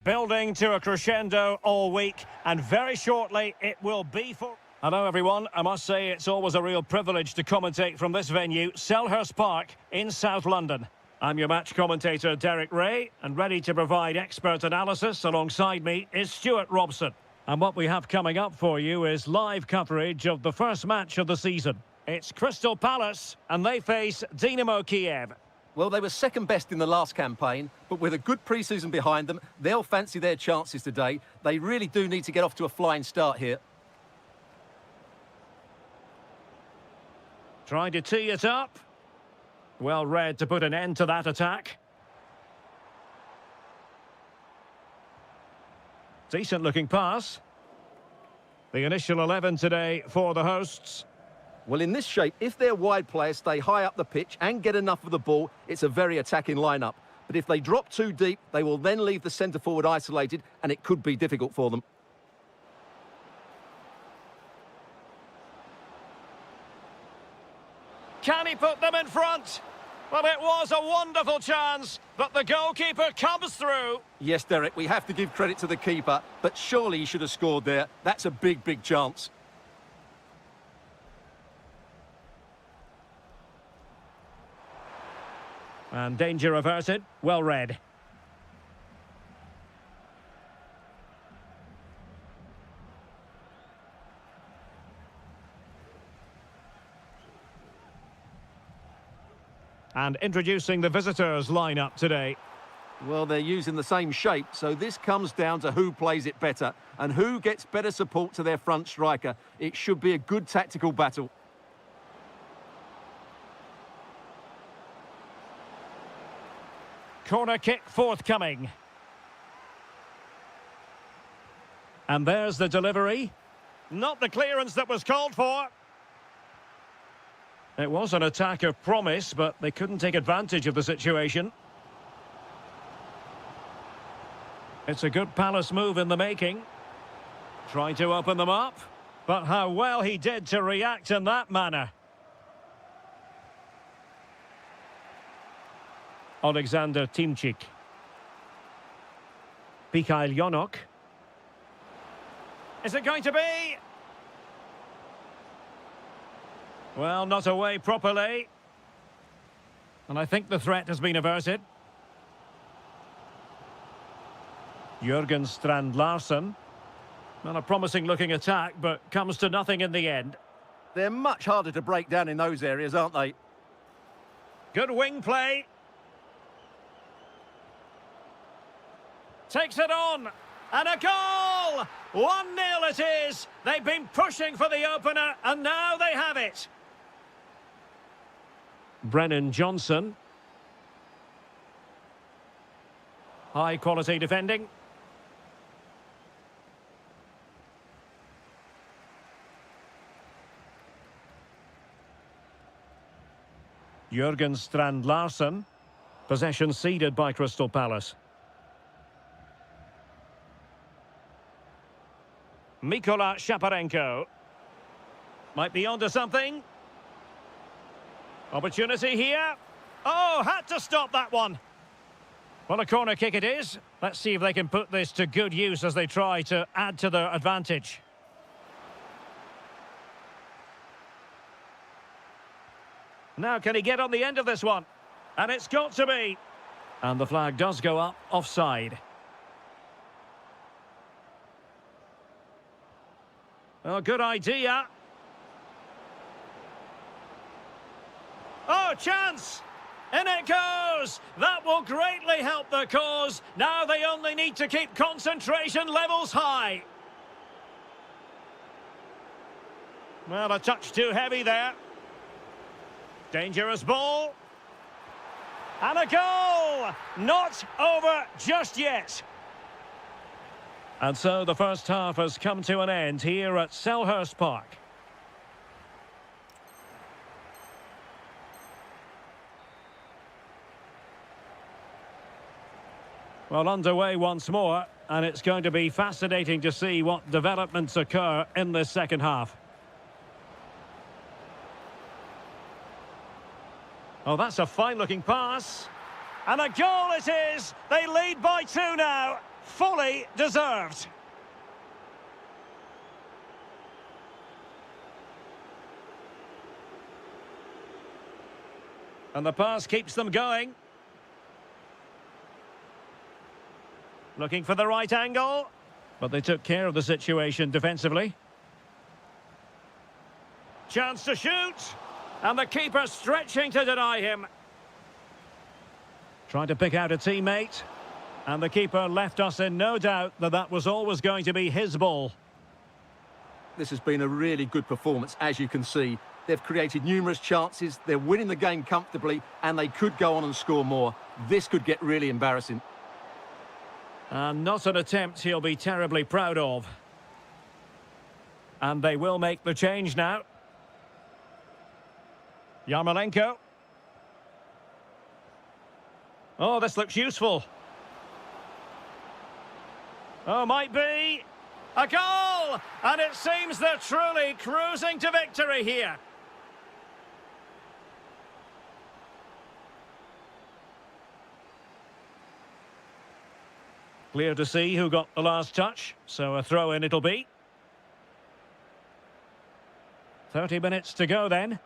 Building to a crescendo all week, and very shortly it will be for... Hello everyone, I must say it's always a real privilege to commentate from this venue, Selhurst Park in South London. I'm your match commentator Derek Ray, and ready to provide expert analysis alongside me is Stuart Robson. And what we have coming up for you is live coverage of the first match of the season. It's Crystal Palace, and they face Damo Kiev. Well, they were second best in the last campaign, but with a good pre-season behind them, they'll fancy their chances today. They really do need to get off to a flying start here. Trying to tee it up. Well read to put an end to that attack. Decent looking pass. The initial 11 today for the hosts. Well, in this shape, if their wide players stay high up the pitch and get enough of the ball, it's a very attacking lineup. But if they drop too deep, they will then leave the centre-forward isolated, and it could be difficult for them. Can he put them in front? Well, it was a wonderful chance, but the goalkeeper comes through. Yes, Derek, we have to give credit to the keeper, but surely he should have scored there. That's a big, big chance. And danger averted. Well read. And introducing the visitors lineup today. Well, they're using the same shape, so this comes down to who plays it better and who gets better support to their front striker. It should be a good tactical battle. Corner kick forthcoming. And there's the delivery. Not the clearance that was called for. It was an attack of promise, but they couldn't take advantage of the situation. It's a good Palace move in the making. Trying to open them up. But how well he did to react in that manner. Alexander Timchik. Mikhail Yonok. Is it going to be? Well, not away properly. And I think the threat has been averted. Jürgen Strand Larsen. Well, a promising looking attack, but comes to nothing in the end. They're much harder to break down in those areas, aren't they? Good wing play. Takes it on, and a goal! 1-0 it is. They've been pushing for the opener, and now they have it. Brennan Johnson. High quality defending. Jürgen Strand Larsen. Possession ceded by Crystal Palace. Mikola Shaparenko. Might be onto something. Opportunity here. Oh, had to stop that one. Well, a corner kick it is. Let's see if they can put this to good use as they try to add to their advantage. Now, can he get on the end of this one? And it's got to be. And the flag does go up, offside. Oh, good idea. Oh, chance! In it goes! That will greatly help the cause. Now they only need to keep concentration levels high. Well, a touch too heavy there. Dangerous ball. And a goal! Not over just yet. And so the first half has come to an end here at Selhurst Park. Well, underway once more, and it's going to be fascinating to see what developments occur in this second half. Oh, that's a fine-looking pass. And a goal it is! They lead by 2 now. fully deserved. And the pass keeps them going. Looking for the right angle. But they took care of the situation defensively. Chance to shoot. And the keeper stretching to deny him. Trying to pick out a teammate. And the keeper left us in no doubt that that was always going to be his ball. This has been a really good performance, as you can see. They've created numerous chances, they're winning the game comfortably, and they could go on and score more. This could get really embarrassing. And not an attempt he'll be terribly proud of. And they will make the change now. Yarmolenko. Oh, this looks useful. Oh, might be. A goal! And it seems they're truly cruising to victory here. Clear to see who got the last touch, so a throw-in it'll be. 30 minutes to go then.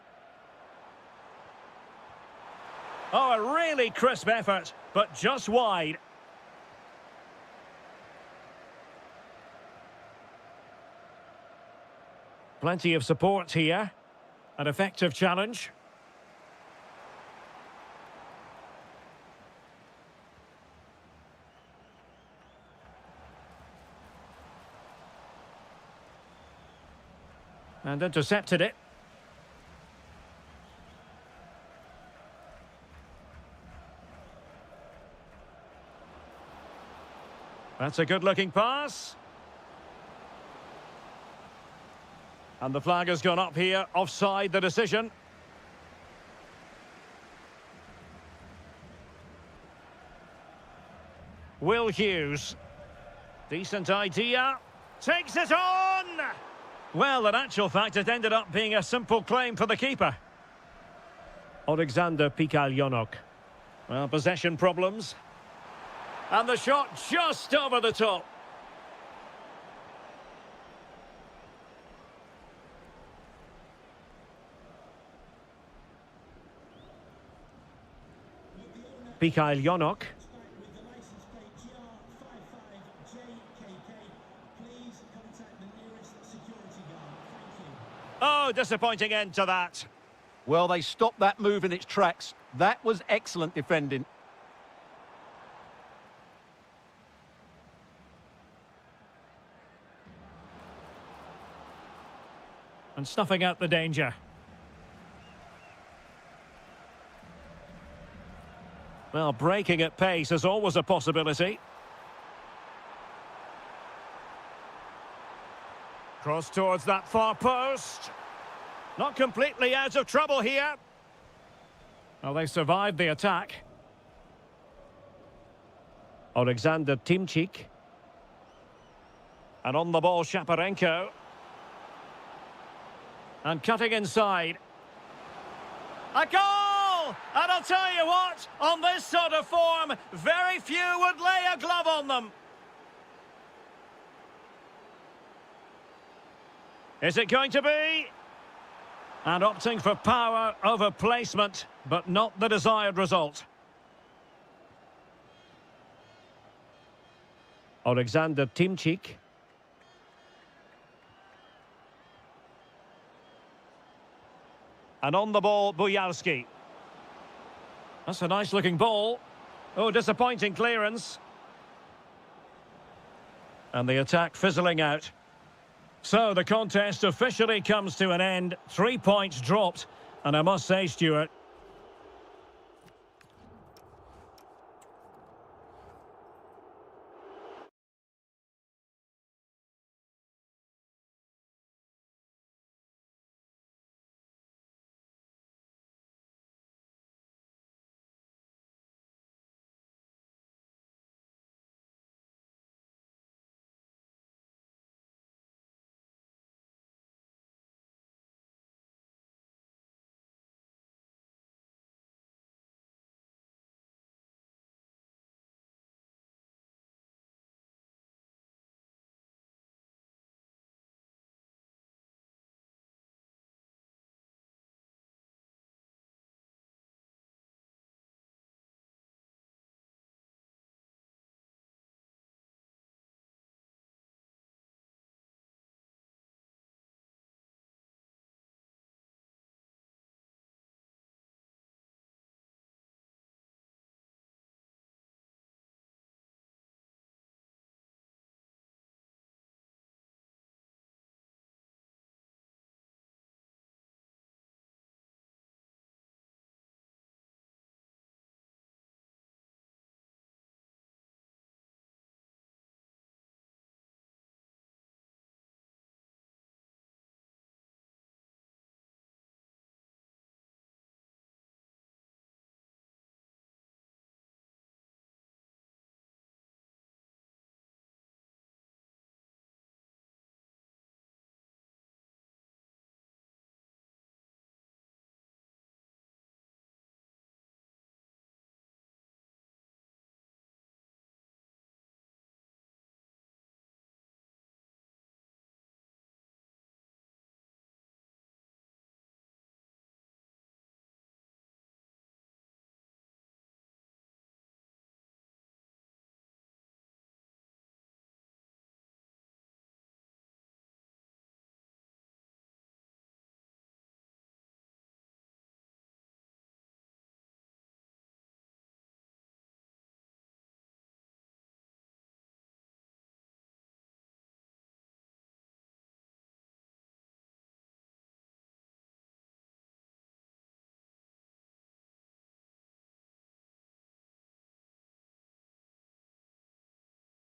Oh, a really crisp effort, but just wide. Plenty of support here. An effective challenge. And intercepted it. That's a good-looking pass. And the flag has gone up here, offside the decision. Will Hughes. Decent idea. Takes it on! Well, in actual fact, it ended up being a simple claim for the keeper. Alexander Pikalyonok. Well, possession problems. And the shot just over the top. Pikalyonok. Oh, disappointing end to that. Well, they stopped that move in its tracks. That was excellent defending. And snuffing out the danger. Well, breaking at pace is always a possibility. Cross towards that far post. Not completely out of trouble here. Well, they survived the attack. Alexander Timchik. And on the ball, Shaparenko. And cutting inside. A goal! And I'll tell you what, on this sort of form, very few would lay a glove on them. Is it going to be? And opting for power over placement, but not the desired result. Alexander Timchik. And on the ball, Bujalski. That's a nice-looking ball. Oh, disappointing clearance. And the attack fizzling out. So the contest officially comes to an end. 3 points dropped. And I must say, Stuart,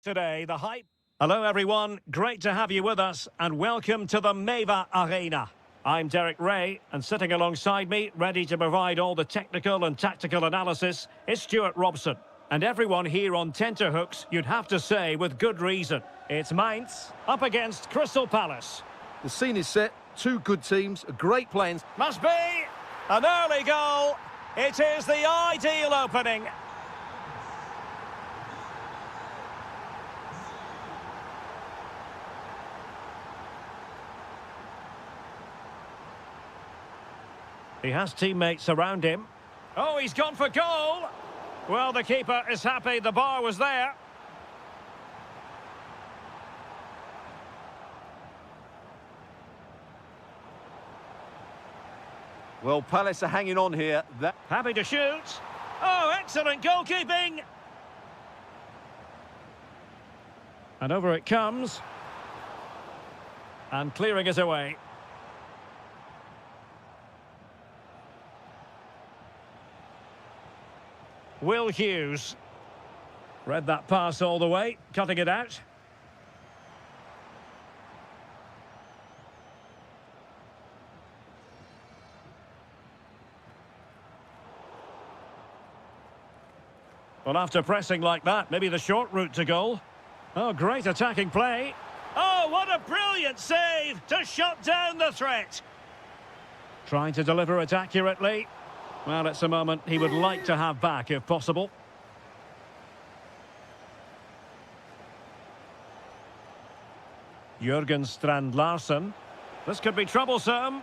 Today, the hype. Hello, everyone. Great to have you with us, and welcome to the Meva Arena. I'm Derek Ray, and sitting alongside me, ready to provide all the technical and tactical analysis, is Stuart Robson. And everyone here on tenterhooks, you'd have to say with good reason. It's Mainz up against Crystal Palace. The scene is set. Two good teams, great plans. Must be an early goal. It is the ideal opening. He has teammates around him. Oh, he's gone for goal. Well, the keeper is happy the bar was there. Well, Palace are hanging on here. Happy to shoot. Oh, excellent goalkeeping. And over it comes. And clearing it away. Will Hughes. Read that pass all the way, cutting it out. Well, after pressing like that, maybe the short route to goal. Oh, great attacking play. Oh, what a brilliant save to shut down the threat. Trying to deliver it accurately. Well, it's a moment he would like to have back if possible. Jürgen Strand Larsen. This could be troublesome.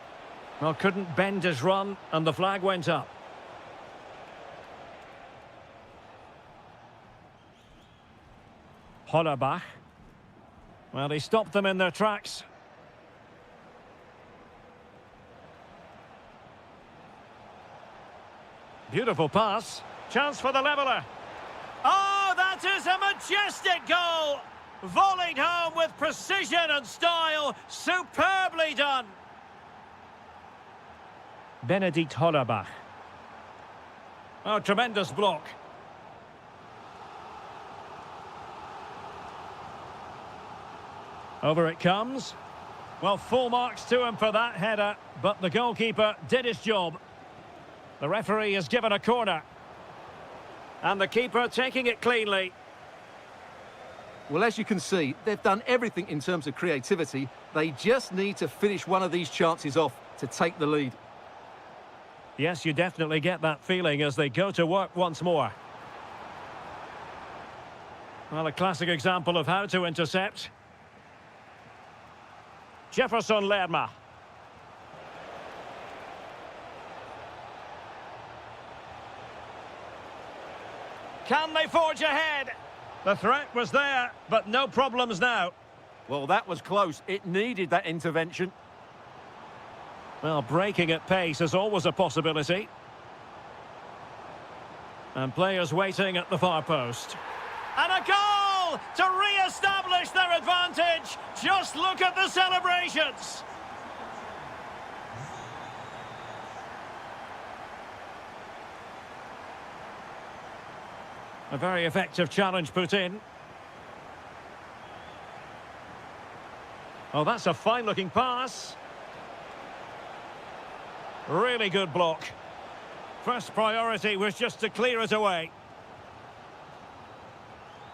Well, couldn't bend his run, and the flag went up. Hollerbach. Well, he stopped them in their tracks. Beautiful pass. Chance for the leveller. Oh, that is a majestic goal! Volleyed home with precision and style. Superbly done. Benedikt Hollerbach. Oh, tremendous block. Over it comes. Well, full marks to him for that header, but the goalkeeper did his job. The referee has given a corner. And the keeper taking it cleanly. Well, as you can see, they've done everything in terms of creativity. They just need to finish one of these chances off to take the lead. Yes, you definitely get that feeling as they go to work once more. Well, a classic example of how to intercept. Jefferson Lerma. Can they forge ahead? The threat was there, but no problems now. Well, that was close. It needed that intervention. Well, breaking at pace is always a possibility. And players waiting at the far post. And a goal to re-establish their advantage. Just look at the celebrations. A very effective challenge put in. Oh, that's a fine-looking pass. Really good block. First priority was just to clear it away.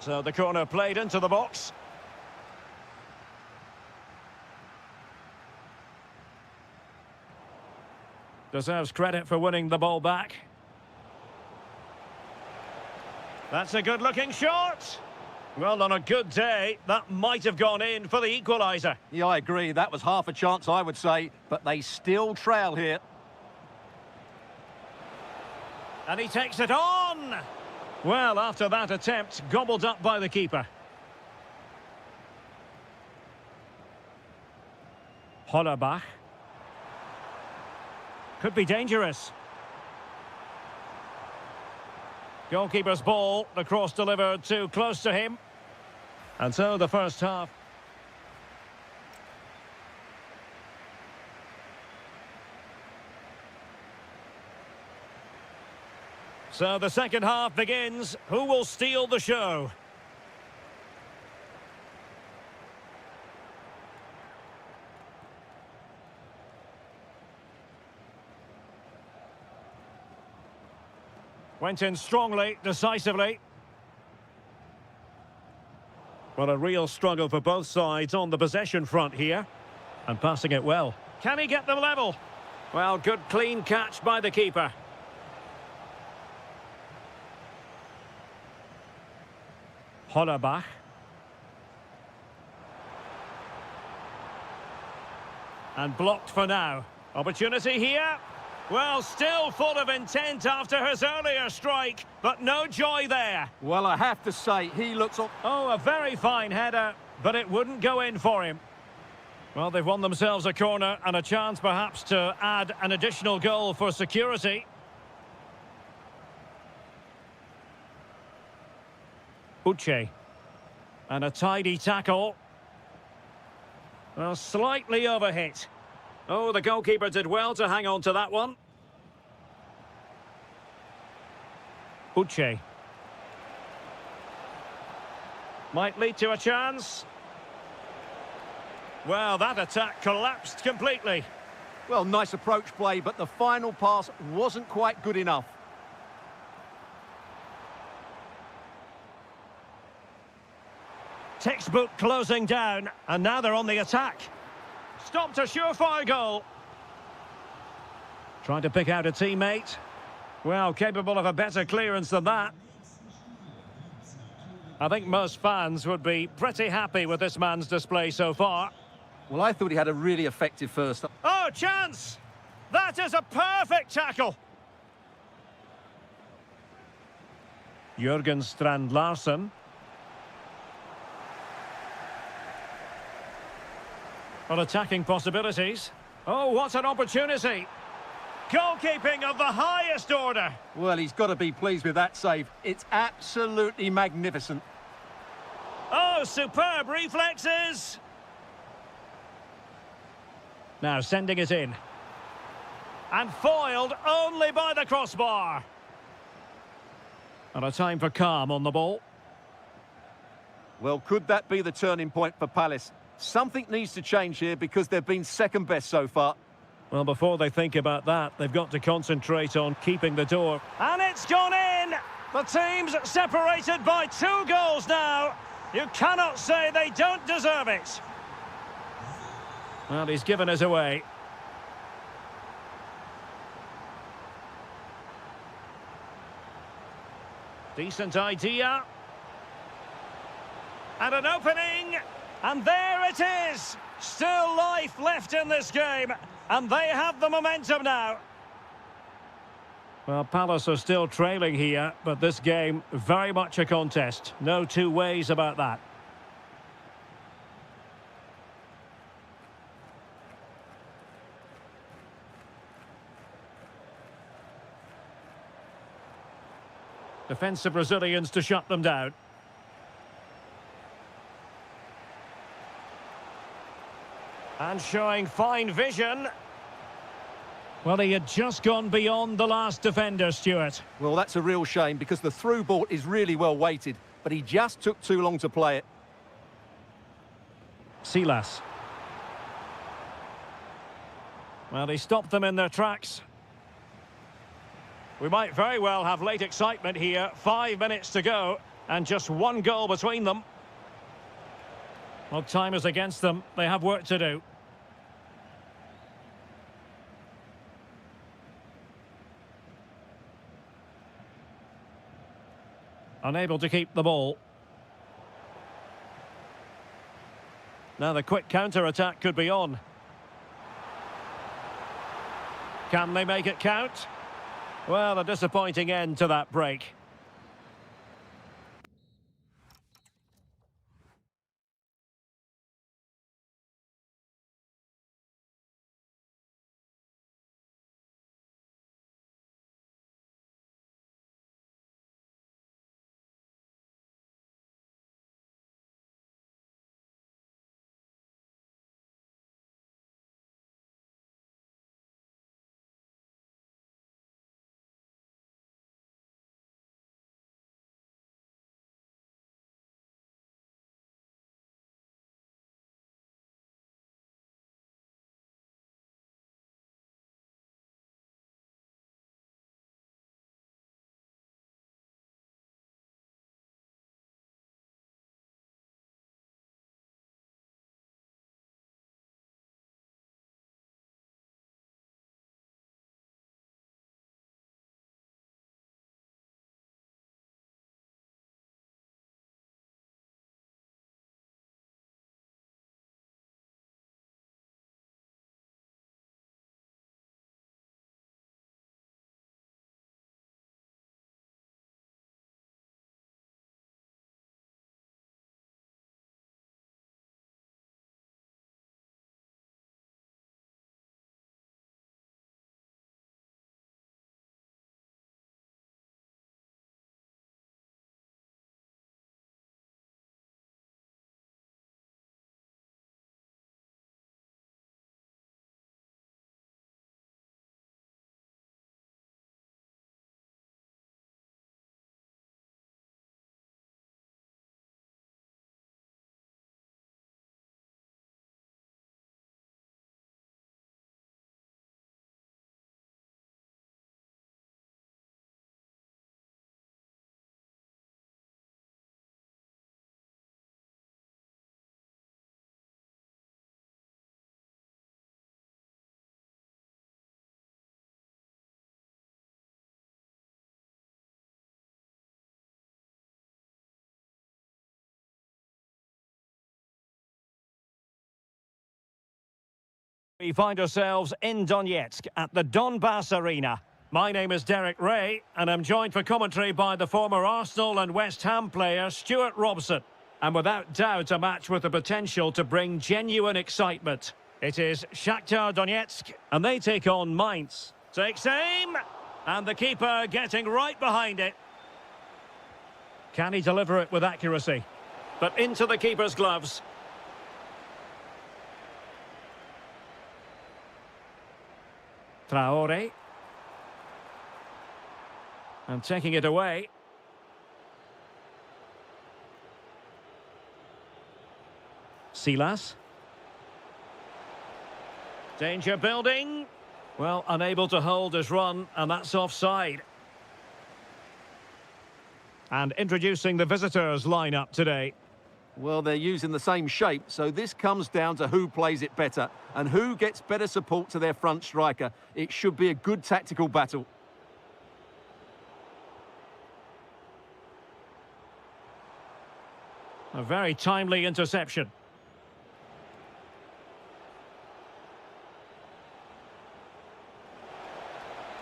So the corner played into the box. Deserves credit for winning the ball back. That's a good-looking shot. Well, on a good day, that might have gone in for the equaliser. Yeah, I agree. That was half a chance, I would say. But they still trail here. And he takes it on. Well, after that attempt, gobbled up by the keeper. Hollerbach. Could be dangerous. Goalkeeper's ball, the cross delivered too close to him. And so the first half. So the second half begins. Who will steal the show? Went in strongly, decisively. Well, a real struggle for both sides on the possession front here. And passing it well. Can he get them level? Well, good clean catch by the keeper. Hollerbach. And blocked for now. Opportunity here. Well, still full of intent after his earlier strike, but no joy there. Well, I have to say, he looks... Oh, a very fine header, but it wouldn't go in for him. Well, they've won themselves a corner and a chance perhaps to add an additional goal for security. Uche. And a tidy tackle. Well, slightly overhit. Oh, the goalkeeper did well to hang on to that one. Uche. Might lead to a chance. Well, that attack collapsed completely. Well, nice approach play, but the final pass wasn't quite good enough. Textbook closing down, and now they're on the attack. Stopped a surefire goal. Trying to pick out a teammate. Well, capable of a better clearance than that. I think most fans would be pretty happy with this man's display so far. Well, I thought he had a really effective first. Oh, chance! That is a perfect tackle. Jürgen Strand Larsen. Well, attacking possibilities. Oh, what an opportunity. Goalkeeping of the highest order. Well, he's got to be pleased with that save. It's absolutely magnificent. Oh, superb reflexes. Now sending it in. And foiled only by the crossbar. And a time for calm on the ball. Well, could that be the turning point for Palace? Something needs to change here because they've been second best so far. Well, before they think about that, they've got to concentrate on keeping the door. And it's gone in! The team's separated by 2 goals now. You cannot say they don't deserve it. Well, he's given us away. Decent idea. And an opening. And there it is. Still life left in this game. And they have the momentum now. Well, Palace are still trailing here, but this game, very much a contest. No two ways about that. Defensive Brazilians to shut them down. And showing fine vision. Well, he had just gone beyond the last defender, Stuart. Well, that's a real shame because the through ball is really well weighted, but he just took too long to play it. Silas. Well, he stopped them in their tracks. We might very well have late excitement here. 5 minutes to go, and just 1 goal between them. Well, time is against them. They have work to do. Unable to keep the ball. Now the quick counter-attack could be on. Can they make it count? Well, a disappointing end to that break. We find ourselves in Donetsk at the Donbass Arena. My name is Derek Ray, and I'm joined for commentary by the former Arsenal and West Ham player Stuart Robson. And without doubt, a match with the potential to bring genuine excitement. It is Shakar Donetsk, and they take on Mainz. Takes aim, and the keeper getting right behind it. Can he deliver it with accuracy? But into the keeper's gloves. Traore. And taking it away. Silas. Danger building. Well, unable to hold his run, and that's offside. And introducing the visitors' lineup today. Well, they're using the same shape, so this comes down to who plays it better and who gets better support to their front striker. It should be a good tactical battle. A very timely interception.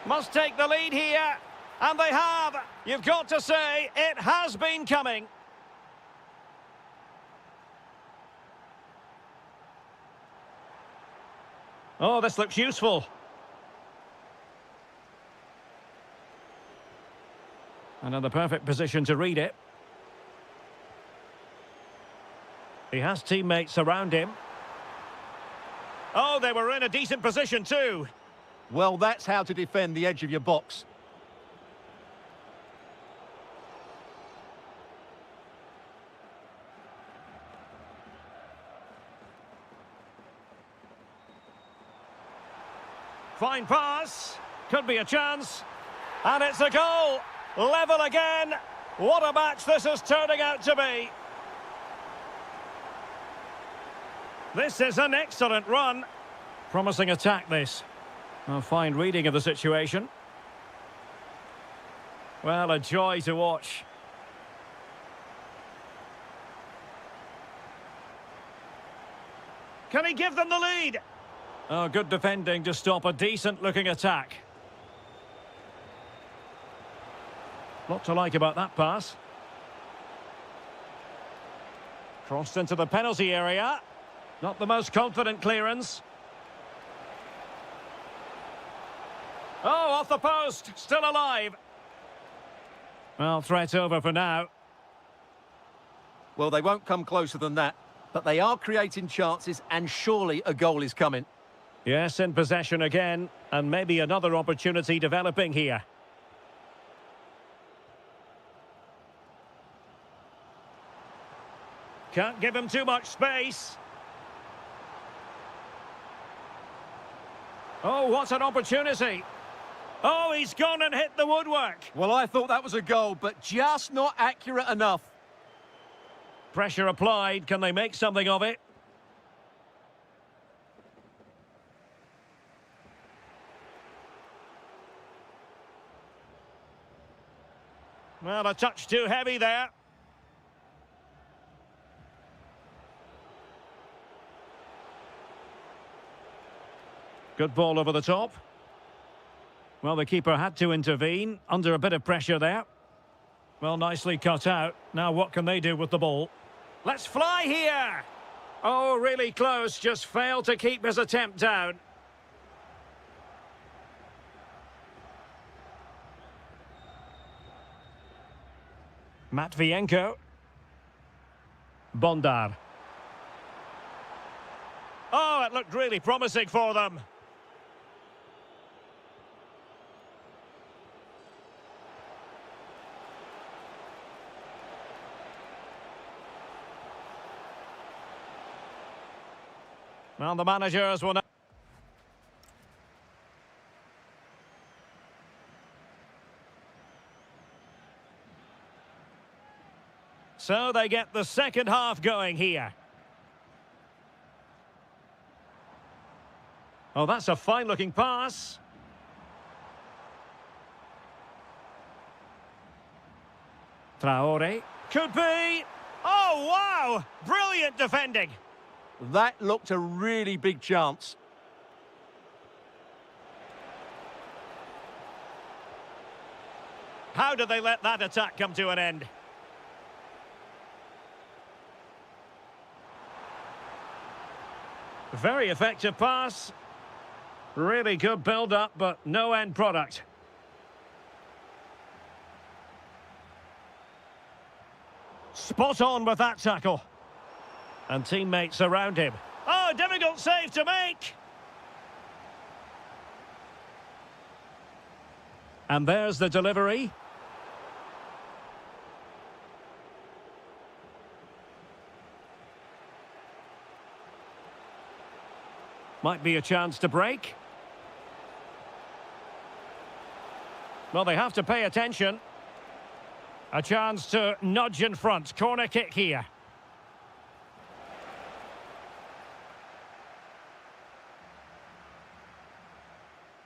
Must take the lead here, and they have. You've got to say, it has been coming. Oh, this looks useful. And in the perfect position to read it. He has teammates around him. Oh, they were in a decent position too. Well, that's how to defend the edge of your box. Fine pass. Could be a chance. And it's a goal. Level again. What a match this is turning out to be. This is an excellent run. Promising attack, this. A fine reading of the situation. Well, a joy to watch. Can he give them the lead? Oh, good defending to stop a decent-looking attack. Lot to like about that pass. Crossed into the penalty area. Not the most confident clearance. Oh, off the post. Still alive. Well, threat over for now. Well, they won't come closer than that, but they are creating chances, and surely a goal is coming. Yes, in possession again, and maybe another opportunity developing here. Can't give him too much space. Oh, what an opportunity. Oh, he's gone and hit the woodwork. Well, I thought that was a goal, but just not accurate enough. Pressure applied. Can they make something of it? Well, a touch too heavy there. Good ball over the top. Well, the keeper had to intervene, under a bit of pressure there. Well, nicely cut out. Now what can they do with the ball? Let's fly here! Oh, really close, just failed to keep his attempt down. Matvienko. Bondar. Oh, it looked really promising for them. Well, the managers will now... So they get the second half going here. Oh, that's a fine-looking pass. Traore. Could be. Oh, wow! Brilliant defending. That looked a really big chance. How did they let that attack come to an end? Very effective pass. Really good build-up, but no end product. Spot on with that tackle. And teammates around him. Oh, difficult save to make! And there's the delivery. Might be a chance to break. Well, they have to pay attention. A chance to nudge in front. Corner kick here.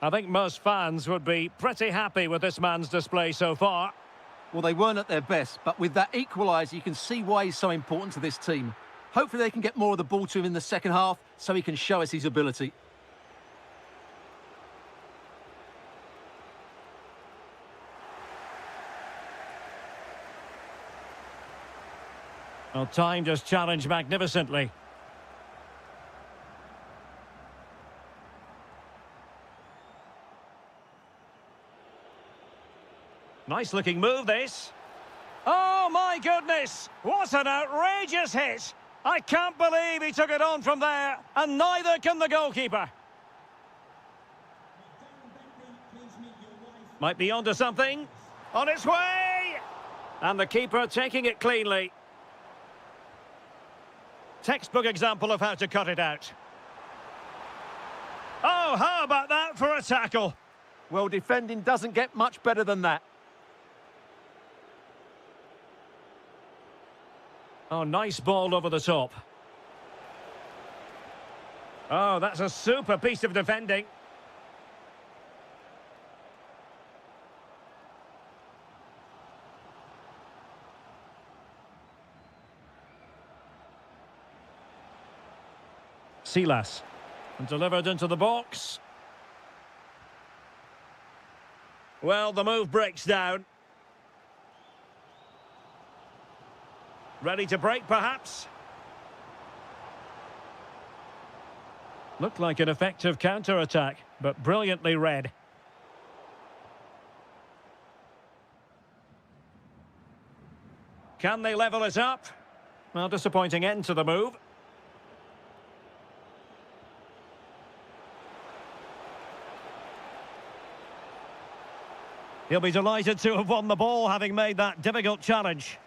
I think most fans would be pretty happy with this man's display so far. Well, they weren't at their best, but with that equaliser, you can see why he's so important to this team. Hopefully they can get more of the ball to him in the second half so he can show us his ability. Well, time just challenged magnificently. Nice looking move, this. Oh, my goodness! What an outrageous hit! I can't believe he took it on from there, and neither can the goalkeeper. Might be onto something. On its way! And the keeper taking it cleanly. Textbook example of how to cut it out. Oh, how about that for a tackle? Well, defending doesn't get much better than that. Oh, nice ball over the top. Oh, that's a super piece of defending. Silas. And delivered into the box. Well, the move breaks down. Ready to break, perhaps? Looked like an effective counter-attack, but brilliantly read. Can they level it up? Well, disappointing end to the move. He'll be delighted to have won the ball, having made that difficult challenge.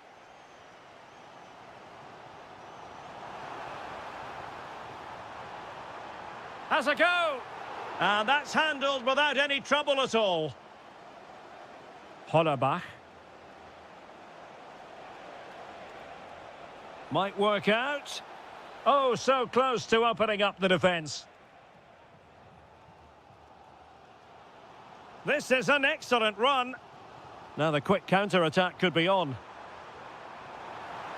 Has a go! And that's handled without any trouble at all. Hollerbach. Might work out. Oh, so close to opening up the defence. This is an excellent run. Now the quick counter-attack could be on.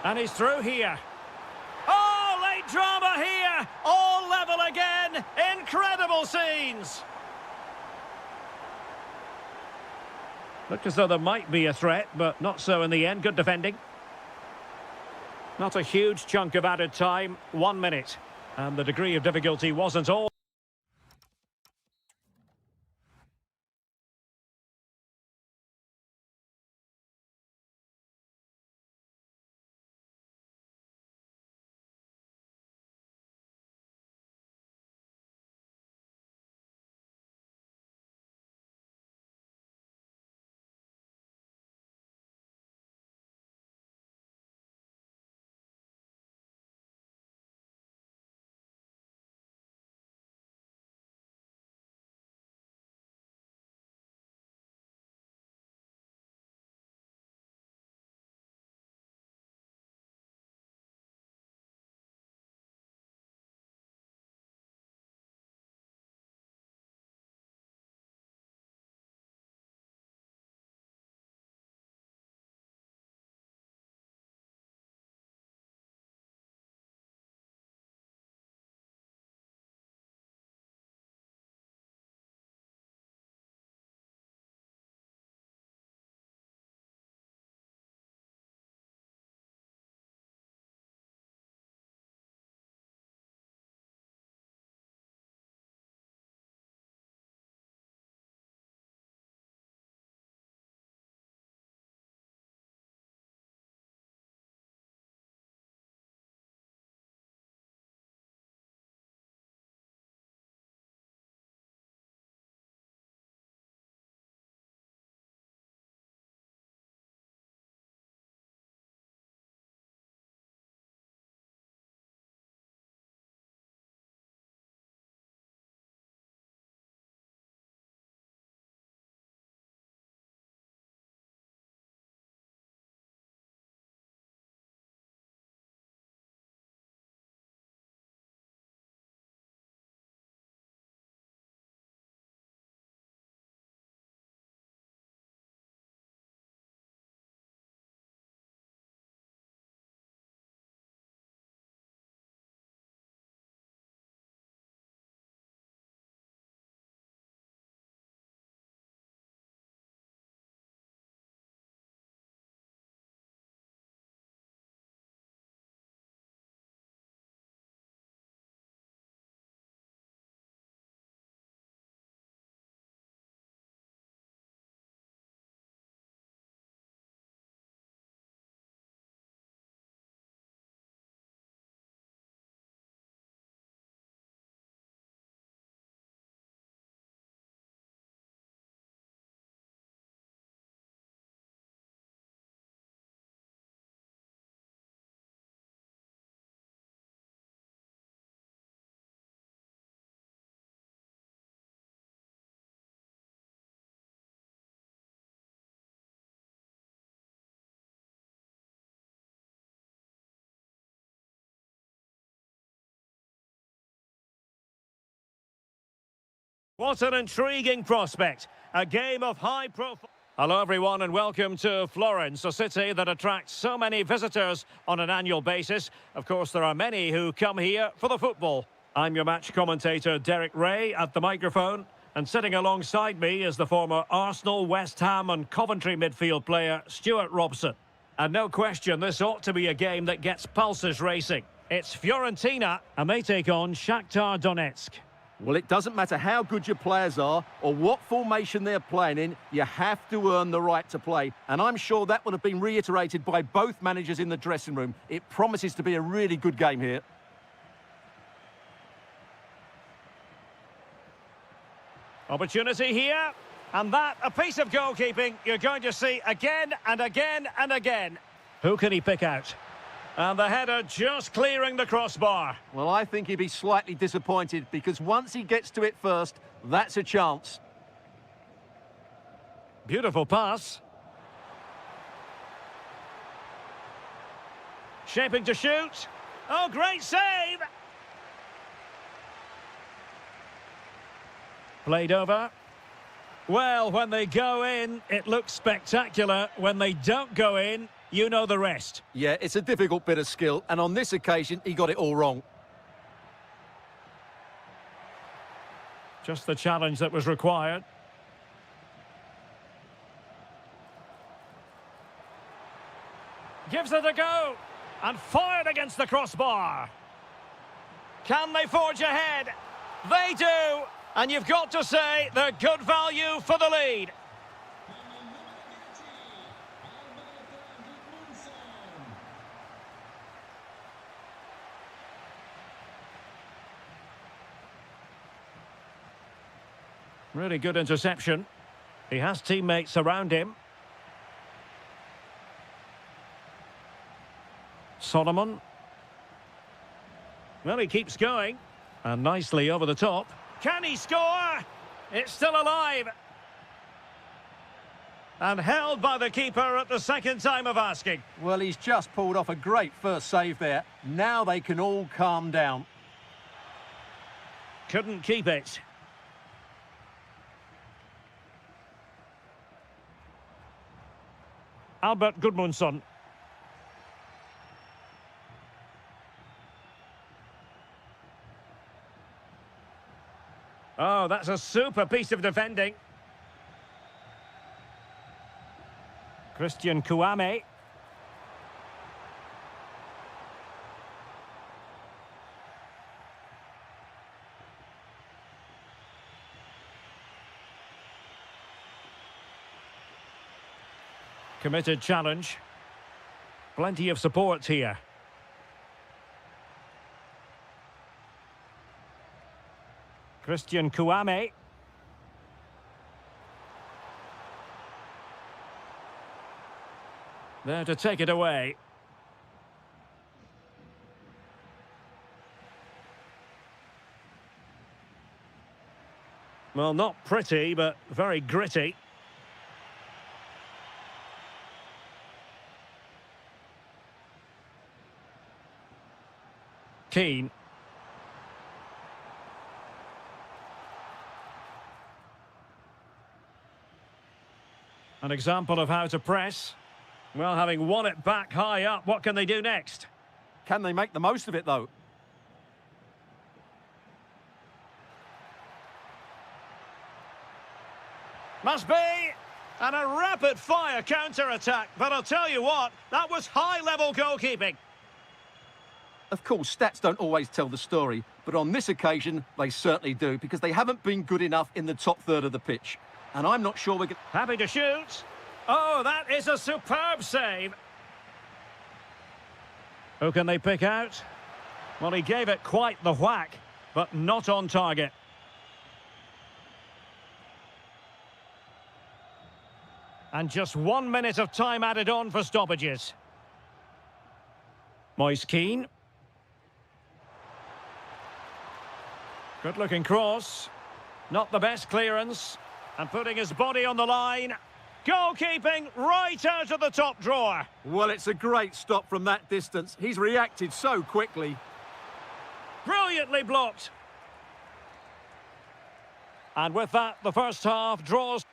And he's through here. Oh, late drama here! All level again! Incredible scenes! Looked as though there might be a threat, but not so in the end. Good defending. Not a huge chunk of added time. 1 minute. And the degree of difficulty wasn't all. What an intriguing prospect. A game of high profile. Hello everyone and welcome to Florence, a city that attracts so many visitors on an annual basis. Of course, there are many who come here for the football. I'm your match commentator Derek Ray at the microphone, and sitting alongside me is the former Arsenal, West Ham and Coventry midfield player Stuart Robson. And no question, this ought to be a game that gets pulses racing. It's Florentina and they take on Shakar Donetsk. Well, it doesn't matter how good your players are or what formation they're playing in, you have to earn the right to play. And I'm sure that will have been reiterated by both managers in the dressing room. It promises to be a really good game here. Opportunity here. And that, a piece of goalkeeping you're going to see again and again and again. Who can he pick out? And the header just clearing the crossbar. Well, I think he'd be slightly disappointed because once he gets to it first, that's a chance. Beautiful pass. Shaping to shoot. Oh, great save! Played over. Well, when they go in, it looks spectacular. When they don't go in, you know the rest. Yeah, it's a difficult bit of skill, and on this occasion, he got it all wrong. Just the challenge that was required. Gives it a go, and fired against the crossbar. Can they forge ahead? They do, and you've got to say they're good value for the lead. Really good interception. He has teammates around him. Solomon. Well, he keeps going. And nicely over the top. Can he score? It's still alive. And held by the keeper at the second time of asking. Well, he's just pulled off a great first save there. Now they can all calm down. Couldn't keep it. Albert Gudmundsson. Oh, that's a super piece of defending. Christian Kouame. Committed challenge. Plenty of support here. Christian Kouame. There to take it away. Well, not pretty, but very gritty. Keane. An example of how to press. Well, having won it back high up, what can they do next? Can they make the most of it, though? Must be! And a rapid-fire counter-attack. But I'll tell you what, that was high-level goalkeeping. Of course, stats don't always tell the story, but on this occasion, they certainly do, because they haven't been good enough in the top third of the pitch. And I'm not sure we can... Happy to shoot. Oh, that is a superb save. Who can they pick out? Well, he gave it quite the whack, but not on target. And just 1 minute of time added on for stoppages. Moise Keane. Good-looking cross. Not the best clearance. And putting his body on the line. Goalkeeping right out of the top drawer. Well, it's a great stop from that distance. He's reacted so quickly. Brilliantly blocked. And with that, the first half draws.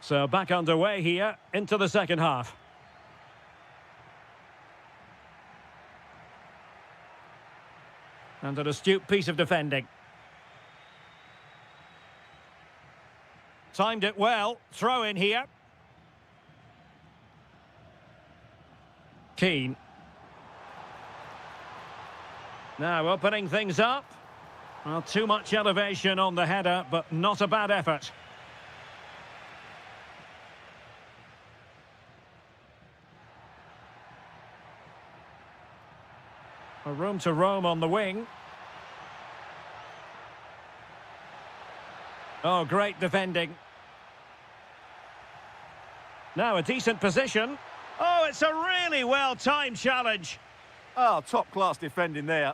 So back underway here into the second half. And an astute piece of defending. Timed it well. Throw in here. Keane. Now opening things up. Well, too much elevation on the header, but not a bad effort. A room to roam on the wing. Oh, great defending. Now a decent position. Oh, it's a really well-timed challenge. Oh, top-class defending there.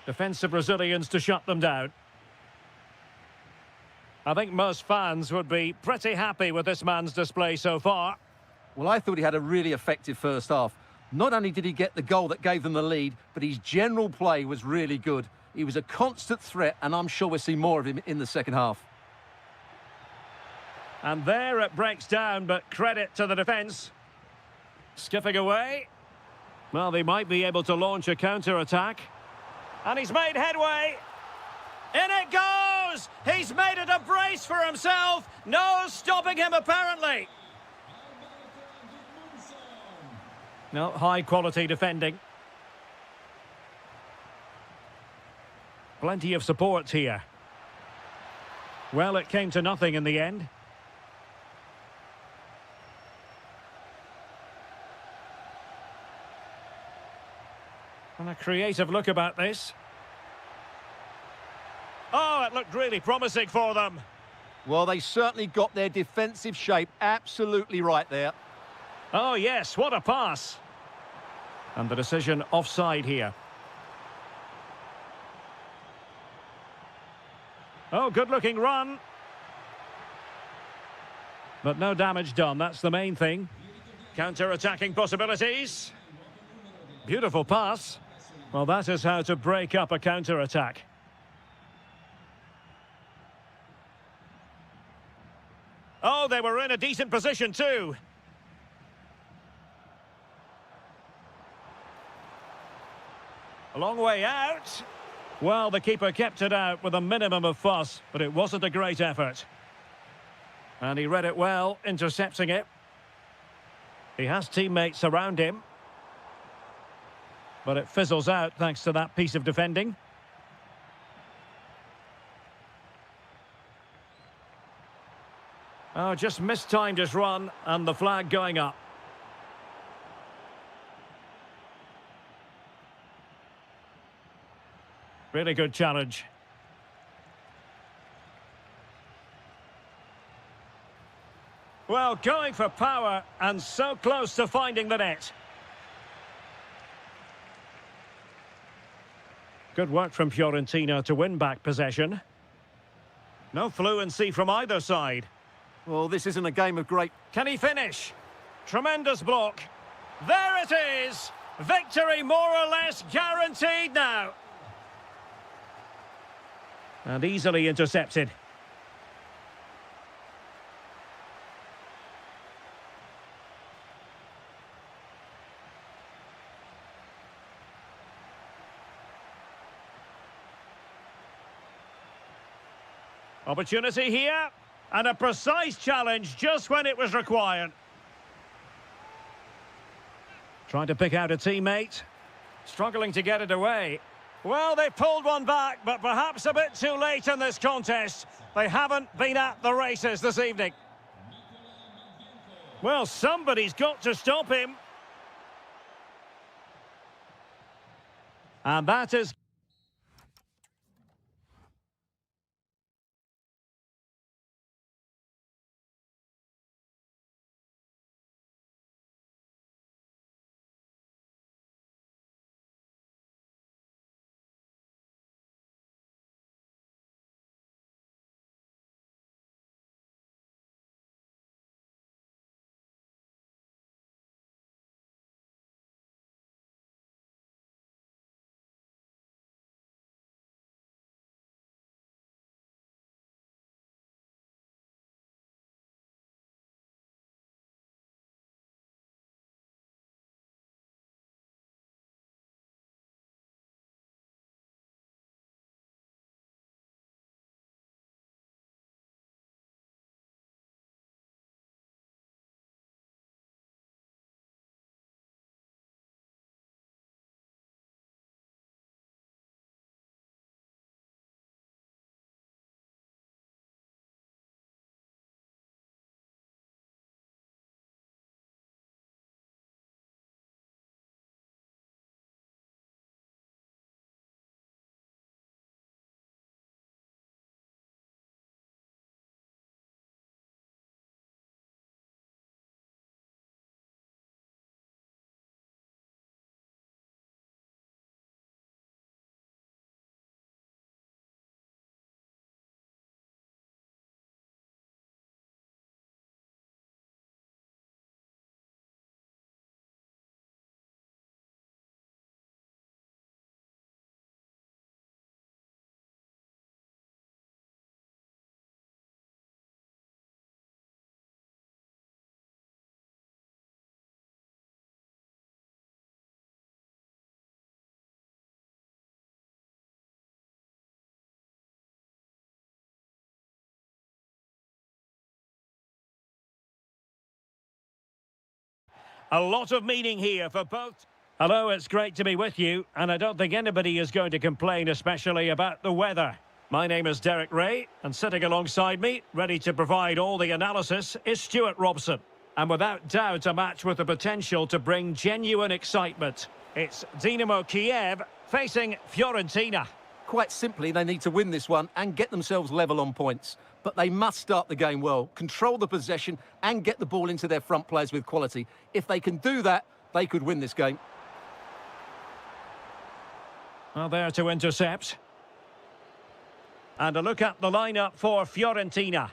Defensive Brazilians to shut them down. I think most fans would be pretty happy with this man's display so far. Well, I thought he had a really effective first half. Not only did he get the goal that gave them the lead, but his general play was really good. He was a constant threat, and I'm sure we'll see more of him in the second half. And there it breaks down, but credit to the defence. Skipping away. Well, they might be able to launch a counter-attack. And he's made headway. In it goes! He's made it a brace for himself. No stopping him, apparently. No, high-quality defending. Plenty of support here. Well, it came to nothing in the end. And a creative look about this. Oh, it looked really promising for them. Well, they certainly got their defensive shape absolutely right there. Oh, yes, what a pass. And the decision offside here. Oh, good-looking run. But no damage done, that's the main thing. Counter-attacking possibilities. Beautiful pass. Well, that is how to break up a counter-attack. Oh, they were in a decent position too. A long way out. Well, the keeper kept it out with a minimum of fuss, but it wasn't a great effort. And he read it well, intercepting it. He has teammates around him. But it fizzles out thanks to that piece of defending. Oh, just mistimed his run, and the flag going up. Really good challenge. Well, going for power, and so close to finding the net. Good work from Florentina to win back possession. No fluency from either side. Well, this isn't a game of great... Can he finish? Tremendous block. There it is! Victory more or less guaranteed now. And easily intercepted. Opportunity here, and a precise challenge just when it was required. Trying to pick out a teammate, struggling to get it away. Well, they pulled one back, but perhaps a bit too late in this contest. They haven't been at the races this evening. Well, somebody's got to stop him. And that is... A lot of meaning here for both. Hello, it's great to be with you, and I don't think anybody is going to complain, especially about the weather. My name is Derek Ray, and sitting alongside me, ready to provide all the analysis, is Stuart Robson. And without doubt, a match with the potential to bring genuine excitement. It's Dynamo Kiev facing Florentina. Quite simply, they need to win this one and get themselves level on points. But they must start the game well, control the possession and get the ball into their front players with quality. If they can do that, they could win this game. Well, there to intercept. And a look at the lineup for Florentina.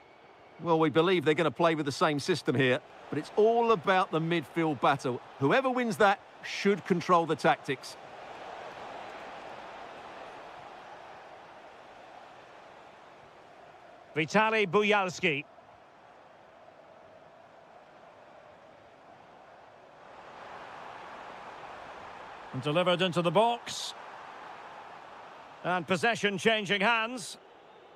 Well, we believe they're going to play with the same system here, but it's all about the midfield battle. Whoever wins that should control the tactics. Vitaly Buyalski. And delivered into the box. And possession changing hands.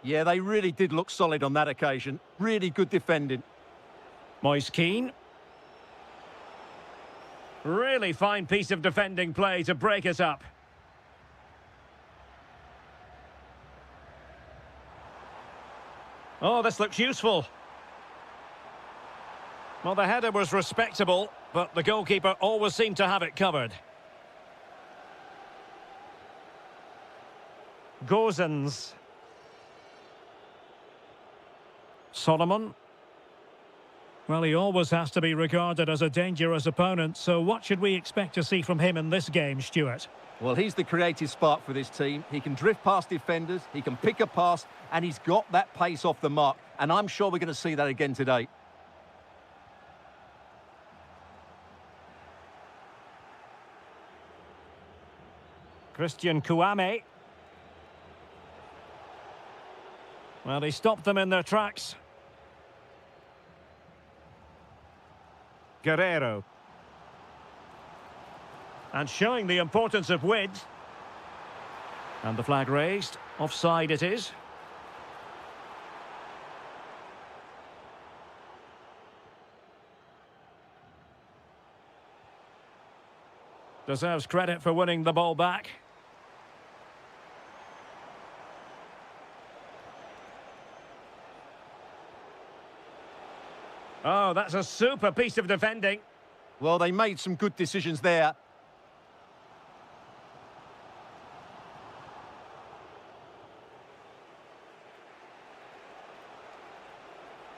Yeah, they really did look solid on that occasion. Really good defending. Moise Keane. Really fine piece of defending play to break it up. Oh, this looks useful. Well, the header was respectable, but the goalkeeper always seemed to have it covered. Gozens. Solomon. Well, he always has to be regarded as a dangerous opponent, so what should we expect to see from him in this game, Stuart? Well, he's the creative spark for this team. He can drift past defenders, he can pick a pass, and he's got that pace off the mark. And I'm sure we're going to see that again today. Christian Kouame. Well, he stopped them in their tracks. Guerrero. And showing the importance of width. And the flag raised. Offside it is. Deserves credit for winning the ball back. Oh, that's a super piece of defending. Well, they made some good decisions there.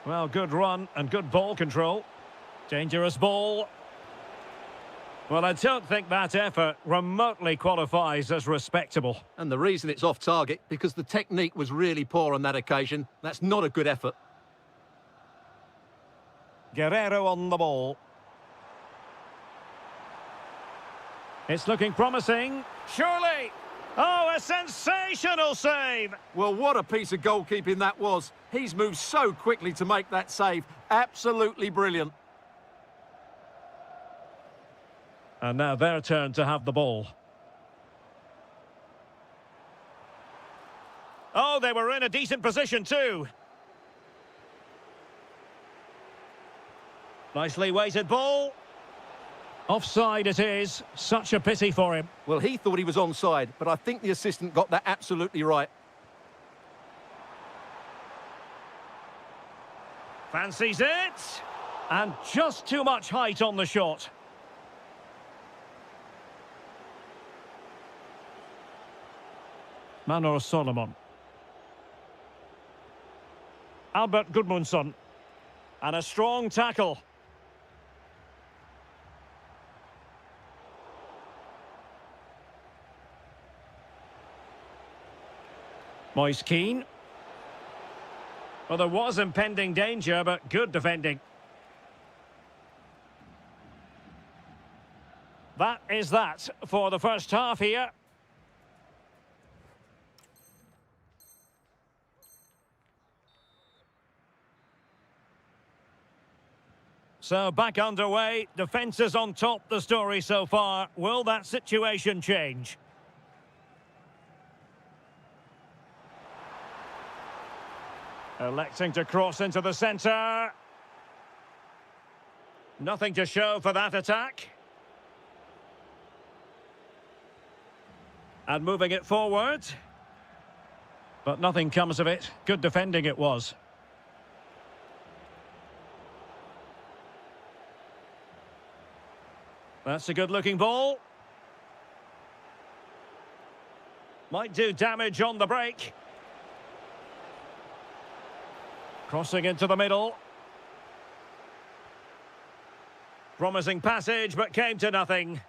Well, good run and good ball control. Dangerous ball. Well, I don't think that effort remotely qualifies as respectable. And the reason it's off target, because the technique was really poor on that occasion. That's not a good effort. Guerrero on the ball. It's looking promising. Surely! Oh, a sensational save! Well, what a piece of goalkeeping that was. He's moved so quickly to make that save. Absolutely brilliant. And now their turn to have the ball. Oh, they were in a decent position too. Nicely weighted ball. Offside it is. Such a pity for him. Well, he thought he was onside, but I think the assistant got that absolutely right. Fancies it. And just too much height on the shot. Manor Solomon. Albert Gudmundsson. And a strong tackle. Moise Keane. Well, there was impending danger, but good defending. That is that for the first half here. So back underway, defence is on top, the story so far. Will that situation change? Electing to cross into the centre. Nothing to show for that attack. And moving it forward. But nothing comes of it. Good defending it was. That's a good-looking ball. Might do damage on the break. Crossing into the middle. Promising passage, but came to nothing.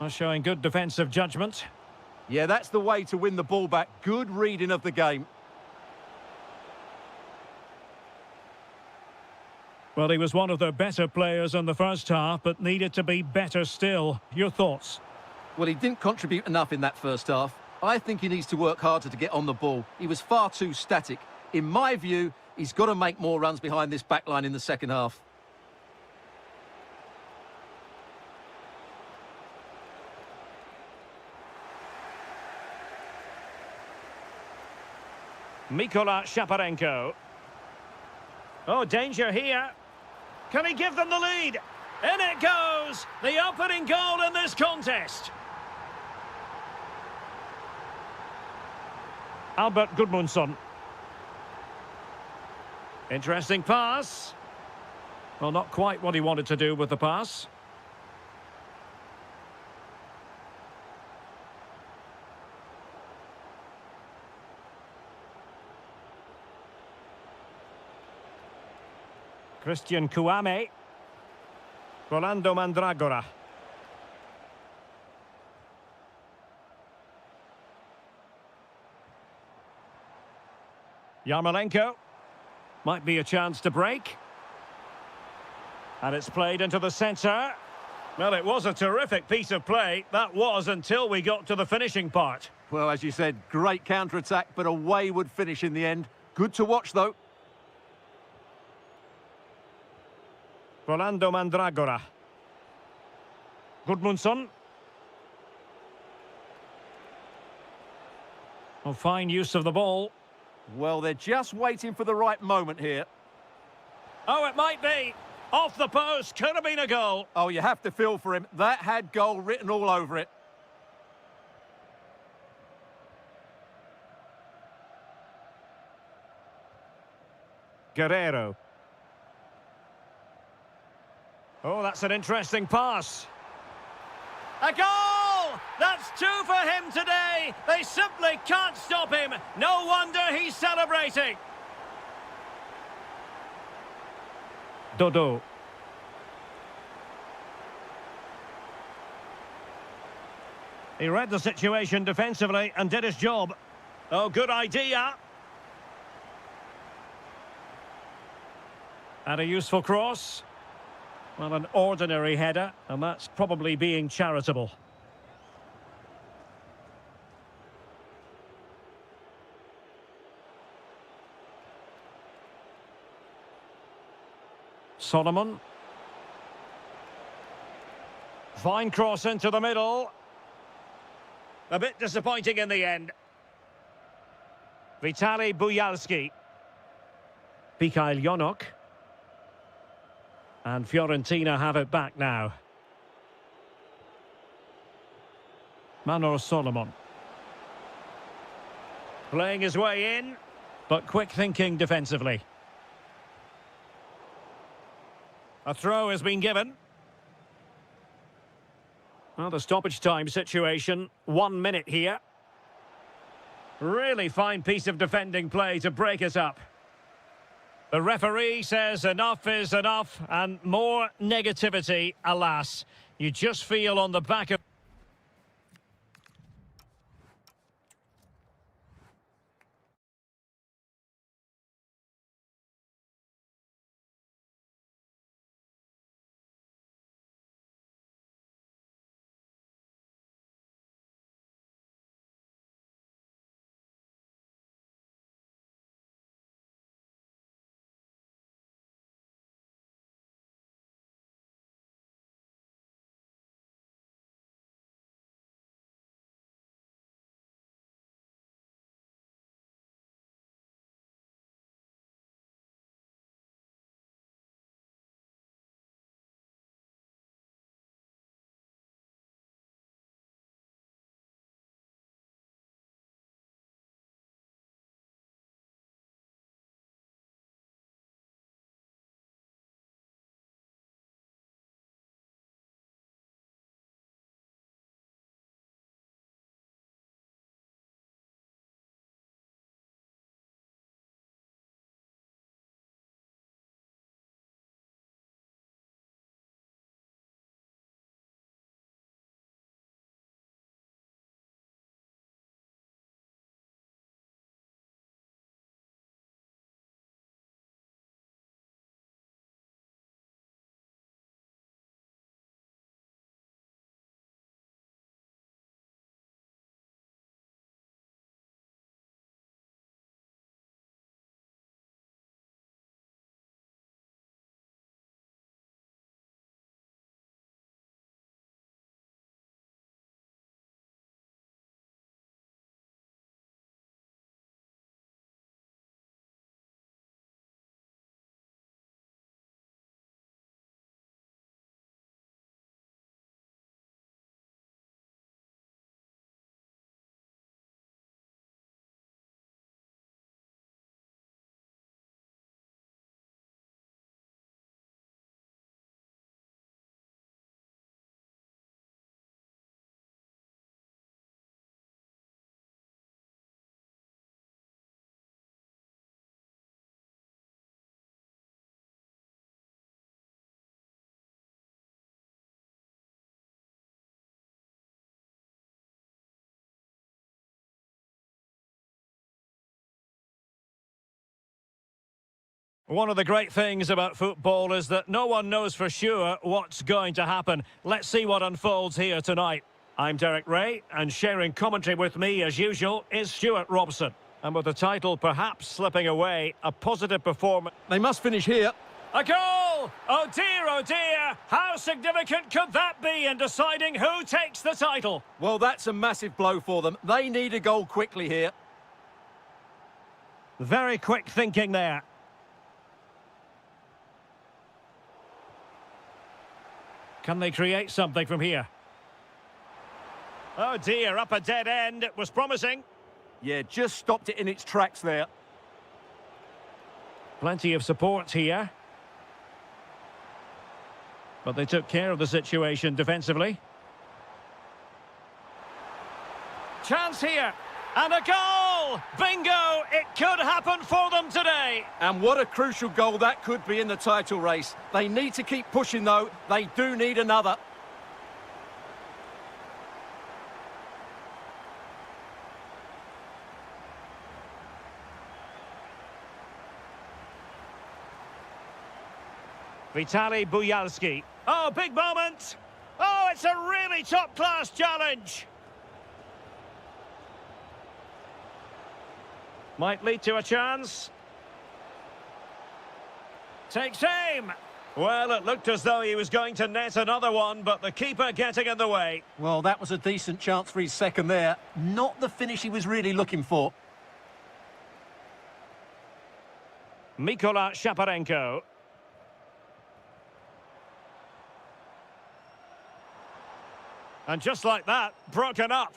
Well, showing good defensive judgment. Yeah, that's the way to win the ball back. Good reading of the game. Well, he was one of their better players in the first half, but needed to be better still. Your thoughts? Well, he didn't contribute enough in that first half. I think he needs to work harder to get on the ball. He was far too static. In my view, he's got to make more runs behind this backline in the second half. Mikola Shaparenko. Oh, danger here. Can he give them the lead? In it goes! The opening goal in this contest. Albert Gudmundsson. Interesting pass. Well, not quite what he wanted to do with the pass. Christian Kouame. Rolando Mandragora. Yarmolenko. Might be a chance to break. And it's played into the centre. Well, it was a terrific piece of play. That was until we got to the finishing part. Well, as you said, great counter-attack, but a wayward finish in the end. Good to watch, though. Rolando Mandragora. Gudmundsson. Oh, fine use of the ball. Well, they're just waiting for the right moment here. Oh, it might be. Off the post. Could have been a goal. Oh, you have to feel for him. That had goal written all over it. Guerrero. Oh, that's an interesting pass. A goal! That's two for him today. They simply can't stop him. No wonder he's celebrating. Dodo. He read the situation defensively and did his job. Oh, good idea. And a useful cross. Well, an ordinary header, and that's probably being charitable. Solomon. Fine cross into the middle. A bit disappointing in the end. Vitaly Buyalski. Mikhail Yonok. And Fiorentina have it back now. Manor Solomon. Playing his way in, but quick thinking defensively. A throw has been given. Well, the stoppage time situation, 1 minute here. Really fine piece of defending play to break us up. The referee says enough is enough, and more negativity, alas. You just feel on the back of... One of the great things about football is that no one knows for sure what's going to happen. Let's see what unfolds here tonight. I'm Derek Ray, and sharing commentary with me, as usual, is Stuart Robson. And with the title perhaps slipping away, a positive performance. They must finish here. A goal! Oh dear, how significant could that be in deciding who takes the title? Well, that's a massive blow for them. They need a goal quickly here. Very quick thinking there. Can they create something from here? Oh dear, up a dead end. It was promising. Yeah, just stopped it in its tracks there. Plenty of support here. But they took care of the situation defensively. Chance here. And a goal! Bingo! It could happen for them today. And what a crucial goal that could be in the title race. They need to keep pushing, though. They do need another. Vitaly Buyalski. Oh, big moment! Oh, it's a really top-class challenge! Might lead to a chance. Takes aim! Well, it looked as though he was going to net another one, but the keeper getting in the way. Well, that was a decent chance for his second there. Not the finish he was really looking for. Mykola Shaparenko. And just like that, broken up.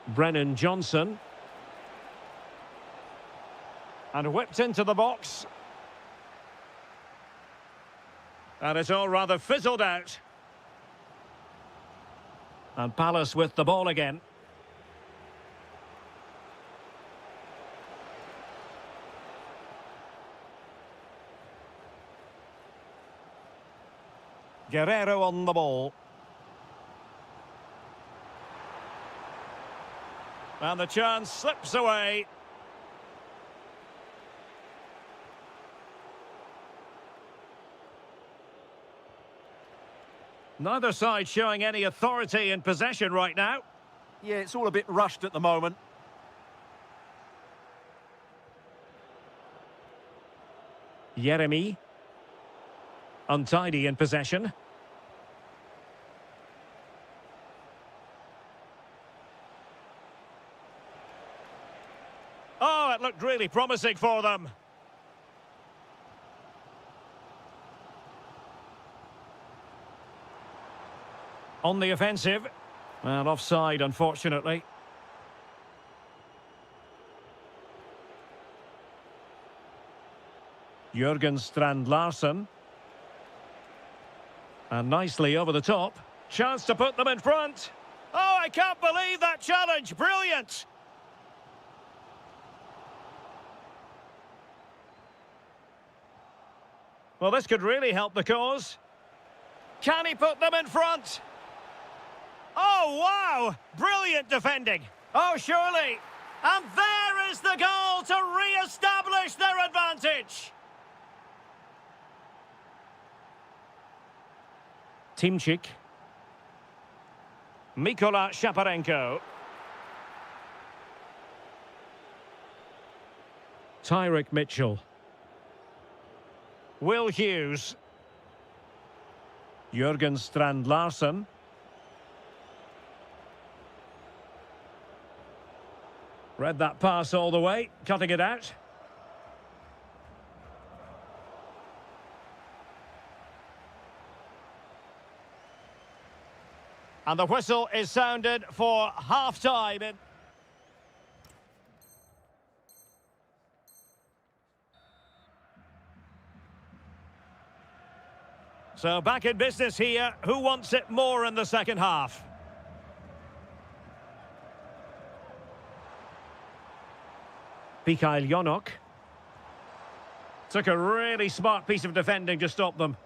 Brennan Johnson. And whipped into the box. And it's all rather fizzled out. And Palace with the ball again. Guerrero on the ball. And the chance slips away. Neither side showing any authority in possession right now. Yeah, it's all a bit rushed at the moment. Yeremy. Untidy in possession. Oh, it looked really promising for them. On the offensive. And offside, unfortunately. Jürgen Strand-Larsen. And nicely over the top. Chance to put them in front. Oh, I can't believe that challenge. Brilliant. Well, this could really help the cause. Can he put them in front? Oh, wow! Brilliant defending. Oh, surely. And there is the goal to re-establish their advantage. Timchik. Mykola Shaparenko. Tyrick Mitchell. Will Hughes. Jürgen Strand-Larsen. Read that pass all the way, cutting it out. And the whistle is sounded for half-time. So back in business here. Who wants it more in the second half? Mikhail Yonok. Took a really smart piece of defending to stop them.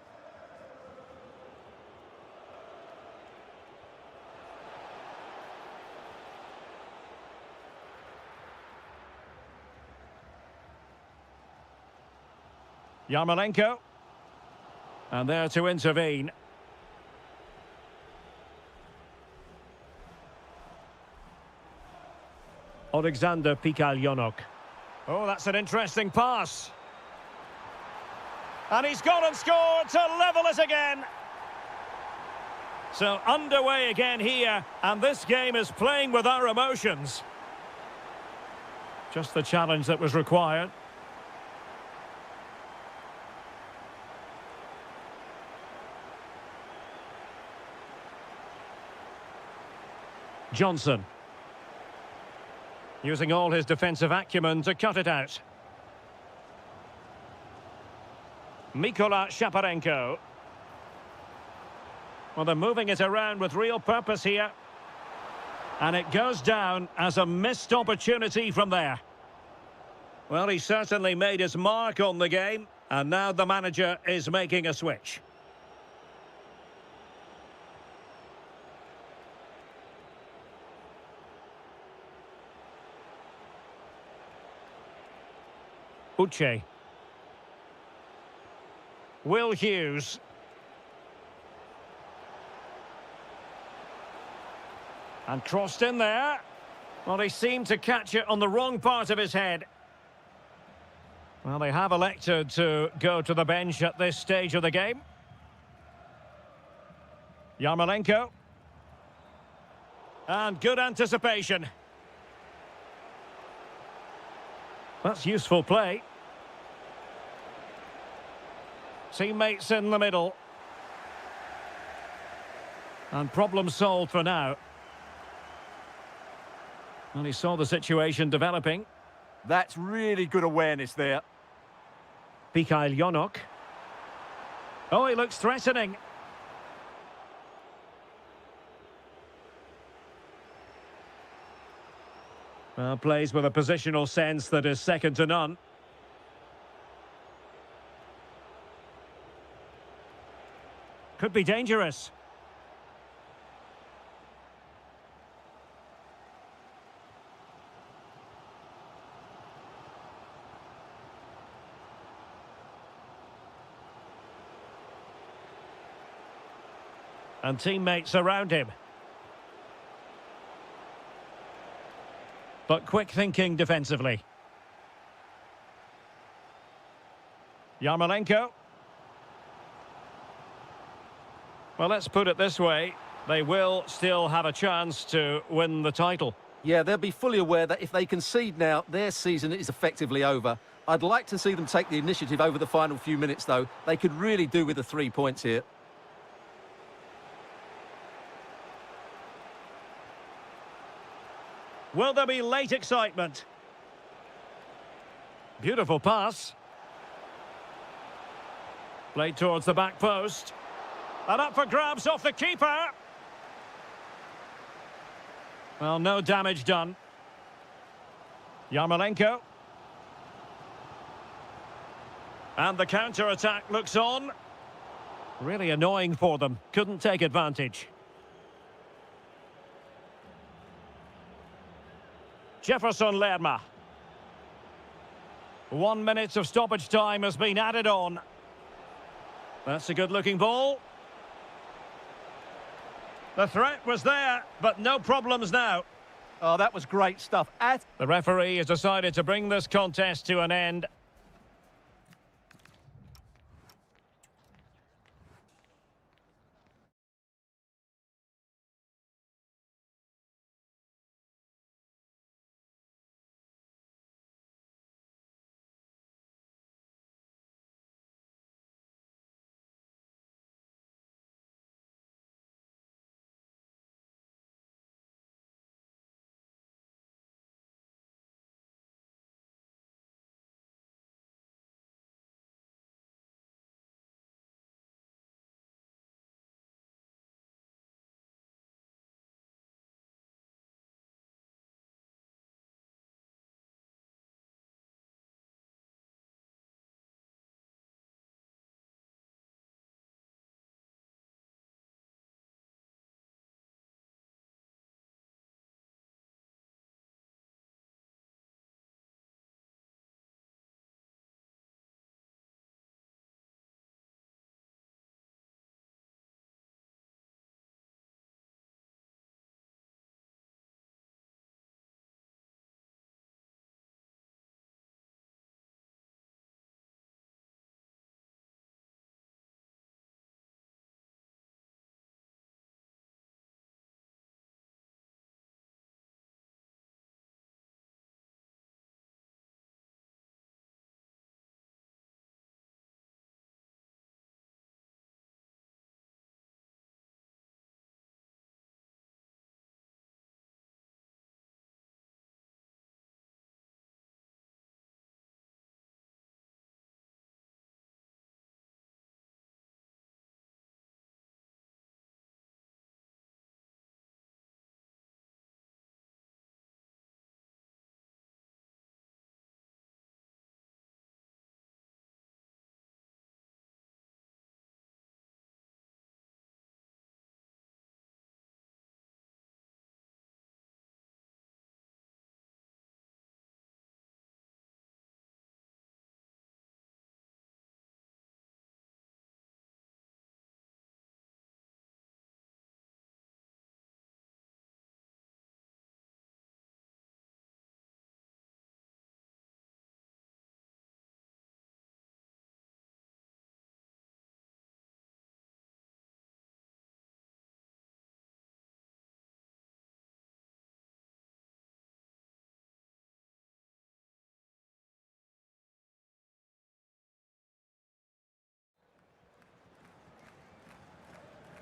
Yarmolenko. And there to intervene. Alexander Pikalyonok. Oh, that's an interesting pass. And he's gone and scored to level it again. So underway again here, and this game is playing with our emotions. Just the challenge that was required. Johnson. Using all his defensive acumen to cut it out. Mykola Shaparenko. Well, they're moving it around with real purpose here. And it goes down as a missed opportunity from there. Well, he certainly made his mark on the game. And now the manager is making a switch. Uche. Will Hughes. And crossed in there. Well, he seemed to catch it on the wrong part of his head. Well, they have elected to go to the bench at this stage of the game. Yarmolenko. And good anticipation. That's useful play. Teammates in the middle. And problem solved for now. And he saw the situation developing. That's really good awareness there. Pikalyonok. Oh, he looks threatening. Well, plays with a positional sense that is second to none. Could be dangerous. And teammates around him. But quick thinking defensively. Yarmolenko. Well, let's put it this way. They will still have a chance to win the title. Yeah, they'll be fully aware that if they concede now, their season is effectively over. I'd like to see them take the initiative over the final few minutes, though. They could really do with the 3 points here. Will there be late excitement? Beautiful pass. Played towards the back post. And up for grabs off the keeper. Well, no damage done. Yarmolenko. And the counter-attack looks on. Really annoying for them. Couldn't take advantage. Jefferson Lerma. 1 minute of stoppage time has been added on. That's a good-looking ball. The threat was there, but no problems now. Oh, that was great stuff. The referee has decided to bring this contest to an end.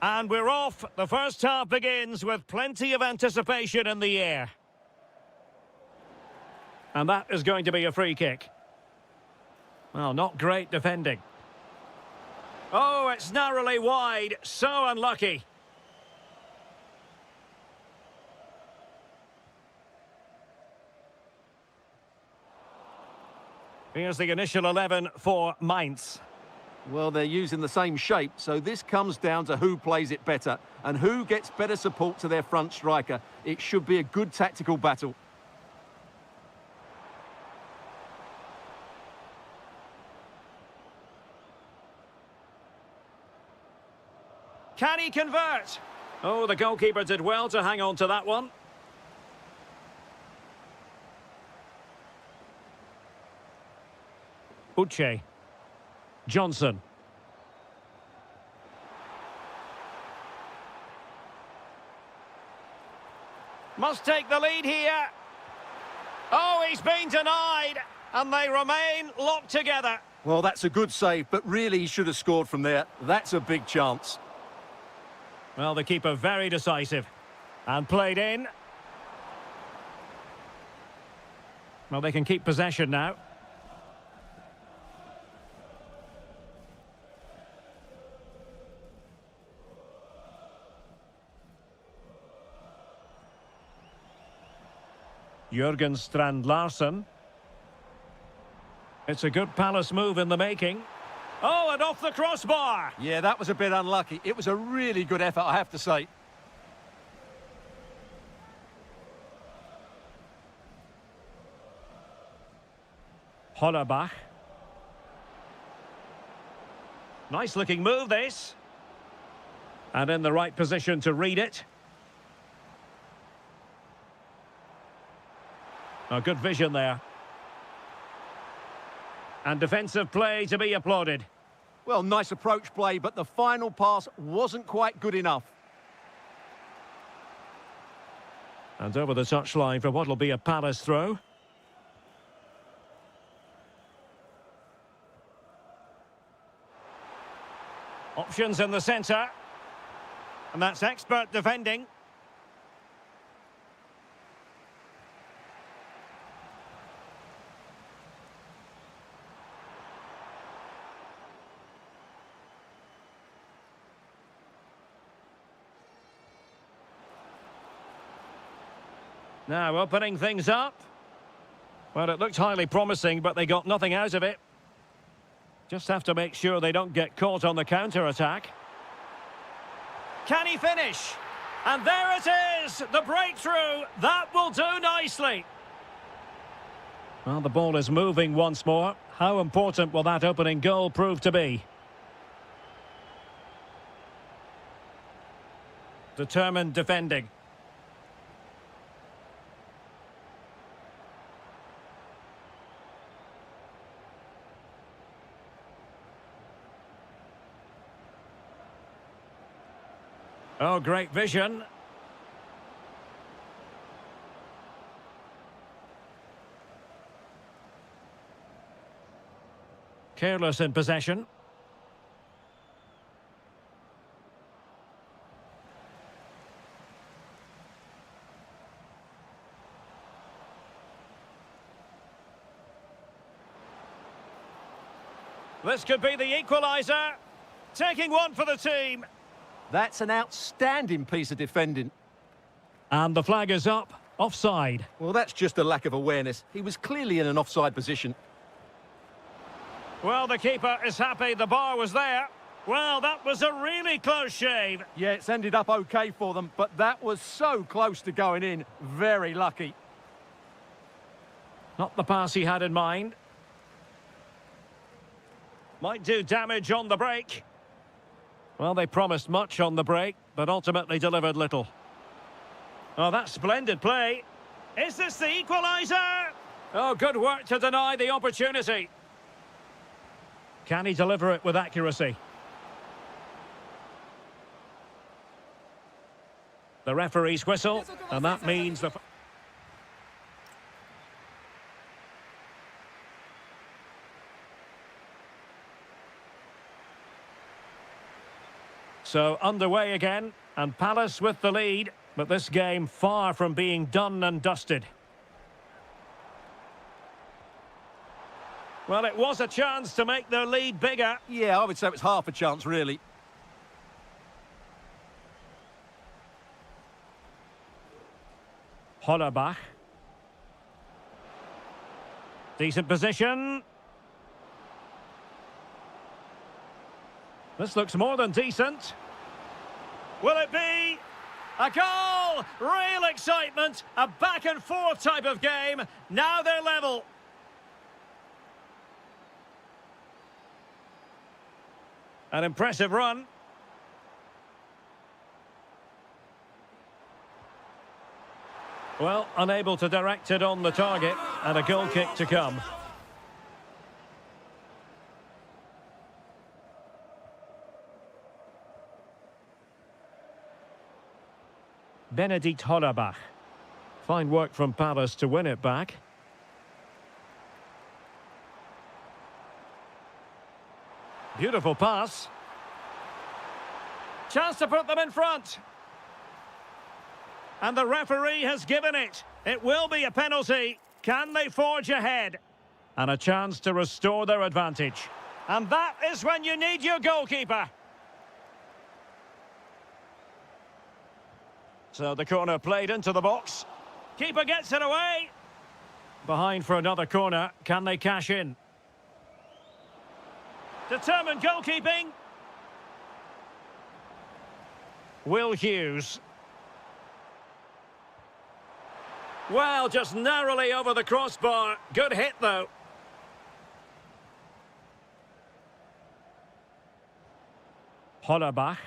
And we're off. The first half begins with plenty of anticipation in the air. And that is going to be a free kick. Well, not great defending. Oh, it's narrowly wide. So unlucky. Here's the initial 11 for Mainz. Well, they're using the same shape, so this comes down to who plays it better and who gets better support to their front striker. It should be a good tactical battle. Can he convert? Oh, the goalkeeper did well to hang on to that one. Uche. Johnson. Must take the lead here. Oh, he's been denied. And they remain locked together. Well, that's a good save, but really he should have scored from there. That's a big chance. Well, the keeper very decisive. And played in. Well, they can keep possession now. Jürgen Strand-Larsen. It's a good Palace move in the making. Oh, and off the crossbar. Yeah, that was a bit unlucky. It was a really good effort, I have to say. Hollerbach. Nice looking move, this. And in the right position to read it. Oh, good vision there. And defensive play to be applauded. Well, nice approach play, but the final pass wasn't quite good enough. And over the touchline for what will be a Palace throw. Options in the centre. And that's expert defending. Now opening things up. Well, it looked highly promising, but they got nothing out of it. Just have to make sure they don't get caught on the counter-attack. Can he finish? And there it is! The breakthrough! That will do nicely! Well, the ball is moving once more. How important will that opening goal prove to be? Determined defending. Oh, great vision. Careless in possession. This could be the equaliser. Taking one for the team. That's an outstanding piece of defending. And the flag is up. Offside. Well, that's just a lack of awareness. He was clearly in an offside position. Well, the keeper is happy the bar was there. Well, that was a really close shave. Yeah, it's ended up okay for them, but that was so close to going in. Very lucky. Not the pass he had in mind. Might do damage on the break. Well, they promised much on the break, but ultimately delivered little. Oh, that's splendid play. Is this the equaliser? Oh, good work to deny the opportunity. Can he deliver it with accuracy? The referee's whistle, and that means the... So underway again, and Palace with the lead, but this game far from being done and dusted. Well, it was a chance to make their lead bigger. Yeah, I would say it was half a chance, really. Hollerbach. Decent position. This looks more than decent. Will it be a goal? Real excitement. A back and forth type of game. Now they're level. An impressive run. Well, unable to direct it on the target, and a goal kick to come. Benedikt Hollerbach. Fine work from Palace to win it back. Beautiful pass. Chance to put them in front. And the referee has given it. It will be a penalty. Can they forge ahead? And a chance to restore their advantage. And that is when you need your goalkeeper. So the corner played into the box. Keeper gets it away. Behind for another corner. Can they cash in? Determined goalkeeping. Will Hughes. Well, just narrowly over the crossbar. Good hit, though. Hollerbach.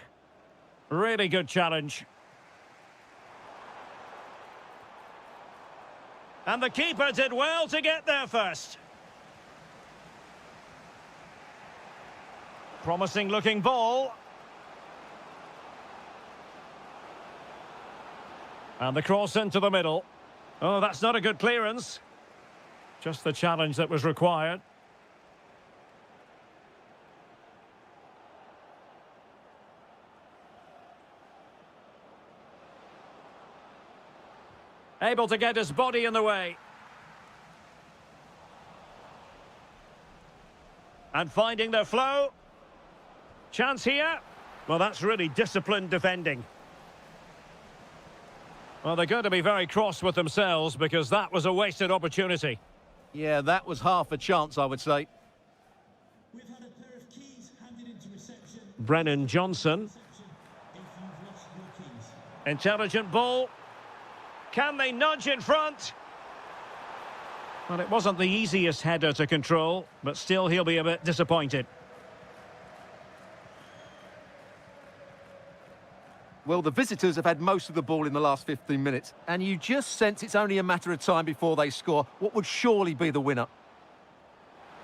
Really good challenge. And the keeper did well to get there first. Promising looking ball. And the cross into the middle. Oh, that's not a good clearance. Just the challenge that was required. Able to get his body in the way. And finding their flow. Chance here. Well, that's really disciplined defending. Well, they're going to be very cross with themselves because that was a wasted opportunity. Yeah, that was half a chance, I would say. We've had a pair of keys handed into reception. Brennan Johnson. If you've lost your keys. Intelligent ball. Can they nudge in front? Well, it wasn't the easiest header to control, but still he'll be a bit disappointed. Well, the visitors have had most of the ball in the last 15 minutes, and you just sense it's only a matter of time before they score what would surely be the winner.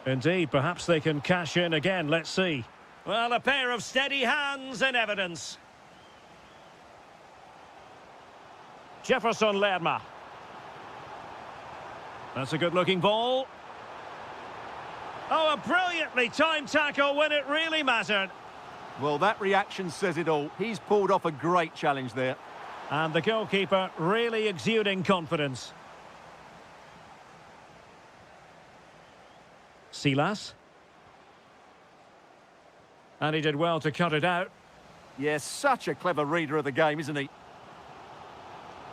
Indeed, perhaps they can cash in again, let's see. Well, a pair of steady hands in evidence. Jefferson Lerma. That's a good-looking ball. Oh, a brilliantly timed tackle when it really mattered. Well, that reaction says it all. He's pulled off a great challenge there. And the goalkeeper really exuding confidence. Silas. And he did well to cut it out. Yes, such a clever reader of the game, isn't he?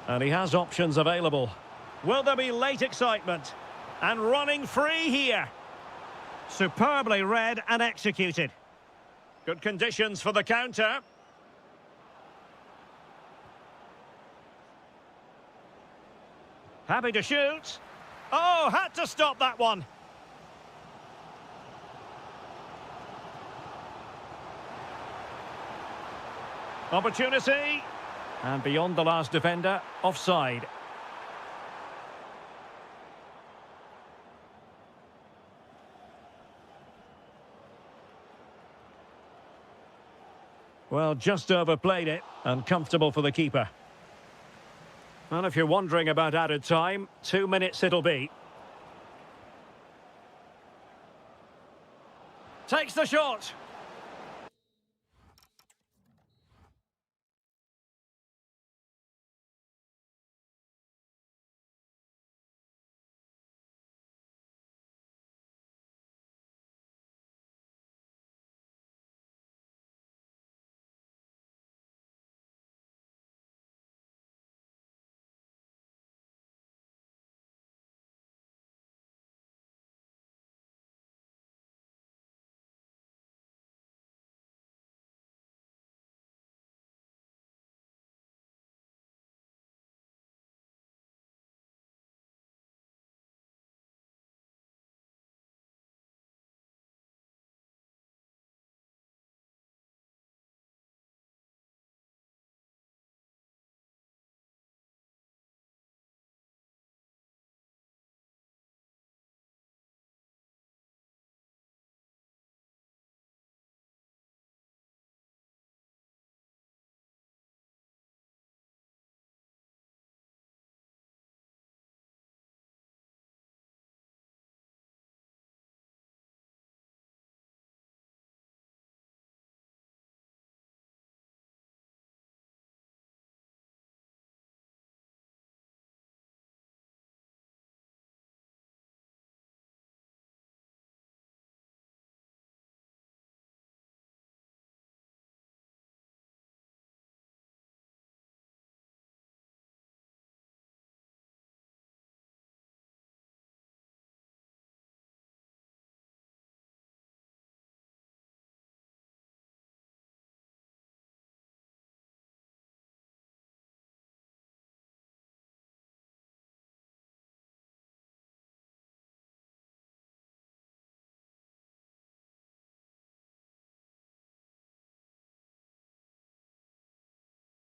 And he has options available. Will there be late excitement? And running free here. Superbly read and executed. Good conditions for the counter. Happy to shoot. Oh, had to stop that one. Opportunity. And beyond the last defender, offside. Well, just overplayed it, and comfortable for the keeper. Well, if you're wondering about added time, 2 minutes it'll be. Takes the shot.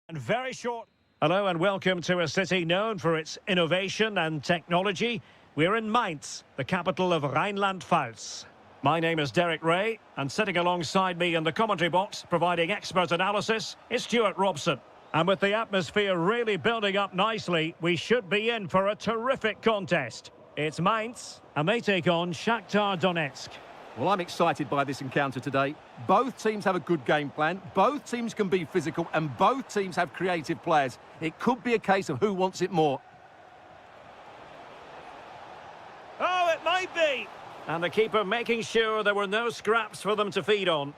And very short. Hello and welcome to a city known for its innovation and technology. We're in Mainz, the capital of Rhineland-Pfalz. My name is Derek Ray, and sitting alongside me in the commentary box, providing expert analysis, is Stuart Robson. And with the atmosphere really building up nicely, we should be in for a terrific contest. It's Mainz, and they take on Shakar Donetsk. Well, I'm excited by this encounter today. Both teams have a good game plan, both teams can be physical, and both teams have creative players. It could be a case of who wants it more. Oh, it might be! And the keeper making sure there were no scraps for them to feed on.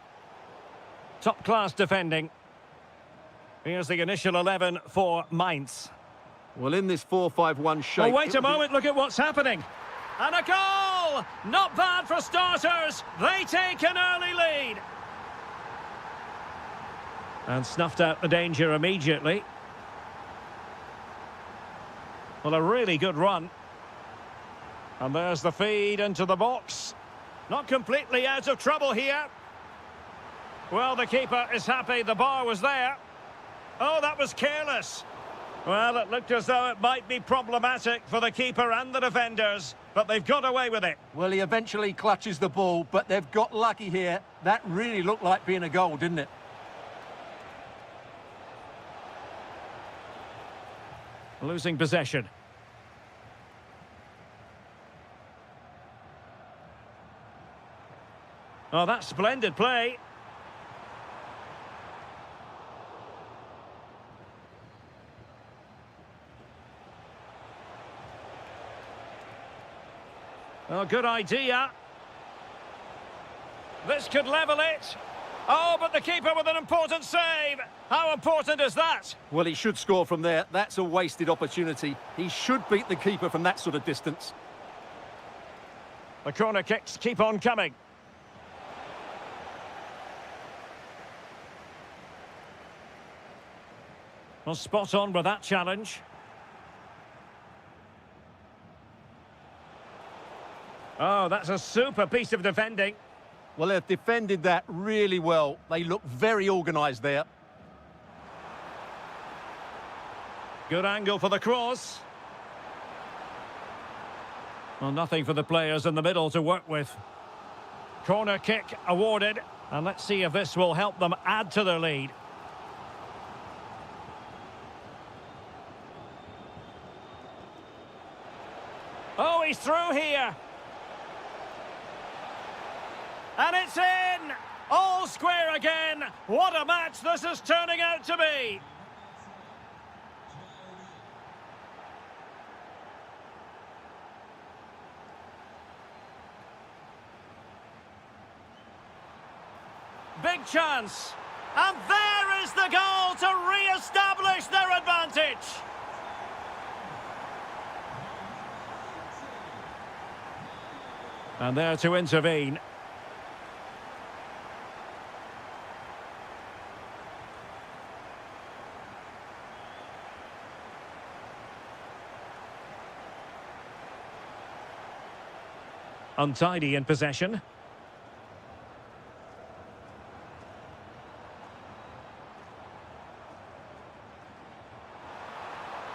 Top-class defending. Here's the initial 11 for Mainz. Well, in this 4-5-1 shape... Oh, wait a moment, look at what's happening. And a goal! Not bad for starters. They take an early lead. And snuffed out the danger immediately. Well, a really good run. And there's the feed into the box. Not completely out of trouble here. Well, the keeper is happy the bar was there. Oh, that was careless. Well, it looked as though it might be problematic for the keeper and the defenders, but they've got away with it. Well, he eventually clutches the ball, but they've got lucky here. That really looked like being a goal, didn't it? Losing possession. Oh, that's splendid play. Oh, good idea. This could level it. Oh, but the keeper with an important save. How important is that? Well, he should score from there. That's a wasted opportunity. He should beat the keeper from that sort of distance. The corner kicks keep on coming. Well, spot on with that challenge. Oh, that's a super piece of defending. Well, they've defended that really well. They look very organised there. Good angle for the cross. Well, nothing for the players in the middle to work with. Corner kick awarded. And let's see if this will help them add to their lead. Oh, he's through here. And it's in! All square again! What a match this is turning out to be! Big chance! And there is the goal to re-establish their advantage! And there to intervene. Untidy in possession.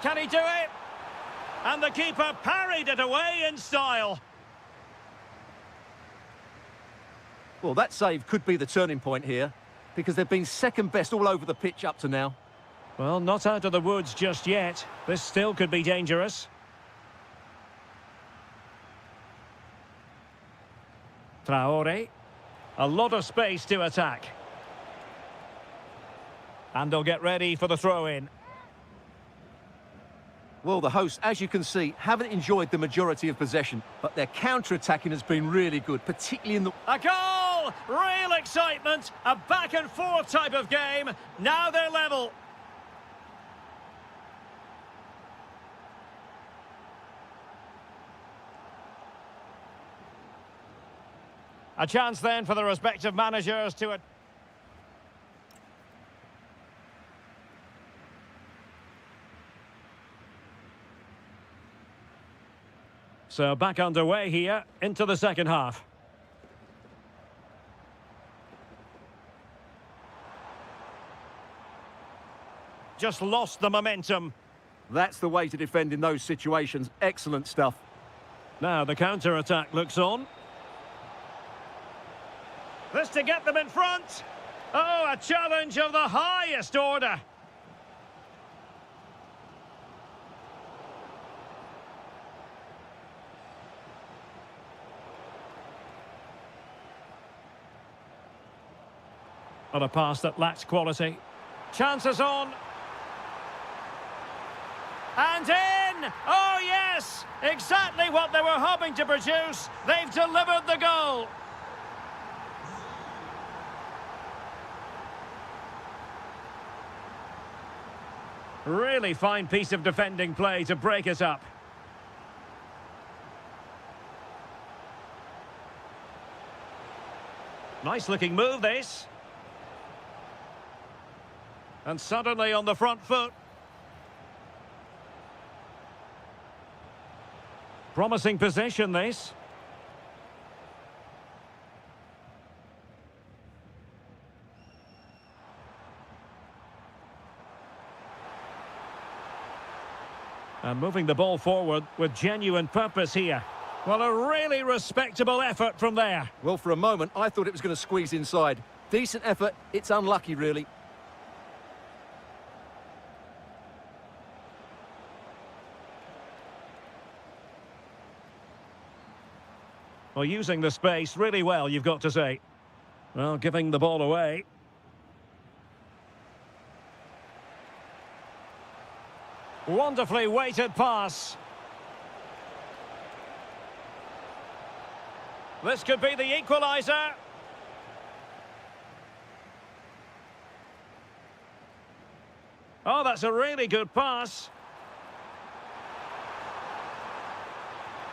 Can he do it? And the keeper parried it away in style. Well, that save could be the turning point here, because they've been second best all over the pitch up to now. Well, not out of the woods just yet. This still could be dangerous. Traore. A lot of space to attack. And they'll get ready for the throw-in. Well, the hosts, as you can see, haven't enjoyed the majority of possession, but their counter-attacking has been really good, particularly in the... A goal! Real excitement! A back-and-forth type of game. Now they're level. A chance then for the respective managers to... So back underway here into the second half. just lost the momentum. That's the way to defend in those situations. Excellent stuff. Now the counter-attack looks on. This to get them in front. Oh, a challenge of the highest order. On a pass that lacks quality. Chances on. And in! Oh, yes! Exactly what they were hoping to produce. They've delivered the goal. Really fine piece of defending play to break it up. Nice looking move, this. And suddenly on the front foot. Promising possession, this. And moving the ball forward with genuine purpose here. Well, a really respectable effort from there. Well, for a moment, I thought it was going to squeeze inside. Decent effort. It's unlucky, really. Well, using the space really well, you've got to say. Well, giving the ball away. Wonderfully weighted pass. This could be the equaliser. Oh, that's a really good pass.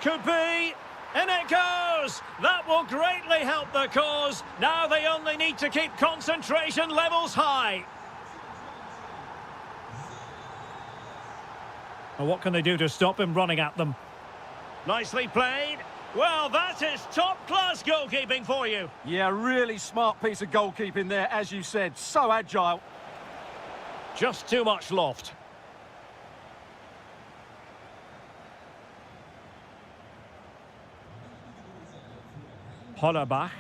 Could be. In it goes! That will greatly help the cause. Now they only need to keep concentration levels high. Well, what can they do to stop him running at them? Nicely played. Well, that is top-class goalkeeping for you. Yeah, really smart piece of goalkeeping there, as you said. So agile. Just too much loft. Hollerbach.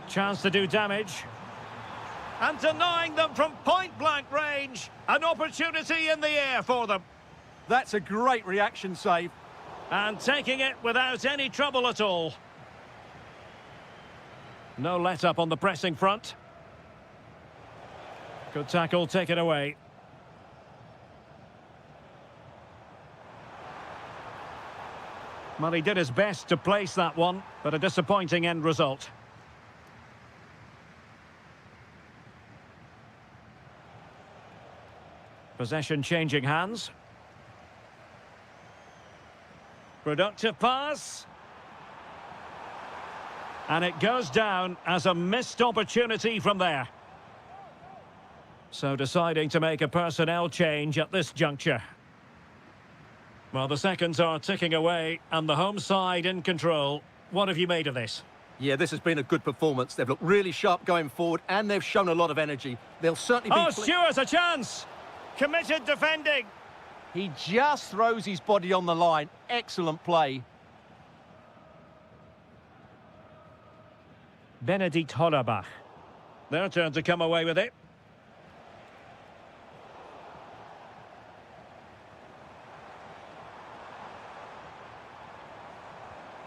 Chance to do damage. And denying them from point-blank range. An opportunity in the air for them. That's a great reaction save. And taking it without any trouble at all. No let-up on the pressing front. Good tackle, take it away. Well, he did his best to place that one, but a disappointing end result. Possession changing hands. Productive pass. And it goes down as a missed opportunity from there. So deciding to make a personnel change at this juncture. Well, the seconds are ticking away and the home side in control. What have you made of this? Yeah, this has been a good performance. They've looked really sharp going forward and they've shown a lot of energy. They'll certainly be... Oh, Stewart's a chance! Committed defending. He just throws his body on the line. Excellent play. Benedikt Hollerbach. Their turn to come away with it.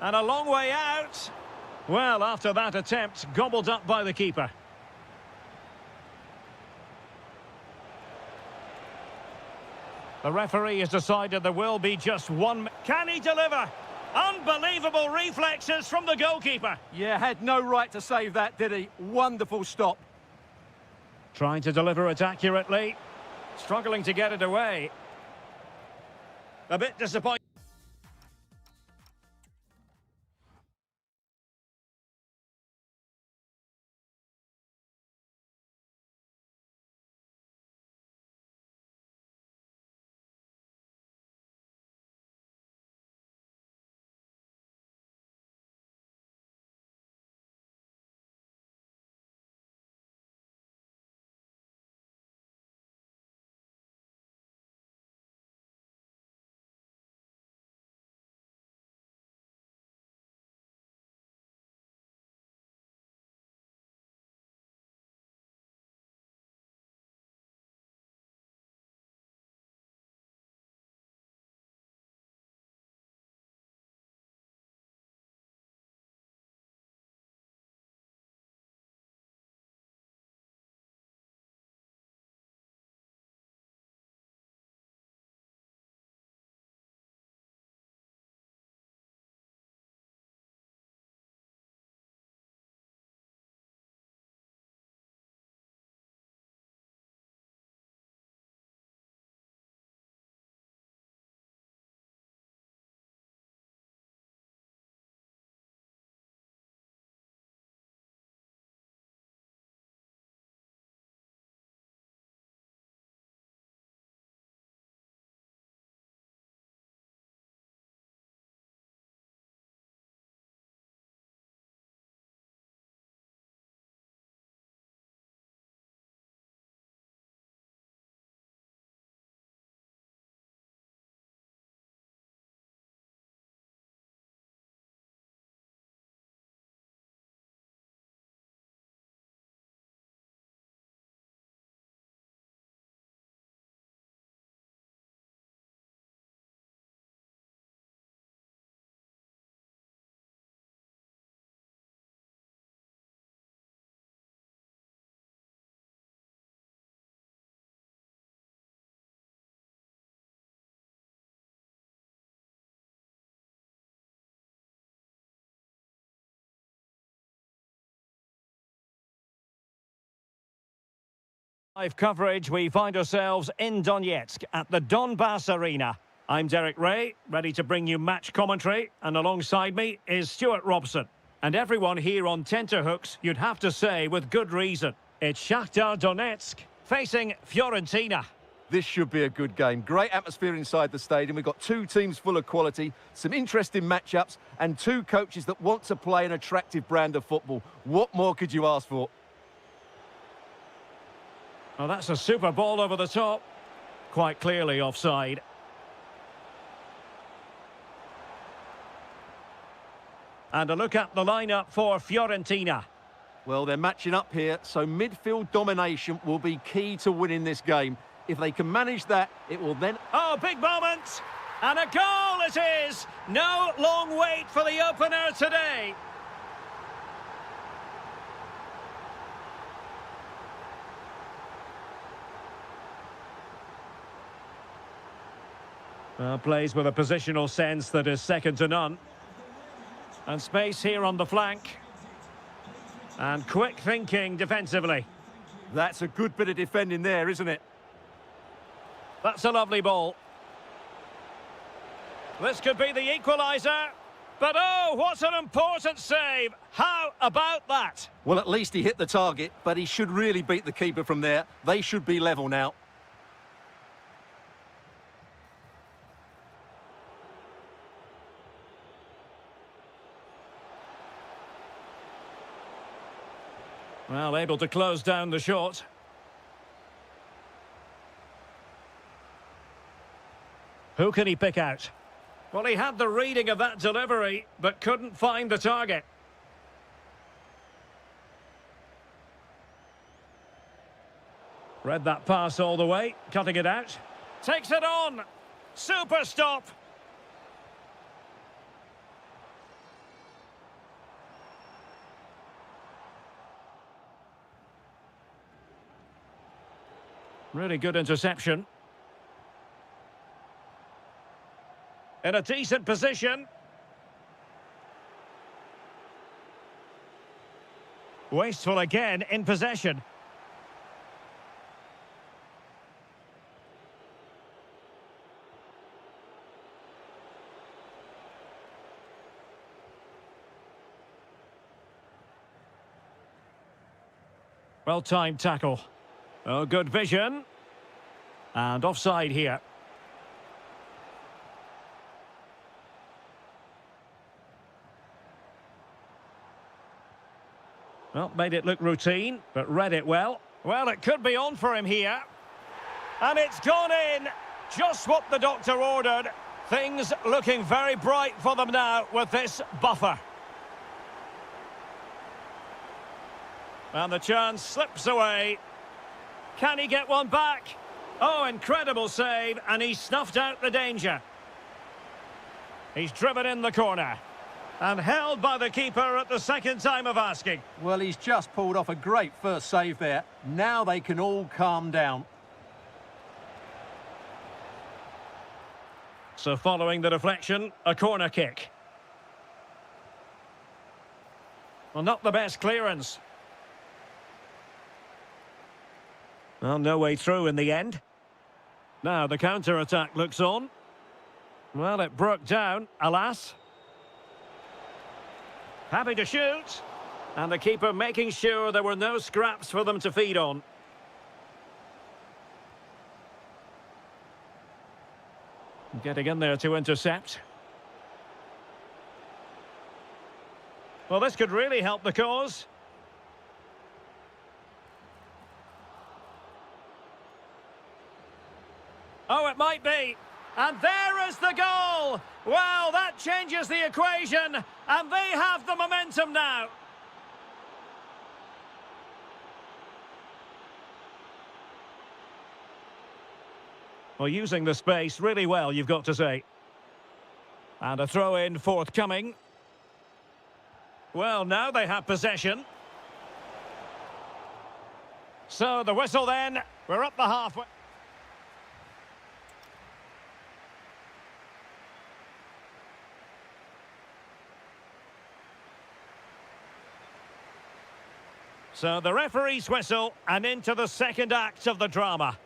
And a long way out. Well, after that attempt, gobbled up by the keeper. The referee has decided there will be just one. Can he deliver? Unbelievable reflexes from the goalkeeper. Yeah, had no right to save that, did he? Wonderful stop. Trying to deliver it accurately. Struggling to get it away. A bit disappointing. Live coverage, we find ourselves in Donetsk at the Donbass Arena. I'm Derek Ray, ready to bring you match commentary, and alongside me is Stuart Robson. And everyone here on tenterhooks, you'd have to say with good reason. It's Shakar Donetsk facing Florentina. This should be a good game. Great atmosphere inside the stadium. We've got two teams full of quality, some interesting matchups, and two coaches that want to play an attractive brand of football. What more could you ask for? Well, that's a super ball over the top. Quite clearly offside. And a look at the lineup for Florentina. Well, they're matching up here, so midfield domination will be key to winning this game. If they can manage that, it will then... Oh, big moment! And a goal it is! No long wait for the opener today. Well, plays with a positional sense that is second to none. And space here on the flank. And quick thinking defensively. That's a good bit of defending there, isn't it? That's a lovely ball. This could be the equaliser. But oh, what an important save. How about that? Well, at least he hit the target, but he should really beat the keeper from there. They should be level now. Well, able to close down the shot. Who can he pick out? Well, he had the reading of that delivery, but couldn't find the target. Read that pass all the way, cutting it out. Takes it on. Super stop. Really good interception. In a decent position. Wasteful again in possession. Well-timed tackle. Oh, good vision. And offside here. Well, made it look routine, but read it well. Well, it could be on for him here. And it's gone in. Just what the doctor ordered. Things looking very bright for them now with this buffer. And the chance slips away. Can he get one back? Oh, incredible save, and he snuffed out the danger. He's driven in the corner. And held by the keeper at the second time of asking. Well, he's just pulled off a great first save there. Now they can all calm down. So following the deflection, a corner kick. Well, not the best clearance. Well, no way through in the end. Now the counter-attack looks on. Well, it broke down, alas. Happy to shoot. And the keeper making sure there were no scraps for them to feed on. Getting in there to intercept. Well, this could really help the cause. Oh, it might be. And there is the goal. Well, that changes the equation. And they have the momentum now. Well, using the space really well, you've got to say. And a throw-in forthcoming. Well, now they have possession. So the whistle then. We're up the halfway. So the referee's whistle and into the second act of the drama.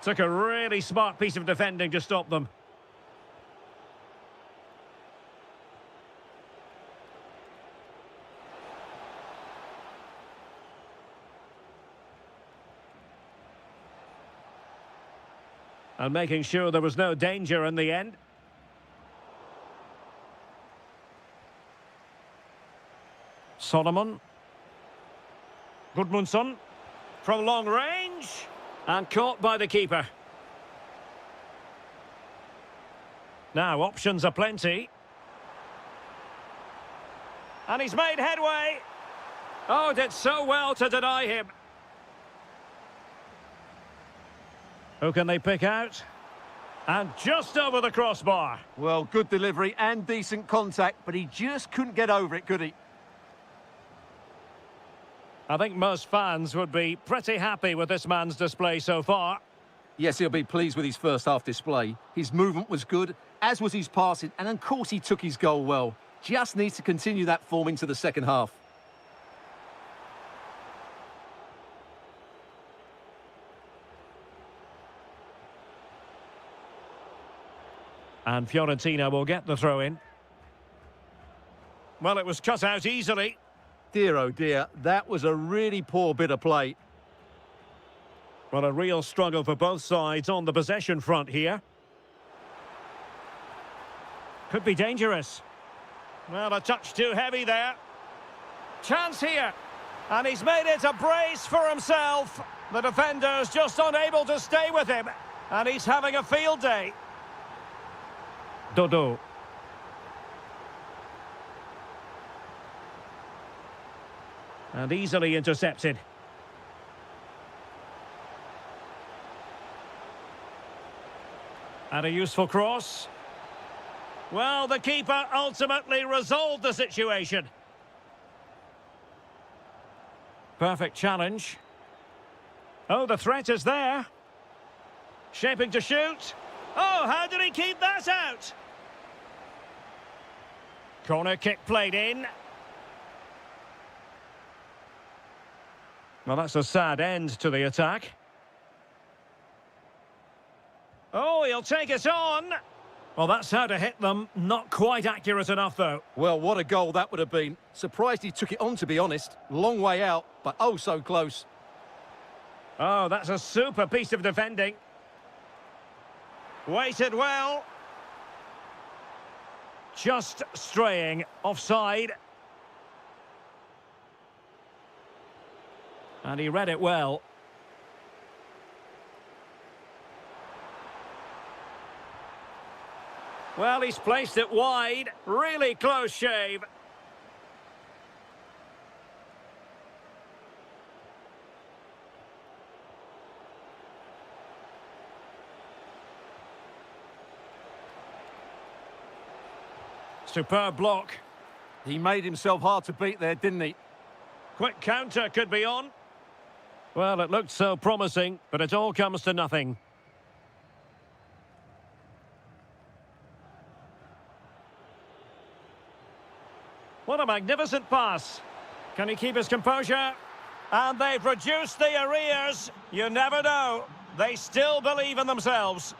Took a really smart piece of defending to stop them. And making sure there was no danger in the end. Solomon. Gudmundsson. From long range. And caught by the keeper. Now, options are plenty. And he's made headway. Oh, did so well to deny him. Who can they pick out? And just over the crossbar. Well, good delivery and decent contact, but he just couldn't get over it, could he? I think most fans would be pretty happy with this man's display so far. Yes, he'll be pleased with his first half display. His movement was good, as was his passing, and of course he took his goal well. Just needs to continue that form into the second half. And Florentina will get the throw in. Well, it was cut out easily. Dear, oh dear, that was a really poor bit of play. Well, a real struggle for both sides on the possession front here. Could be dangerous. Well, a touch too heavy there. Chance here. And he's made it a brace for himself. The defender's just unable to stay with him. And he's having a field day. Dodo. And easily intercepted. And a useful cross. Well, the keeper ultimately resolved the situation. Perfect challenge. Oh, the threat is there. Shaping to shoot. Oh, how did he keep that out? Corner kick played in. Well, that's a sad end to the attack. Oh, he'll take it on. Well, that's how to hit them. Not quite accurate enough, though. Well, what a goal that would have been. Surprised he took it on, to be honest. Long way out, but oh so close. Oh, that's a super piece of defending. Weighted well. Just straying offside. And he read it well. Well, he's placed it wide. Really close shave. Superb block. He made himself hard to beat there, didn't he? Quick counter could be on. Well, it looked so promising, but it all comes to nothing. What a magnificent pass. Can he keep his composure? And they've reduced the arrears. You never know. They still believe in themselves.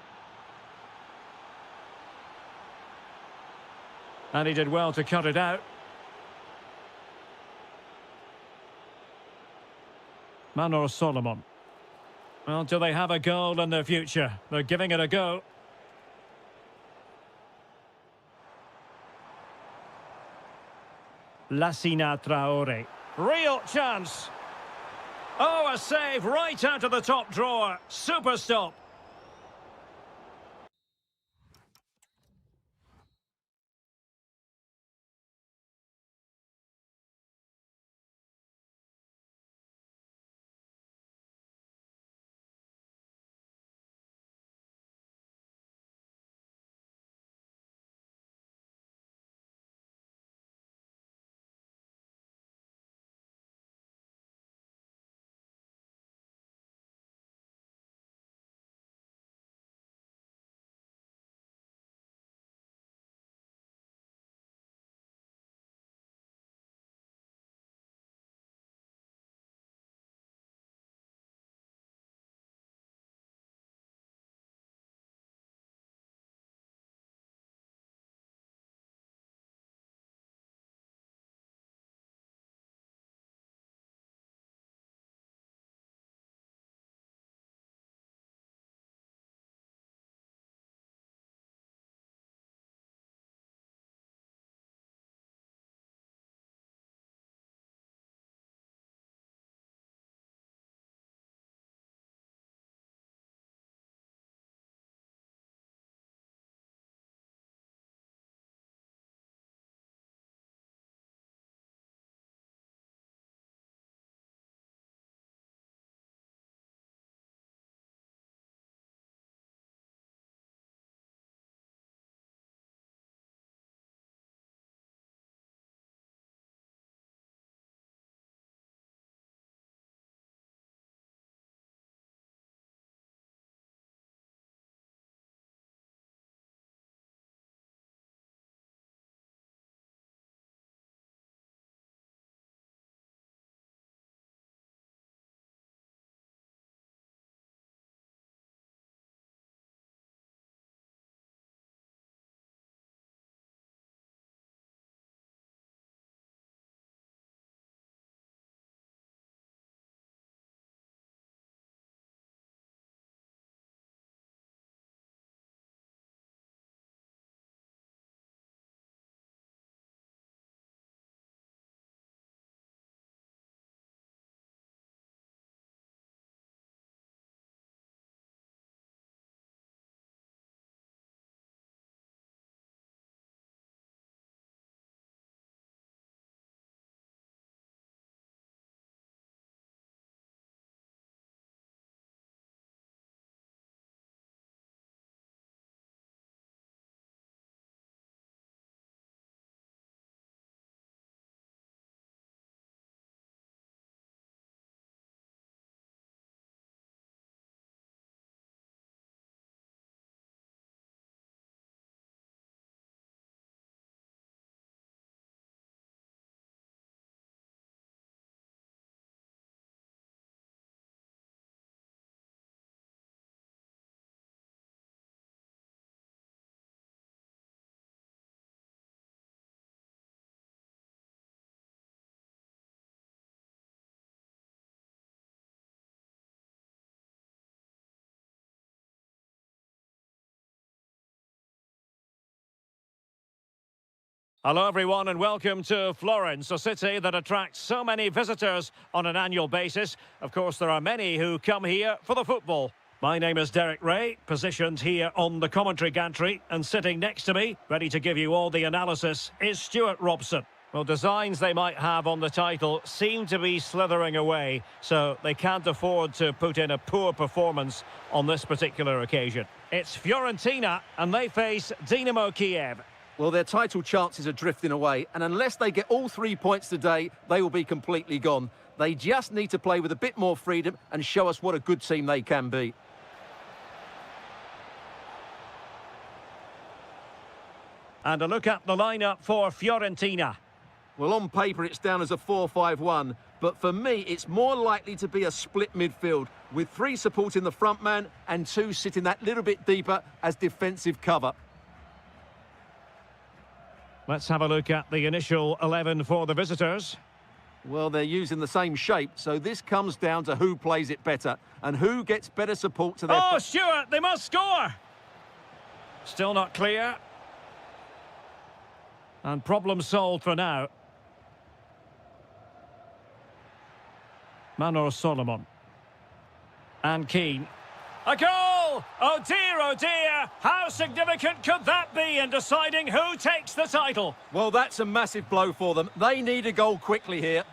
And he did well to cut it out. Manor Solomon. Well, do they have a goal in their future? They're giving it a go. Lassina Traore. Real chance. Oh, a save right out of the top drawer. Super stop. Hello everyone and welcome to Florence, a city that attracts so many visitors on an annual basis. Of course, there are many who come here for the football. My name is Derek Ray, positioned here on the commentary gantry, and sitting next to me, ready to give you all the analysis, is Stuart Robson. Well, designs they might have on the title seem to be slithering away, so they can't afford to put in a poor performance on this particular occasion. It's Florentina, and they face Damo Kiev. Well, their title chances are drifting away, and unless they get all 3 points today, they will be completely gone. They just need to play with a bit more freedom and show us what a good team they can be. And a look at the lineup for Florentina. Well, on paper, it's down as a 4-5-1, but for me, it's more likely to be a split midfield, with 3 supporting the front man and 2 sitting that little bit deeper as defensive cover. Let's have a look at the initial 11 for the visitors. Well, they're using the same shape, so this comes down to who plays it better and who gets better support to their... Oh, Stuart, they must score! Still not clear. And problem solved for now. Manor Solomon. And Keane. A goal! Oh dear, how significant could that be in deciding who takes the title? Well, that's a massive blow for them. They need a goal quickly here.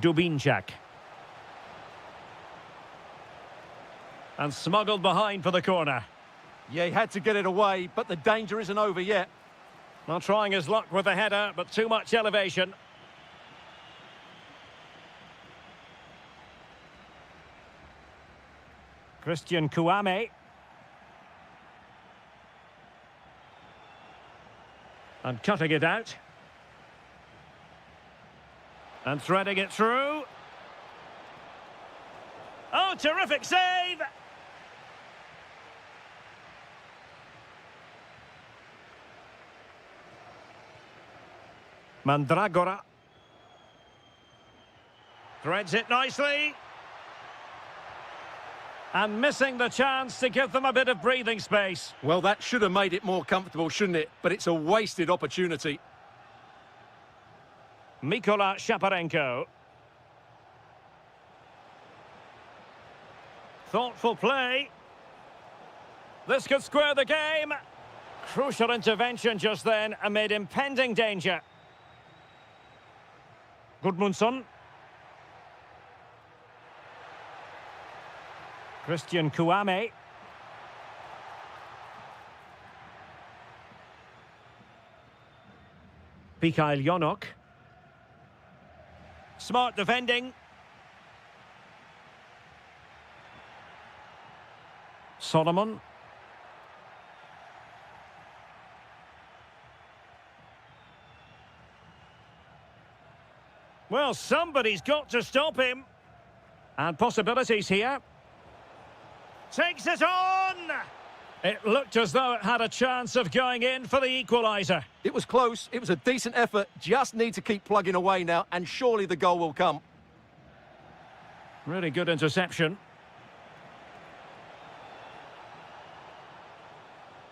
Dubinchak. And smuggled behind for the corner. Yeah, he had to get it away, but the danger isn't over yet. Not trying his luck with the header, but too much elevation. Christian Kouame. And cutting it out. And threading it through. Oh, terrific save! Mandragora. Threads it nicely. And missing the chance to give them a bit of breathing space. Well, that should have made it more comfortable, shouldn't it? But it's a wasted opportunity. Mykola Shaparenko. Thoughtful play. This could square the game. Crucial intervention just then amid impending danger. Gudmundsson. Christian Kouame. Mikhail Yonok. Smart defending. Solomon. Well, somebody's got to stop him. And possibilities here. Takes it on! It looked as though it had a chance of going in for the equaliser. It was close. It was a decent effort. Just need to keep plugging away now, and surely the goal will come. Really good interception.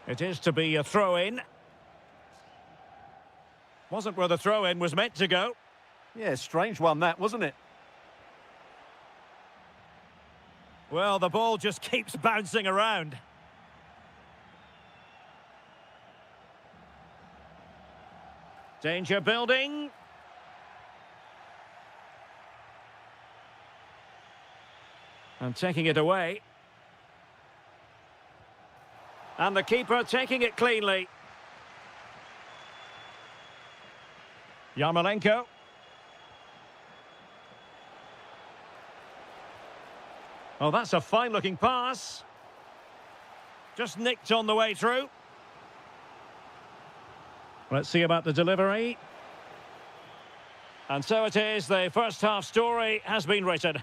It is to be a throw-in. Wasn't where the throw-in was meant to go. Yeah, strange one that, wasn't it? Well, the ball just keeps bouncing around. Danger building. And taking it away. And the keeper taking it cleanly. Yarmolenko. Oh, that's a fine-looking pass. Just nicked on the way through. Let's see about the delivery. And so it is, the first half story has been written.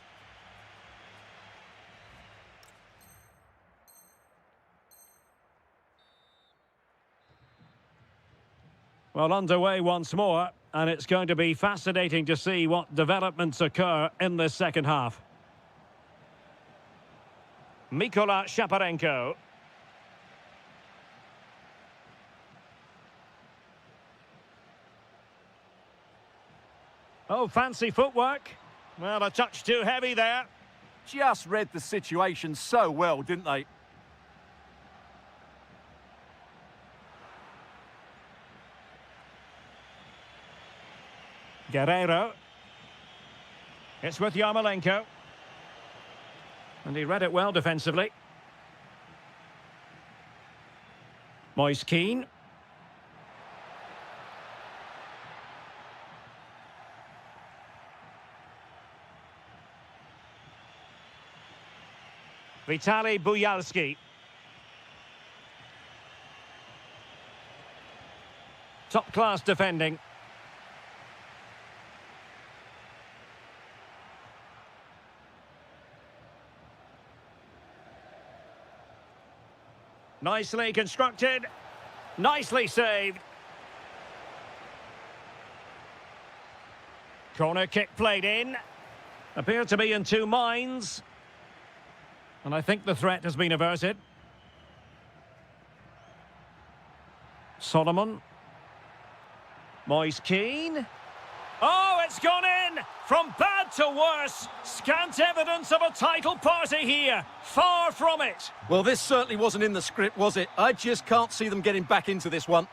Well, underway once more, and it's going to be fascinating to see what developments occur in this second half. Mykola Shaparenko. Oh, fancy footwork. Well, a touch too heavy there. Just read the situation so well, didn't they? Guerrero. It's with Yarmolenko. And he read it well defensively. Moise Keane. Vitaly Buyalski. Top-class defending. Nicely constructed. Nicely saved. Corner kick played in. Appeared to be in two minds. And I think the threat has been averted. Solomon. Moise Keane. Oh, it's gone in! From bad to worse. Scant evidence of a title party here. Far from it. Well, this certainly wasn't in the script, was it? I just can't see them getting back into this one.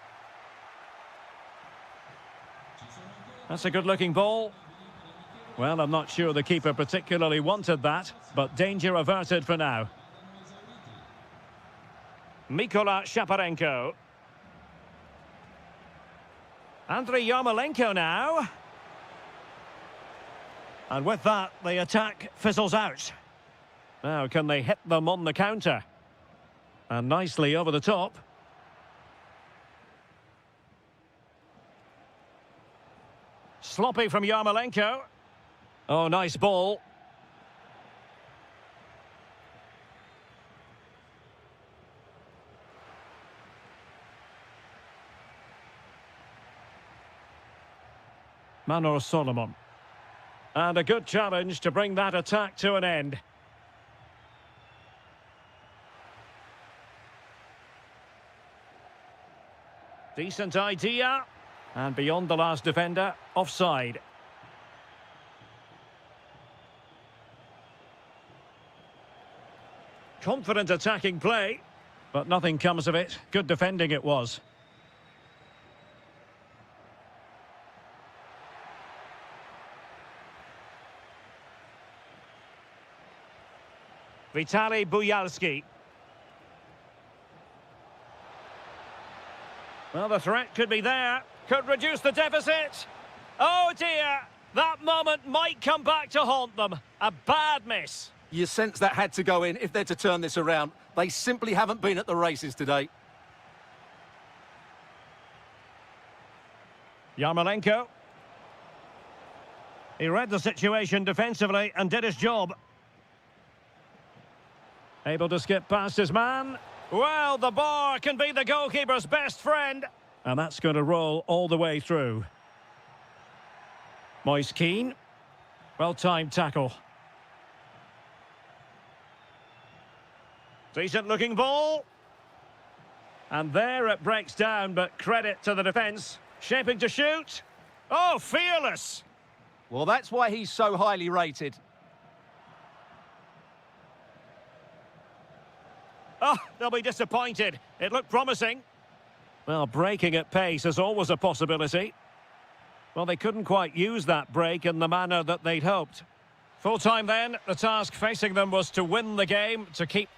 That's a good-looking ball. Well, I'm not sure the keeper particularly wanted that, but danger averted for now. Mykola Shaparenko. Andriy Yarmolenko now. And with that, the attack fizzles out. Now, can they hit them on the counter? And nicely over the top. Sloppy from Yarmolenko. Oh, nice ball. Manor Solomon. And a good challenge to bring that attack to an end. Decent idea. And beyond the last defender, offside. Confident attacking play, but nothing comes of it. Good defending it was. Vitaly Buyalski. Well, the threat could be there. Could reduce the deficit. Oh dear, that moment might come back to haunt them. A bad miss. You sense that had to go in if they're to turn this around. They simply haven't been at the races today. Yarmolenko. He read the situation defensively and did his job. Able to skip past his man. Well, the bar can be the goalkeeper's best friend. And that's going to roll all the way through. Moise Keane. Well-timed tackle. Decent-looking ball. And there it breaks down, but credit to the defence. Shaping to shoot. Oh, fearless. Well, that's why he's so highly rated. Oh, they'll be disappointed. It looked promising. Well, breaking at pace is always a possibility. Well, they couldn't quite use that break in the manner that they'd hoped. Full time then, the task facing them was to win the game, to keep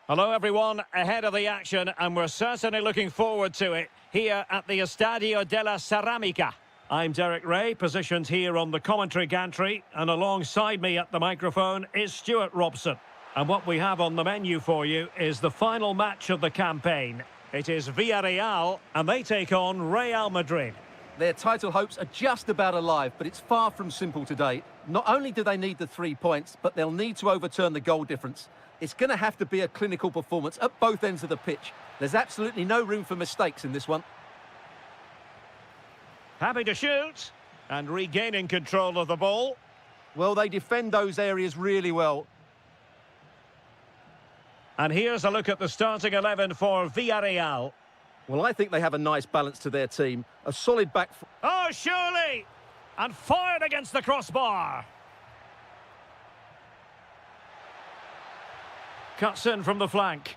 Hello everyone, ahead of the action, and we're certainly looking forward to it here at the Estadio della Ceramica. I'm Derek Ray, positioned here on the commentary gantry, and alongside me at the microphone is Stuart Robson. And what we have on the menu for you is the final match of the campaign. It is Villarreal, and they take on Real Madrid. Their title hopes are just about alive, but it's far from simple today. Not only do they need the 3 points, but they'll need to overturn the goal difference. It's going to have to be a clinical performance at both ends of the pitch. There's absolutely no room for mistakes in this one. Happy to shoot, and regaining control of the ball. Well, they defend those areas really well. And here's a look at the starting 11 for Villarreal. Well, I think they have a nice balance to their team. A solid back... Oh, surely! And fired against the crossbar. Cuts in from the flank.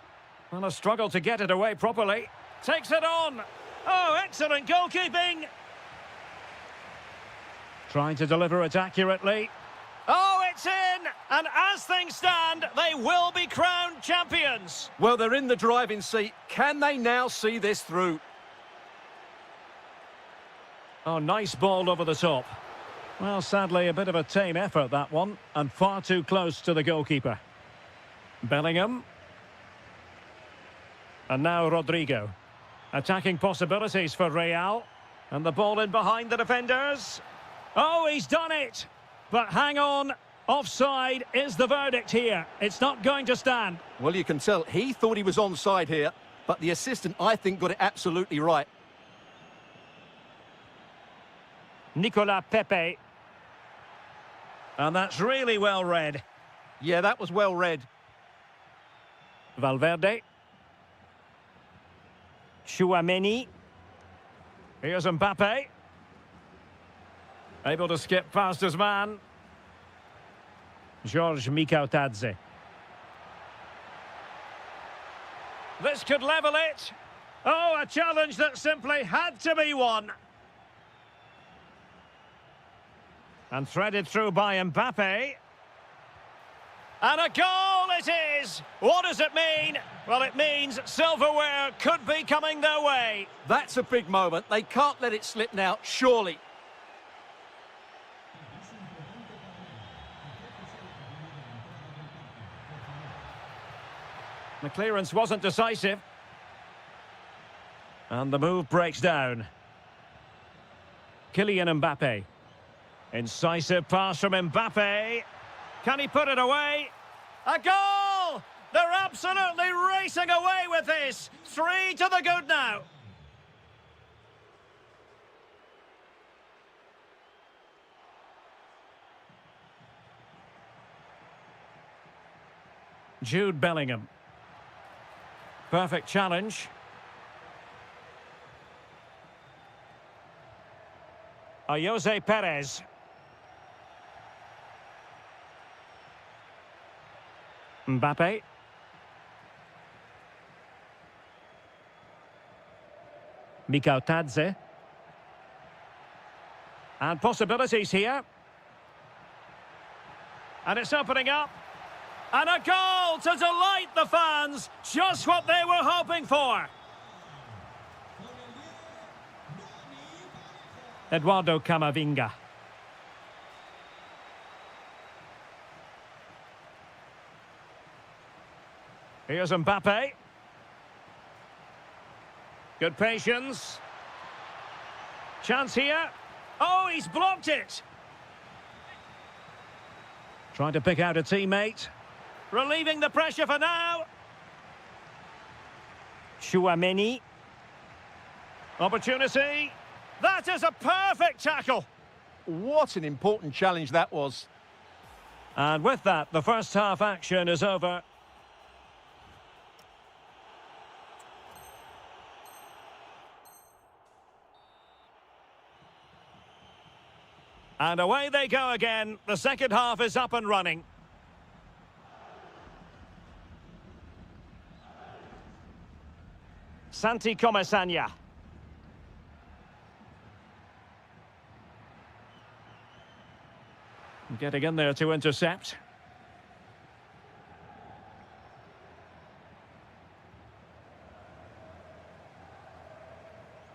And a struggle to get it away properly. Takes it on. Oh, excellent goalkeeping. Trying to deliver it accurately. Oh, it's in! And as things stand, they will be crowned champions. Well, they're in the driving seat. Can they now see this through? Oh, nice ball over the top. Well, sadly, a bit of a tame effort, that one, and far too close to the goalkeeper. Bellingham. And now Rodrigo. Attacking possibilities for Real. And the ball in behind the defenders. Oh, he's done it! But hang on, offside is the verdict here. It's not going to stand. Well, you can tell he thought he was onside here, but the assistant, I think, got it absolutely right. Nicolas Pepe. And that's really well read. Yeah, that was well read. Valverde. Chouameni. Here's Mbappe. Able to skip past his man. George Mikautadze. This could level it. Oh, a challenge that simply had to be won. And threaded through by Mbappe. And a goal it is! What does it mean? Well, it means silverware could be coming their way. That's a big moment. They can't let it slip now, surely. The clearance wasn't decisive. And the move breaks down. Kylian Mbappe. Incisive pass from Mbappe. Can he put it away? A goal! They're absolutely racing away with this. 3 to the good now. Jude Bellingham. Perfect challenge. Jose Perez. Mbappe. Mikautadze. And possibilities here. And it's opening up. And a goal to delight the fans. Just what they were hoping for. Eduardo Camavinga. Here's Mbappe. Good patience. Chance here. Oh, he's blocked it. Trying to pick out a teammate. Relieving the pressure for now. Chouameni. Opportunity. That is a perfect tackle. What an important challenge that was. And with that, the first half action is over. And away they go again. The second half is up and running. Santi Comesanya. Getting in there to intercept.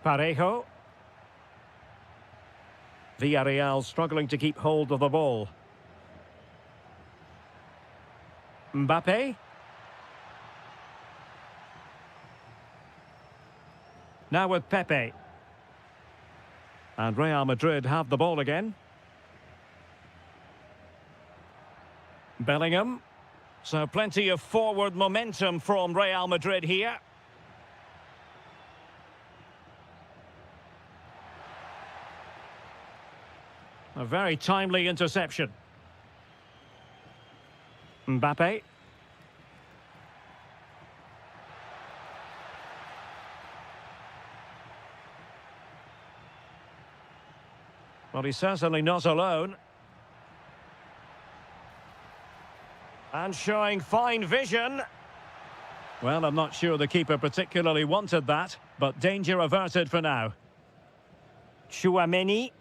Parejo. Villarreal struggling to keep hold of the ball. Mbappe. Now with Pepe. And Real Madrid have the ball again. Bellingham. So plenty of forward momentum from Real Madrid here. A very timely interception. Mbappe. Well, he's certainly not alone. And showing fine vision. Well, I'm not sure the keeper particularly wanted that, but danger averted for now. Tchouaméni.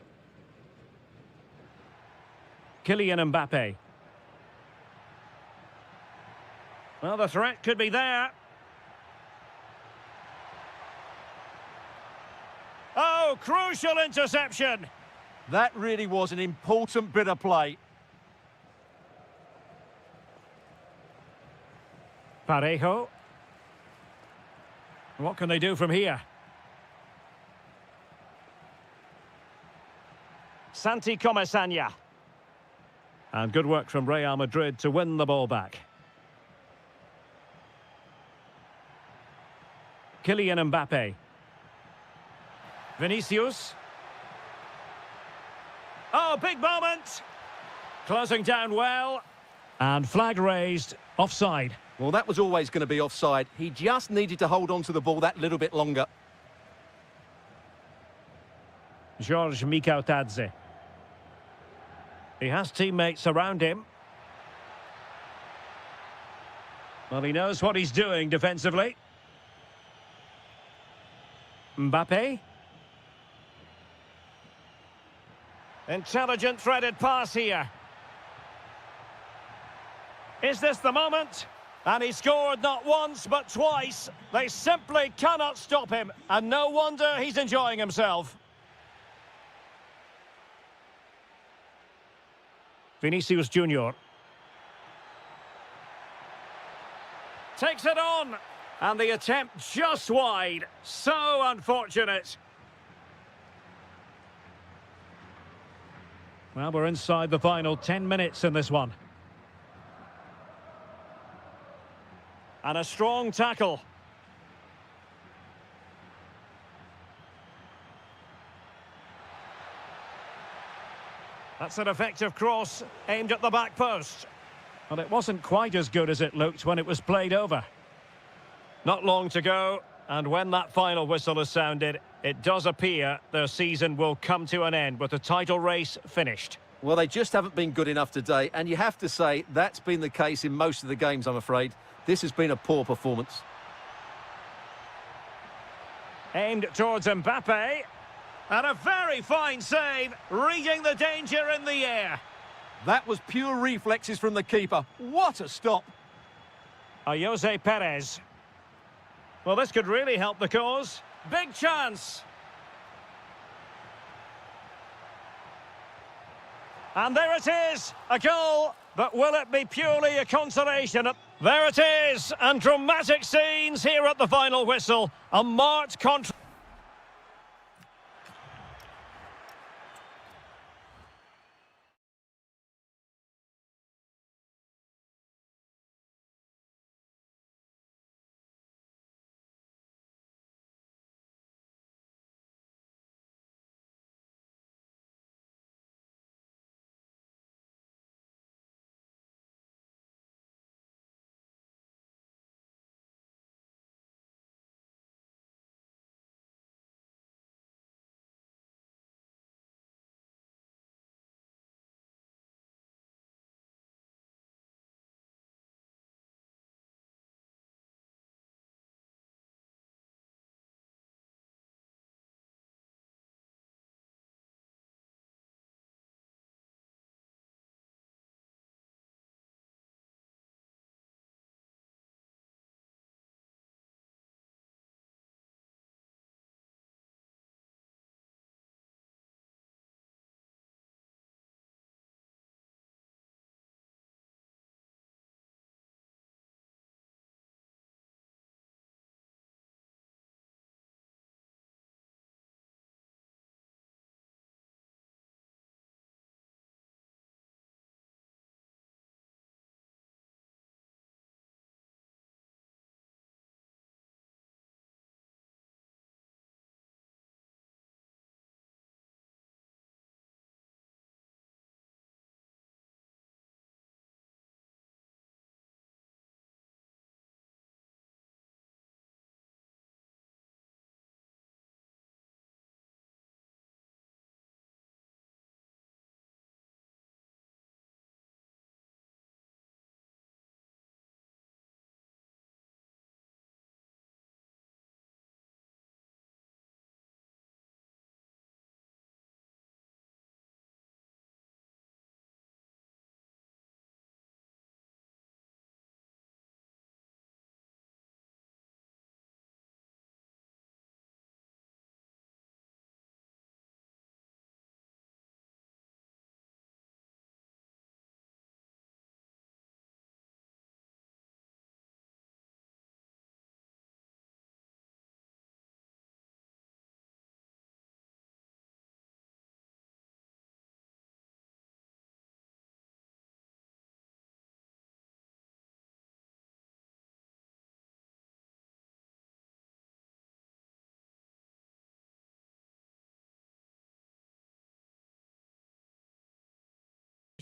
Kylian Mbappe. Well, the threat could be there. Oh, crucial interception! That really was an important bit of play. Parejo. What can they do from here? Santi Comesaña. And good work from Real Madrid to win the ball back. Kylian Mbappe. Vinicius. Oh, big moment! Closing down well. And flag raised, offside. Well, that was always going to be offside. He just needed to hold on to the ball that little bit longer. George Mikautadze. He has teammates around him. Well, he knows what he's doing defensively. Mbappe. Intelligent threaded pass here. Is this the moment? And he scored not once but twice. They simply cannot stop him. And no wonder he's enjoying himself. Vinicius Junior. Takes it on. And the attempt just wide. So unfortunate. Well, we're inside the final 10 minutes in this one. And a strong tackle. That's an effective cross aimed at the back post. Well, it wasn't quite as good as it looked when it was played over. Not long to go, and when that final whistle is sounded, it does appear their season will come to an end with the title race finished. Well, they just haven't been good enough today, and you have to say that's been the case in most of the games, I'm afraid. This has been a poor performance. Aimed towards Mbappe. And a very fine save, reading the danger in the air. That was pure reflexes from the keeper. What a stop. Jose Perez. Well, this could really help the cause. Big chance. And there it is, a goal. But will it be purely a consolation? There it is, and dramatic scenes here at the final whistle. A marked contrast.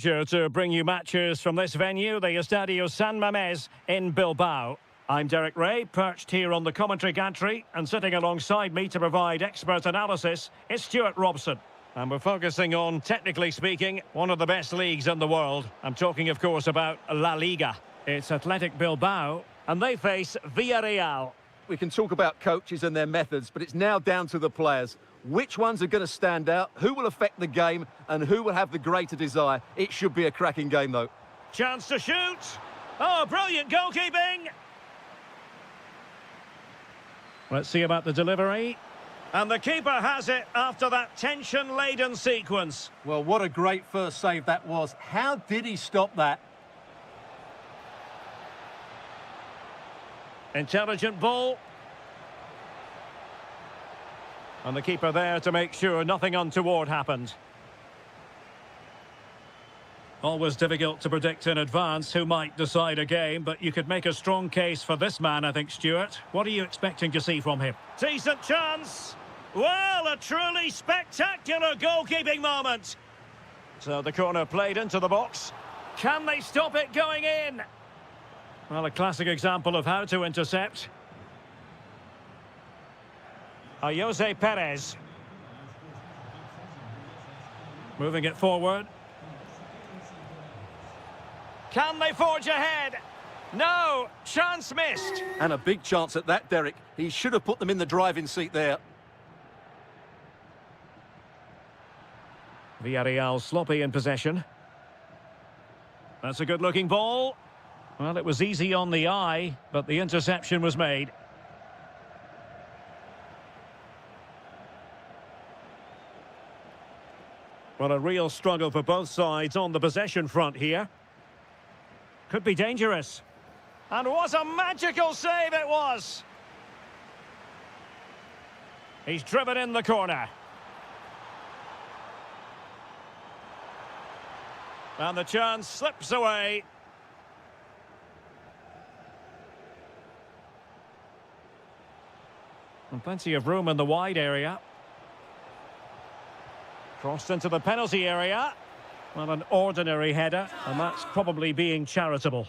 Sure to bring you matches from this venue, the Estadio San Mamés in Bilbao. I'm Derek Ray, perched here on the commentary gantry, and sitting alongside me to provide expert analysis is Stuart Robson. And we're focusing on, technically speaking, one of the best leagues in the world. I'm talking, of course, about La Liga. It's Athletic Bilbao, and they face Villarreal. We can talk about coaches and their methods, but it's now down to the players. Which ones are going to stand out, who will affect the game, and who will have the greater desire? It should be a cracking game, though. Chance to shoot. Oh, brilliant goalkeeping. Let's see about the delivery. And the keeper has it after that tension-laden sequence. Well, what a great first save that was. How did he stop that? Intelligent ball. And the keeper there to make sure nothing untoward happened. Always difficult to predict in advance who might decide a game, but you could make a strong case for this man, I think, Stuart. What are you expecting to see from him? Decent chance. Well, a truly spectacular goalkeeping moment. So the corner played into the box. Can they stop it going in? Well, a classic example of how to intercept. Jose Perez. Moving it forward. Can they forge ahead? No, chance missed. And a big chance at that, Derek. He should have put them in the driving seat there. Villarreal sloppy in possession. That's a good-looking ball. Well, it was easy on the eye, but the interception was made. Well, a real struggle for both sides on the possession front here. Could be dangerous. And what a magical save it was! He's driven in the corner. And the chance slips away. And plenty of room in the wide area. Crossed into the penalty area. Well, an ordinary header, and that's probably being charitable.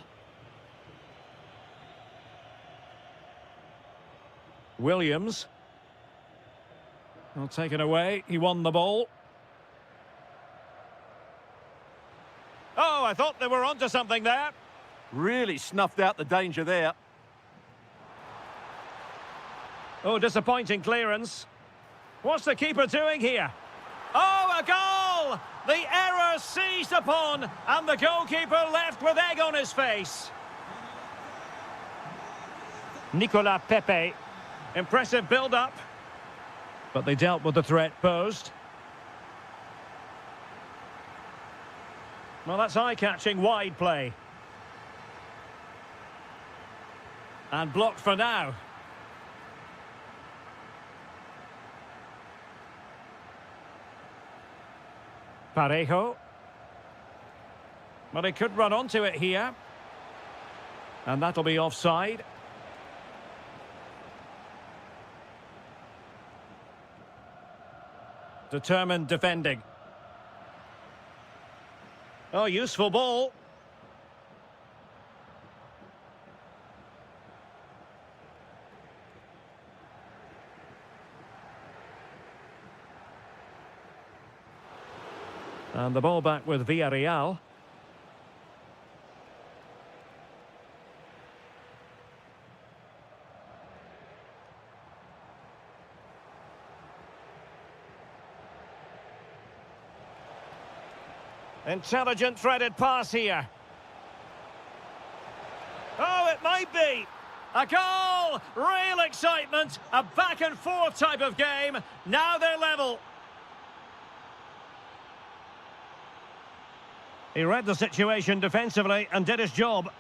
Williams. Well, taken away. He won the ball. Oh, I thought they were onto something there. Really snuffed out the danger there. Oh, disappointing clearance. What's the keeper doing here? Oh, a goal! The error seized upon, and the goalkeeper left with egg on his face. Nicolas Pepe. Impressive build-up. But they dealt with the threat posed. Well, that's eye-catching wide play. And blocked for now. Parejo. But he could run onto it here. And that'll be offside. Determined defending. Oh, useful ball. And the ball back with Villarreal. Intelligent threaded pass here. Oh, it might be. A goal! Real excitement. A back and forth type of game. Now they're level. He read the situation defensively and did his job.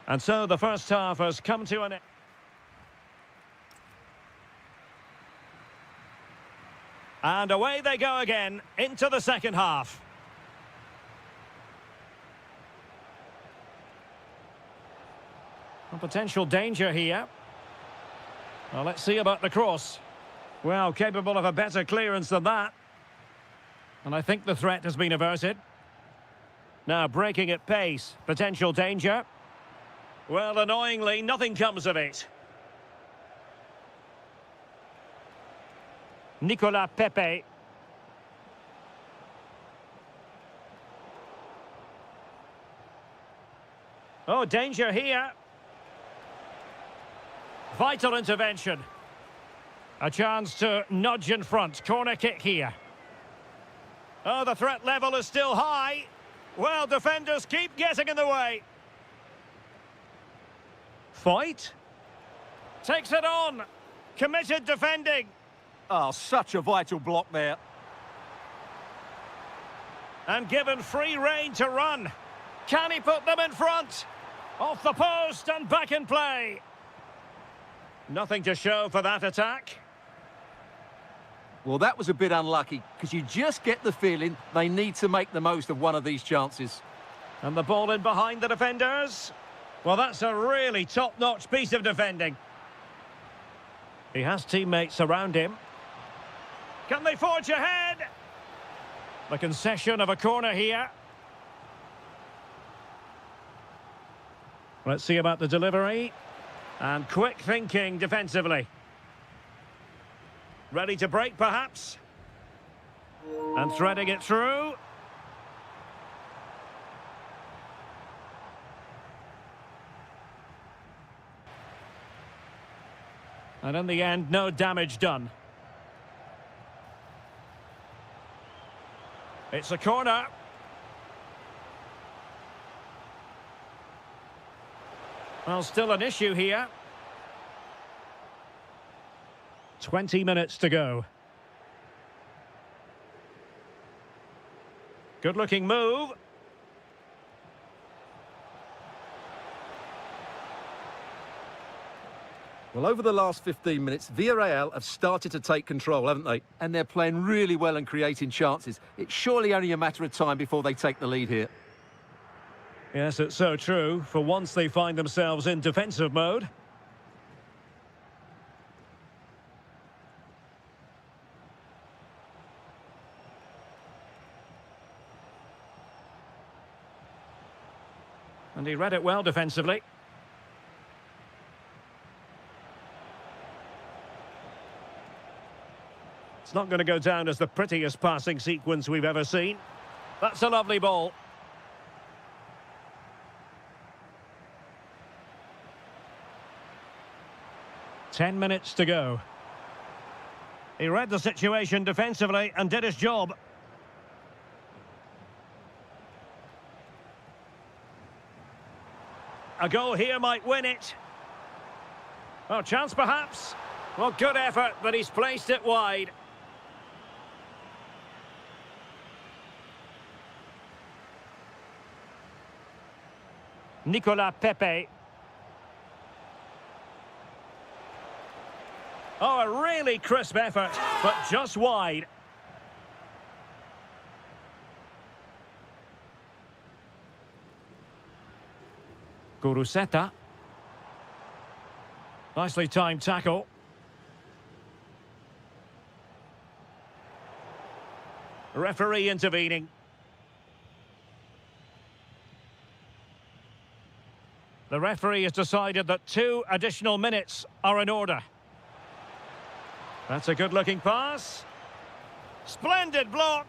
And so the first half has come to an end. And away they go again into the second half. A potential danger here. Well, let's see about the cross. Well, capable of a better clearance than that. And I think the threat has been averted. Now breaking at pace. Potential danger. Well, annoyingly, nothing comes of it. Nicolas Pepe. Oh, danger here. Vital intervention. A chance to nudge in front. Corner kick here. Oh, the threat level is still high. Well, defenders keep getting in the way. Fight. Takes it on. Committed defending. Oh, such a vital block there. And given free rein to run. Can he put them in front? Off the post and back in play. Nothing to show for that attack. Well, that was a bit unlucky, because you just get the feeling they need to make the most of one of these chances. And the ball in behind the defenders. Well, that's a really top-notch piece of defending. He has teammates around him. Can they forge ahead? The concession of a corner here. Let's see about the delivery. And quick thinking defensively. Ready to break, perhaps. And threading it through. And in the end, no damage done. It's a corner. Well, still an issue here. 20 minutes to go. Good-looking move. Well, over the last 15 minutes, Villarreal have started to take control, haven't they? And they're playing really well and creating chances. It's surely only a matter of time before they take the lead here. Yes, it's so true. For once they find themselves in defensive mode. And he read it well defensively. It's not going to go down as the prettiest passing sequence we've ever seen. That's a lovely ball. Ten minutes to go. He read the situation defensively and did his job. A goal here might win it. Oh, chance perhaps. Well, good effort, but he's placed it wide. Nicolas Pepe. Oh, a really crisp effort, but just wide. Guruseta. Nicely timed tackle. Referee intervening. The referee has decided that 2 additional minutes are in order. That's a good-looking pass. Splendid block.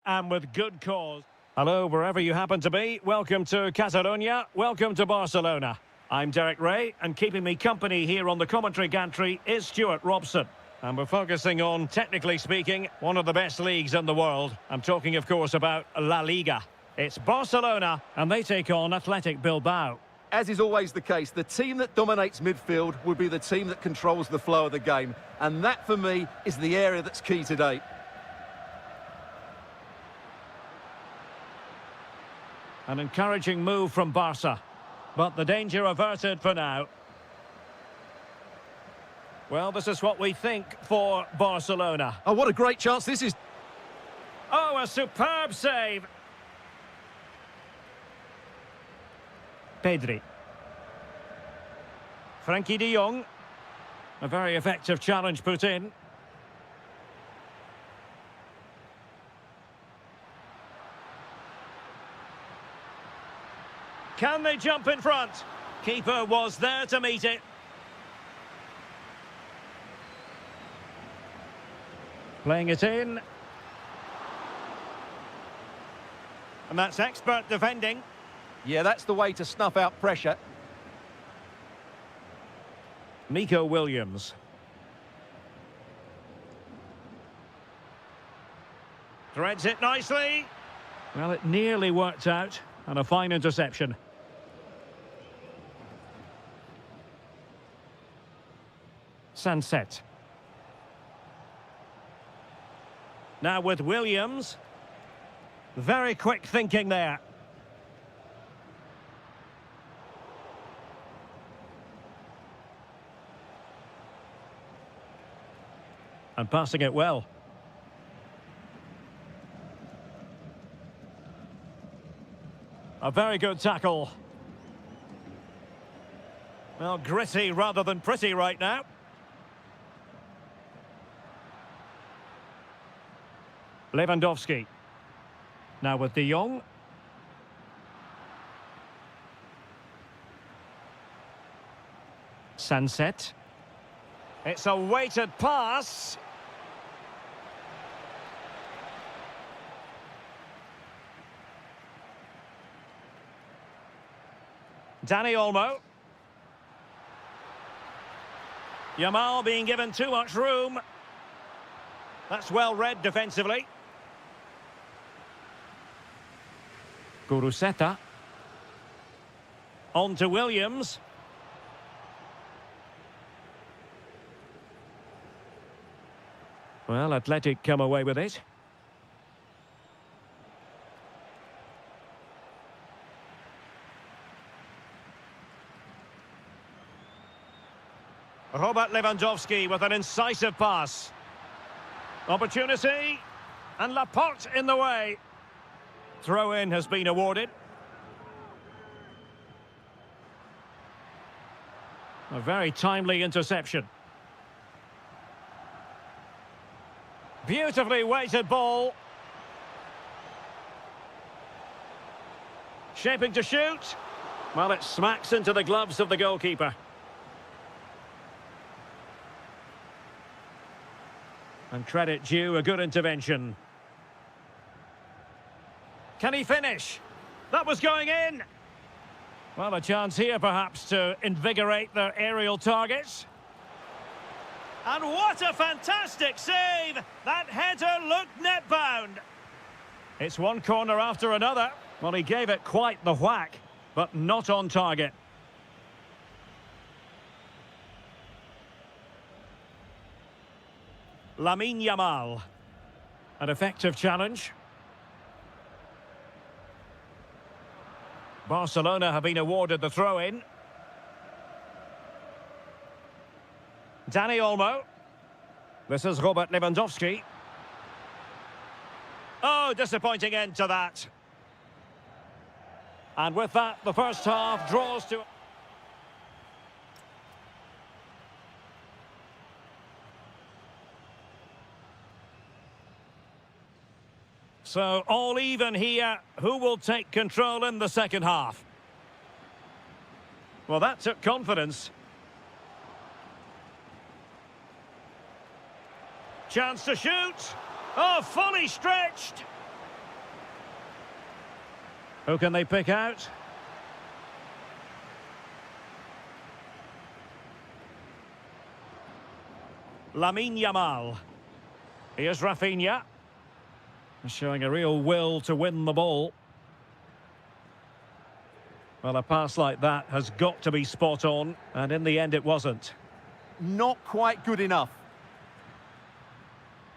And with good cause. Hello, wherever you happen to be. Welcome to Catalonia. Welcome to Barcelona. I'm Derek Ray, and keeping me company here on the commentary gantry is Stuart Robson. And we're focusing on, technically speaking, one of the best leagues in the world. I'm talking, of course, about La Liga. It's Barcelona, and they take on Athletic Bilbao. As is always the case, the team that dominates midfield will be the team that controls the flow of the game. And that, for me, is the area that's key today. An encouraging move from Barca, but the danger averted for now. Well, this is what we think for Barcelona. Oh, what a great chance this is. Oh, a superb save. Pedri. Frankie de Jong. A very effective challenge put in. Can they jump in front? Keeper was there to meet it. Playing it in. And that's expert defending. Yeah, that's the way to snuff out pressure. Nico Williams. Threads it nicely. Well, it nearly worked out. And a fine interception. Sunset. Now with Williams. Very quick thinking there. And passing it well. A very good tackle. Well, gritty rather than pretty right now. Lewandowski. Now with de Jong. Sunset. It's a weighted pass. Dani Olmo. Yamal being given too much room. That's well read defensively. Guruseta. On to Williams. Well, Athletic come away with it. Robert Lewandowski with an incisive pass. Opportunity. And Laporte in the way. Throw-in has been awarded. A very timely interception. Beautifully weighted ball. Shaping to shoot. Well, it smacks into the gloves of the goalkeeper. And credit due, a good intervention. Can he finish? That was going in. Well, a chance here perhaps to invigorate their aerial targets. And what a fantastic save! That header looked net-bound. It's one corner after another. Well, he gave it quite the whack, but not on target. Lamine Yamal. An effective challenge. Barcelona have been awarded the throw-in. Dani Olmo. This is Robert Lewandowski. Oh, disappointing end to that. And with that, the first half draws to... So, all even here. Who will take control in the second half? Well, that took confidence. Chance to shoot. Oh, fully stretched. Who can they pick out? Lamine Yamal. Here's Rafinha. Showing a real will to win the ball. Well, a pass like that has got to be spot on, and in the end it wasn't. Not quite good enough.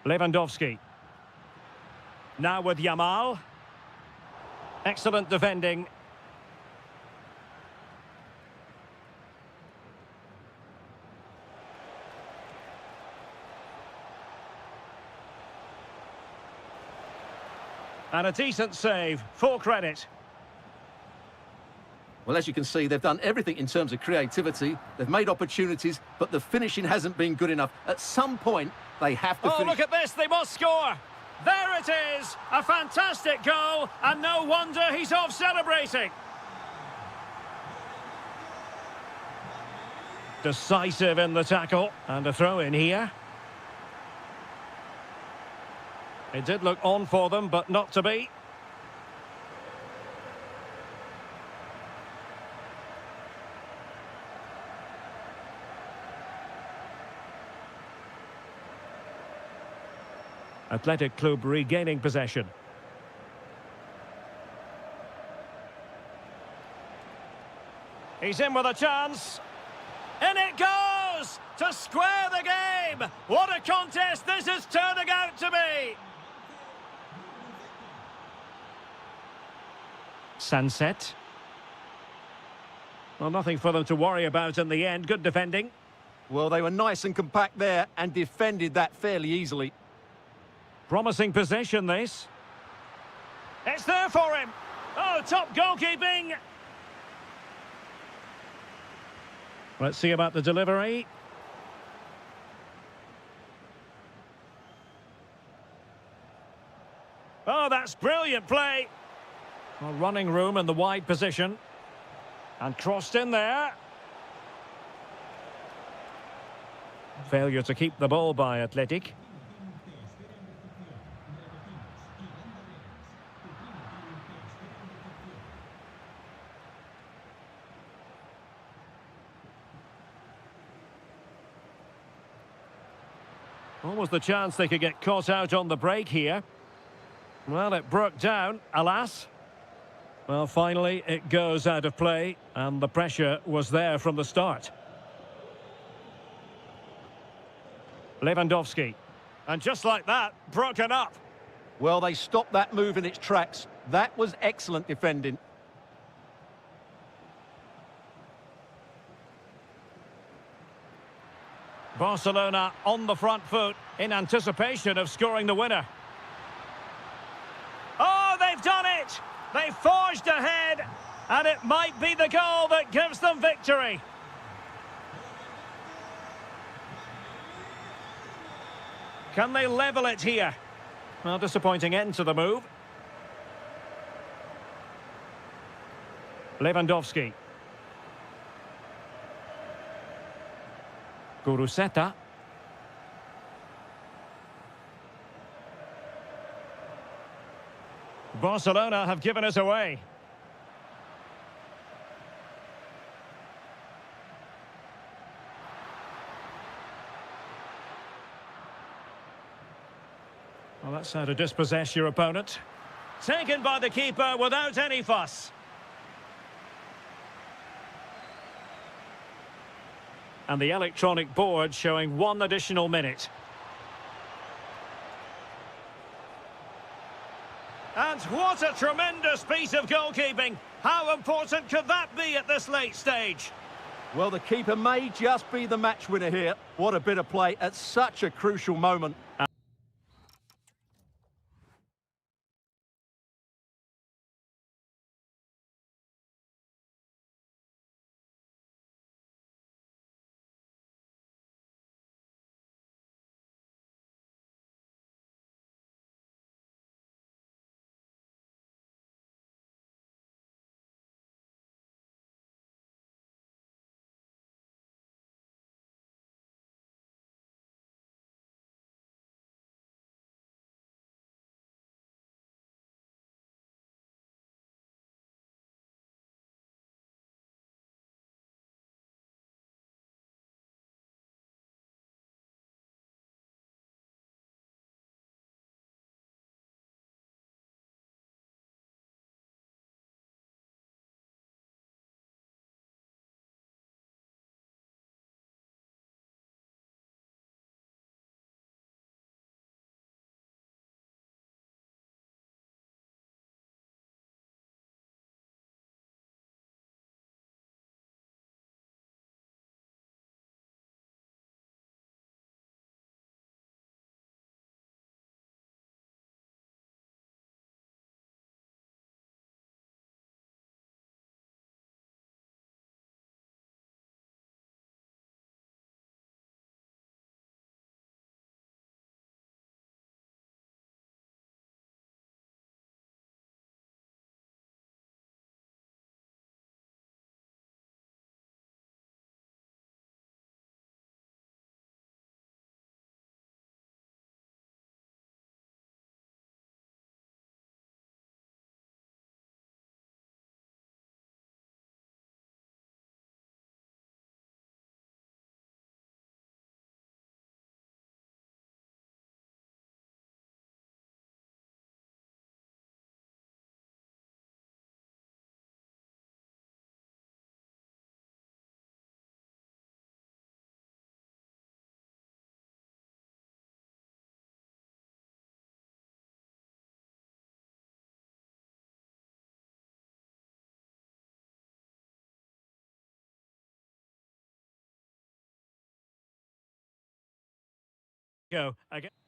Lewandowski. Now with Yamal. Excellent defending. And a decent save, full credit. Well, as you can see, they've done everything in terms of creativity. They've made opportunities, but the finishing hasn't been good enough. At some point, they have to Oh, finish. look at this, they must score. There it is, a fantastic goal, and no wonder he's off celebrating. Decisive in the tackle, and a throw in here. It did look on for them, but not to be. Athletic Club regaining possession. He's in with a chance. In it goes! To square the game! What a contest this is turning out to be! Sunset. Well, nothing for them to worry about in the end. Good defending. Well, they were nice and compact there and defended that fairly easily. Promising possession, this. It's there for him. Oh, top goalkeeping. Let's see about the delivery. Oh, that's brilliant play. Well, running room in the wide position. And crossed in there. Failure to keep the ball by Athletic. Almost the chance they could get caught out on the break here. Well, it broke down, alas. Well, finally, it goes out of play, and the pressure was there from the start. Lewandowski. And just like that, broken up. Well, they stopped that move in its tracks. That was excellent defending. Barcelona on the front foot in anticipation of scoring the winner. Oh, they've done it! They forged ahead, and it might be the goal that gives them victory. Can they level it here? Well, disappointing end to the move. Lewandowski. Guruseta. Barcelona have given us away. Well, that's how to dispossess your opponent. Taken by the keeper without any fuss. And the electronic board showing 1 additional minute. And what a tremendous piece of goalkeeping. How important could that be at this late stage? Well, the keeper may just be the match winner here. What a bit of play at such a crucial moment.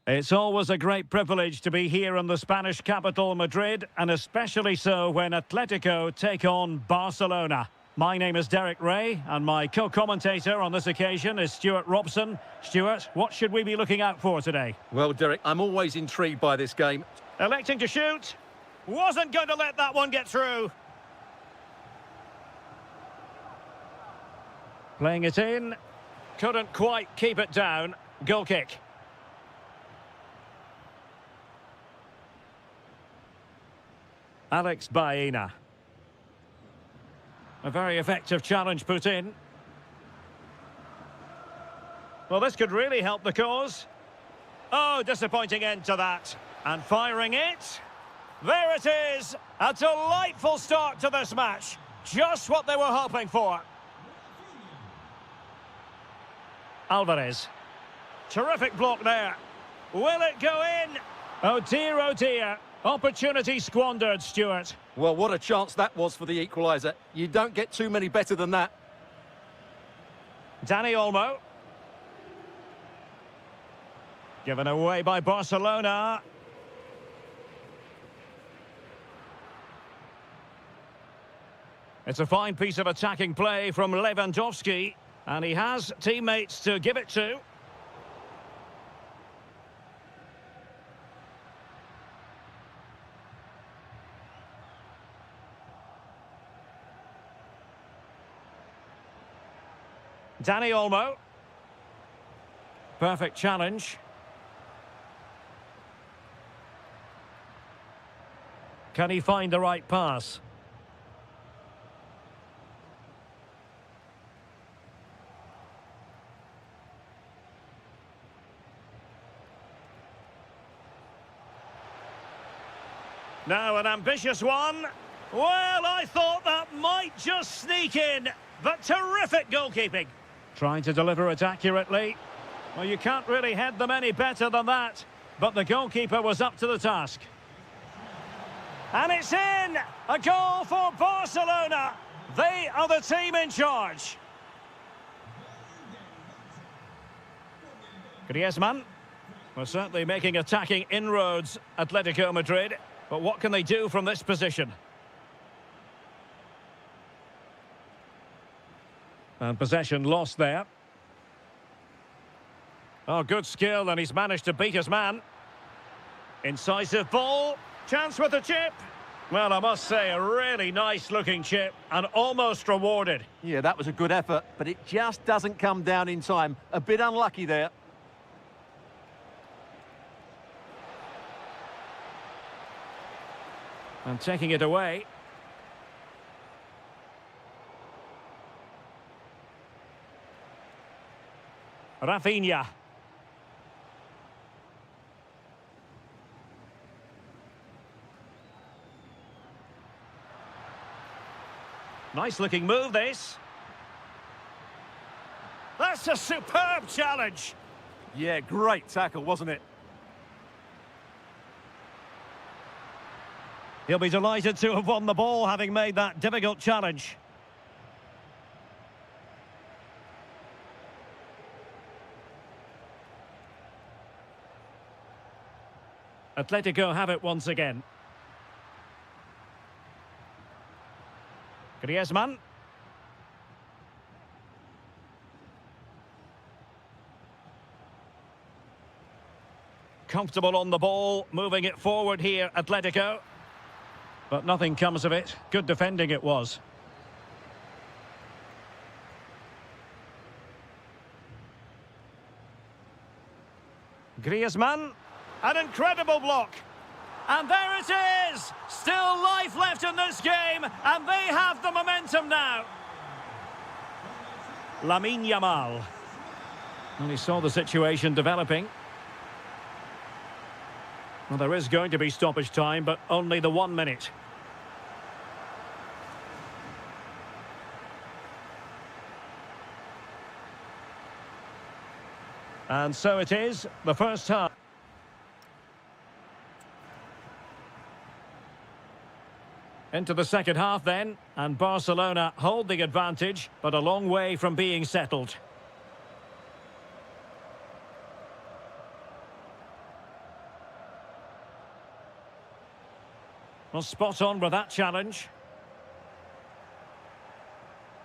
It's always a great privilege to be here in the Spanish capital, Madrid, and especially so when Atletico take on Barcelona. My name is Derek Ray, and my co-commentator on this occasion is Stuart Robson. Stuart, what should we be looking out for today? Well, Derek, I'm always intrigued by this game. Electing to shoot. Wasn't going to let that one get through. Playing it in. Couldn't quite keep it down. Goal kick. Alex Baena. A very effective challenge put in. Well, this could really help the cause. Oh, disappointing end to that. And firing it. There it is. A delightful start to this match. Just what they were hoping for. Alvarez. Terrific block there. Will it go in? Oh dear, oh dear. Opportunity squandered, Stuart. Well, what a chance that was for the equaliser. You don't get too many better than that. Dani Olmo. Given away by Barcelona. It's a fine piece of attacking play from Lewandowski. And he has teammates to give it to. Dani Olmo. Perfect challenge. Can he find the right pass? Now an ambitious one. Well, I thought that might just sneak in, but terrific goalkeeping. Trying to deliver it accurately. Well, you can't really head them any better than that, but the goalkeeper was up to the task. And it's in! A goal for Barcelona. They are the team in charge. Griezmann. Well, certainly making attacking inroads, Atletico Madrid. But what can they do from this position? And possession lost there. Oh, good skill, and he's managed to beat his man. Incisive ball. Chance with the chip. Well, I must say, a really nice-looking chip, and almost rewarded. Yeah, that was a good effort, but it just doesn't come down in time. A bit unlucky there. And taking it away. Rafinha. Nice looking move, this. That's a superb challenge. Yeah, great tackle, wasn't it? He'll be delighted to have won the ball, having made that difficult challenge. Atletico have it once again. Griezmann. Comfortable on the ball, moving it forward here, Atletico. But nothing comes of it. Good defending it was. Griezmann. An incredible block. And there it is! Still life left in this game, and they have the momentum now. Lamine Yamal. And he saw the situation developing. Well, there is going to be stoppage time, but only the 1 minute. And so it is, the first half. Into the second half then, and Barcelona hold the advantage, but a long way from being settled. Well, spot on with that challenge.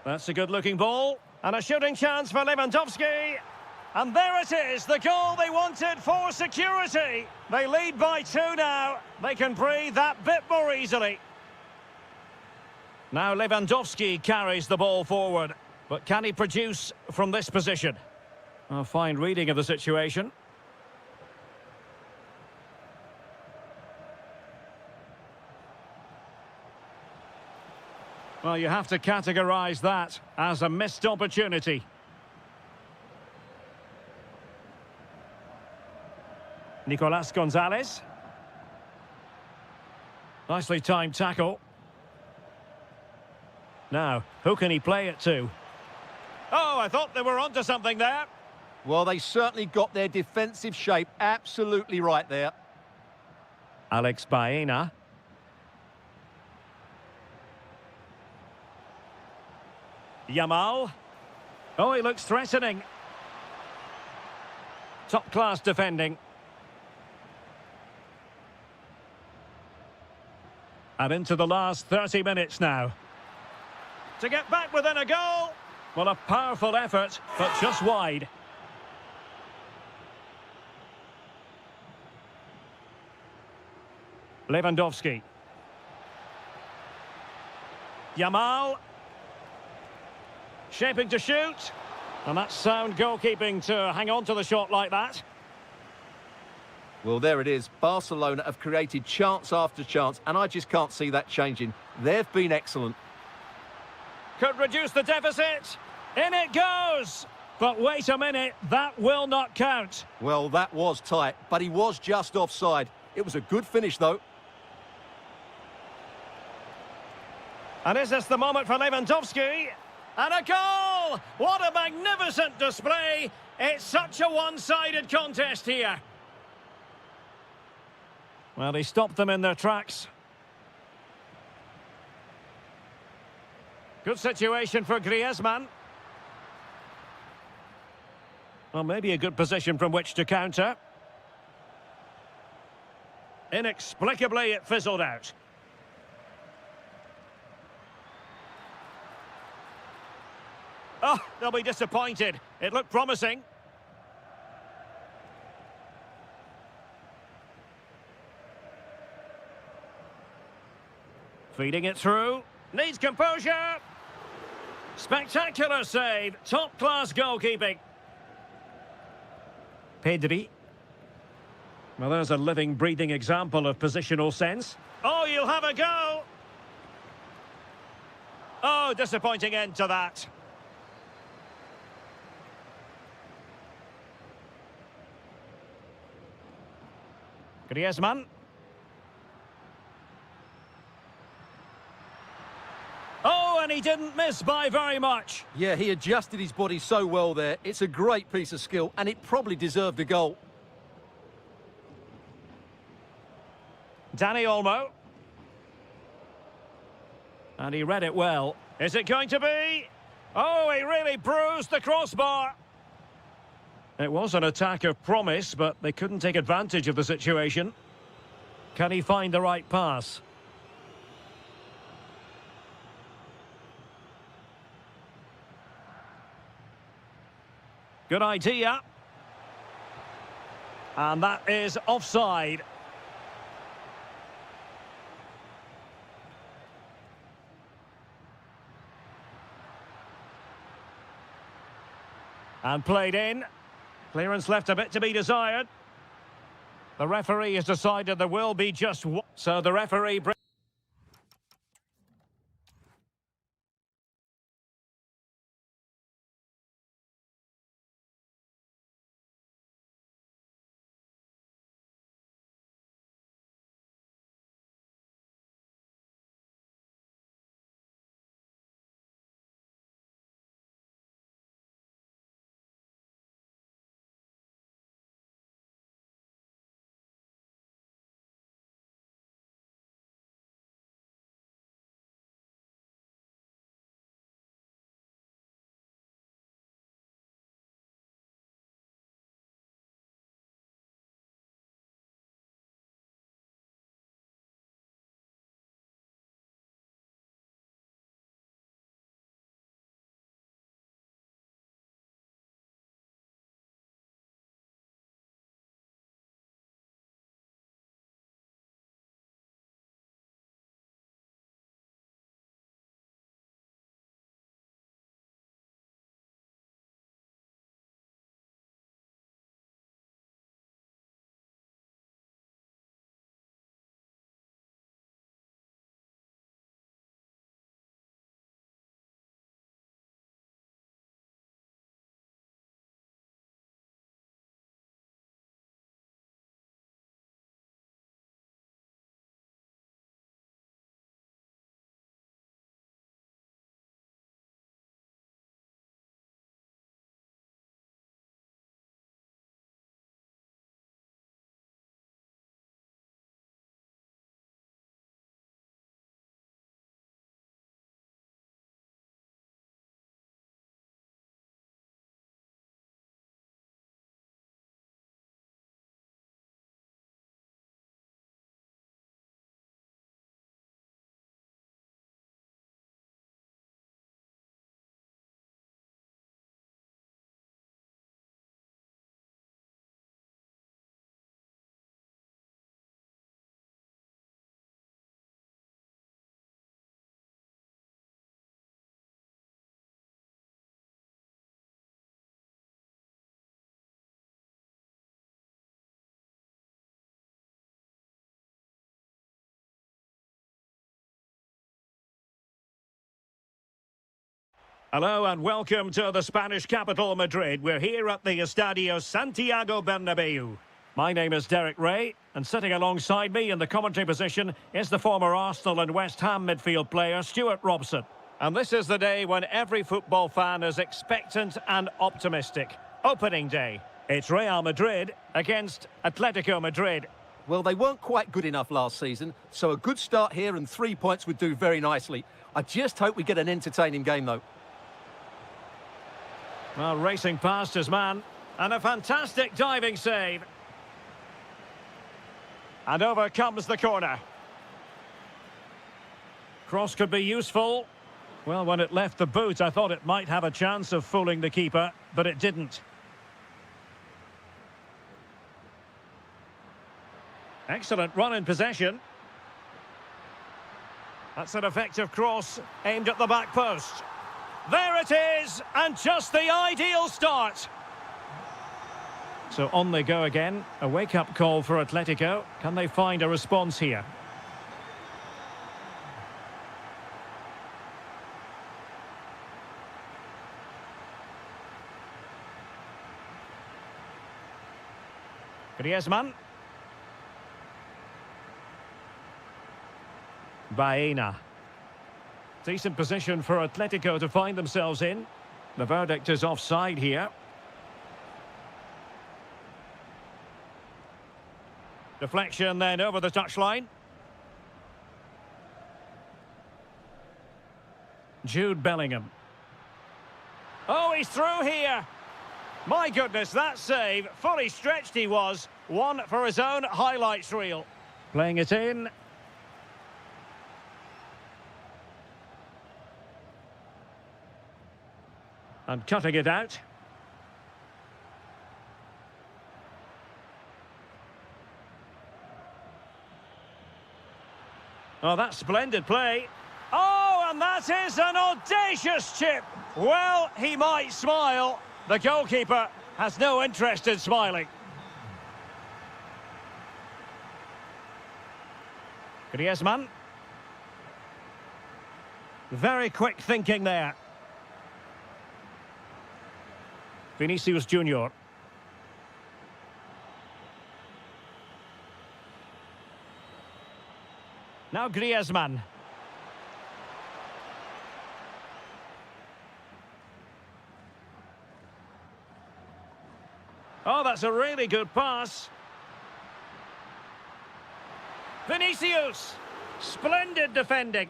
That's a good-looking ball. And a shooting chance for Lewandowski. And there it is, the goal they wanted for security. They lead by 2 now. They can breathe that bit more easily. Now Lewandowski carries the ball forward. But can he produce from this position? A fine reading of the situation. Well, you have to categorise that as a missed opportunity. Nicolas Gonzalez. Nicely timed tackle. Now, who can he play it to? Oh, I thought they were onto something there. Well, they certainly got their defensive shape absolutely right there. Alex Baena. Yamal. Oh, he looks threatening. Top-class defending. And into the last 30 minutes now. To get back within a goal. Well, a powerful effort, but just wide. Lewandowski. Yamal. Shaping to shoot. And that's sound goalkeeping to hang on to the shot like that. Well, there it is. Barcelona have created chance after chance, and I just can't see that changing. They've been excellent. Could reduce the deficit. In it goes. But wait a minute, that will not count. Well, that was tight, but he was just offside. It was a good finish, though. And is this the moment for Lewandowski? And a goal! What a magnificent display. It's such a one-sided contest here. Well, he stopped them in their tracks. Good situation for Griezmann. Well, maybe a good position from which to counter. Inexplicably, it fizzled out. Oh, they'll be disappointed. It looked promising. Feeding it through. Needs composure. Spectacular save. Top-class goalkeeping. Pedri. Well, there's a living, breathing example of positional sense. Oh, you'll have a go. Oh, disappointing end to that. Griezmann. Oh, and he didn't miss by very much. Yeah, he adjusted his body so well there. It's a great piece of skill, and it probably deserved a goal. Dani Olmo. And he read it well. Is it going to be? Oh, he really bruised the crossbar. It was an attack of promise, but they couldn't take advantage of the situation. Can he find the right pass? Good idea. And that is offside. And played in. Clearance left a bit to be desired. The referee has decided there will be just one. So the referee Hello and welcome to the Spanish capital, Madrid. We're here at the Estadio Santiago Bernabeu. My name is Derek Ray, and sitting alongside me in the commentary position is the former Arsenal and West Ham midfield player, Stuart Robson. And this is the day when every football fan is expectant and optimistic. Opening day. It's Real Madrid against Atletico Madrid. Well, they weren't quite good enough last season, so a good start here and 3 points would do very nicely. I just hope we get an entertaining game, though. Well, racing past his man, and a fantastic diving save. And over comes the corner. Cross could be useful. Well, when it left the boot, I thought it might have a chance of fooling the keeper, but it didn't. Excellent run in possession. That's an effective cross aimed at the back post. There it is, and just the ideal start. So on they go again. A wake-up call for Atletico. Can they find a response here? Griezmann. Baena. Decent position for Atletico to find themselves in. The verdict is offside here. Deflection then over the touchline. Jude Bellingham. Oh, he's through here. My goodness, that save. Fully stretched he was. One for his own highlights reel. Playing it in. And cutting it out. Oh, that's splendid play. Oh, and that is an audacious chip. Well, he might smile. The goalkeeper has no interest in smiling. Griezmann. Very quick thinking there. Vinicius Junior. Now Griezmann. Oh, that's a really good pass. Vinicius. Splendid defending.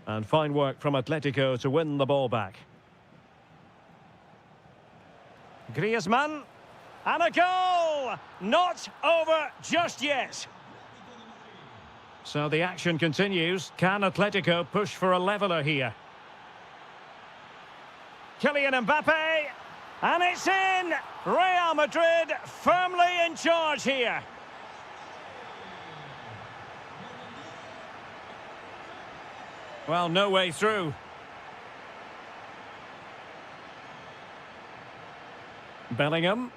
And fine work from Atletico to win the ball back. Griezmann. And a goal! Not over just yet. So the action continues. Can Atletico push for a leveller here? Kylian Mbappe. And it's in! Real Madrid firmly in charge here. Well, no way through. Bellingham.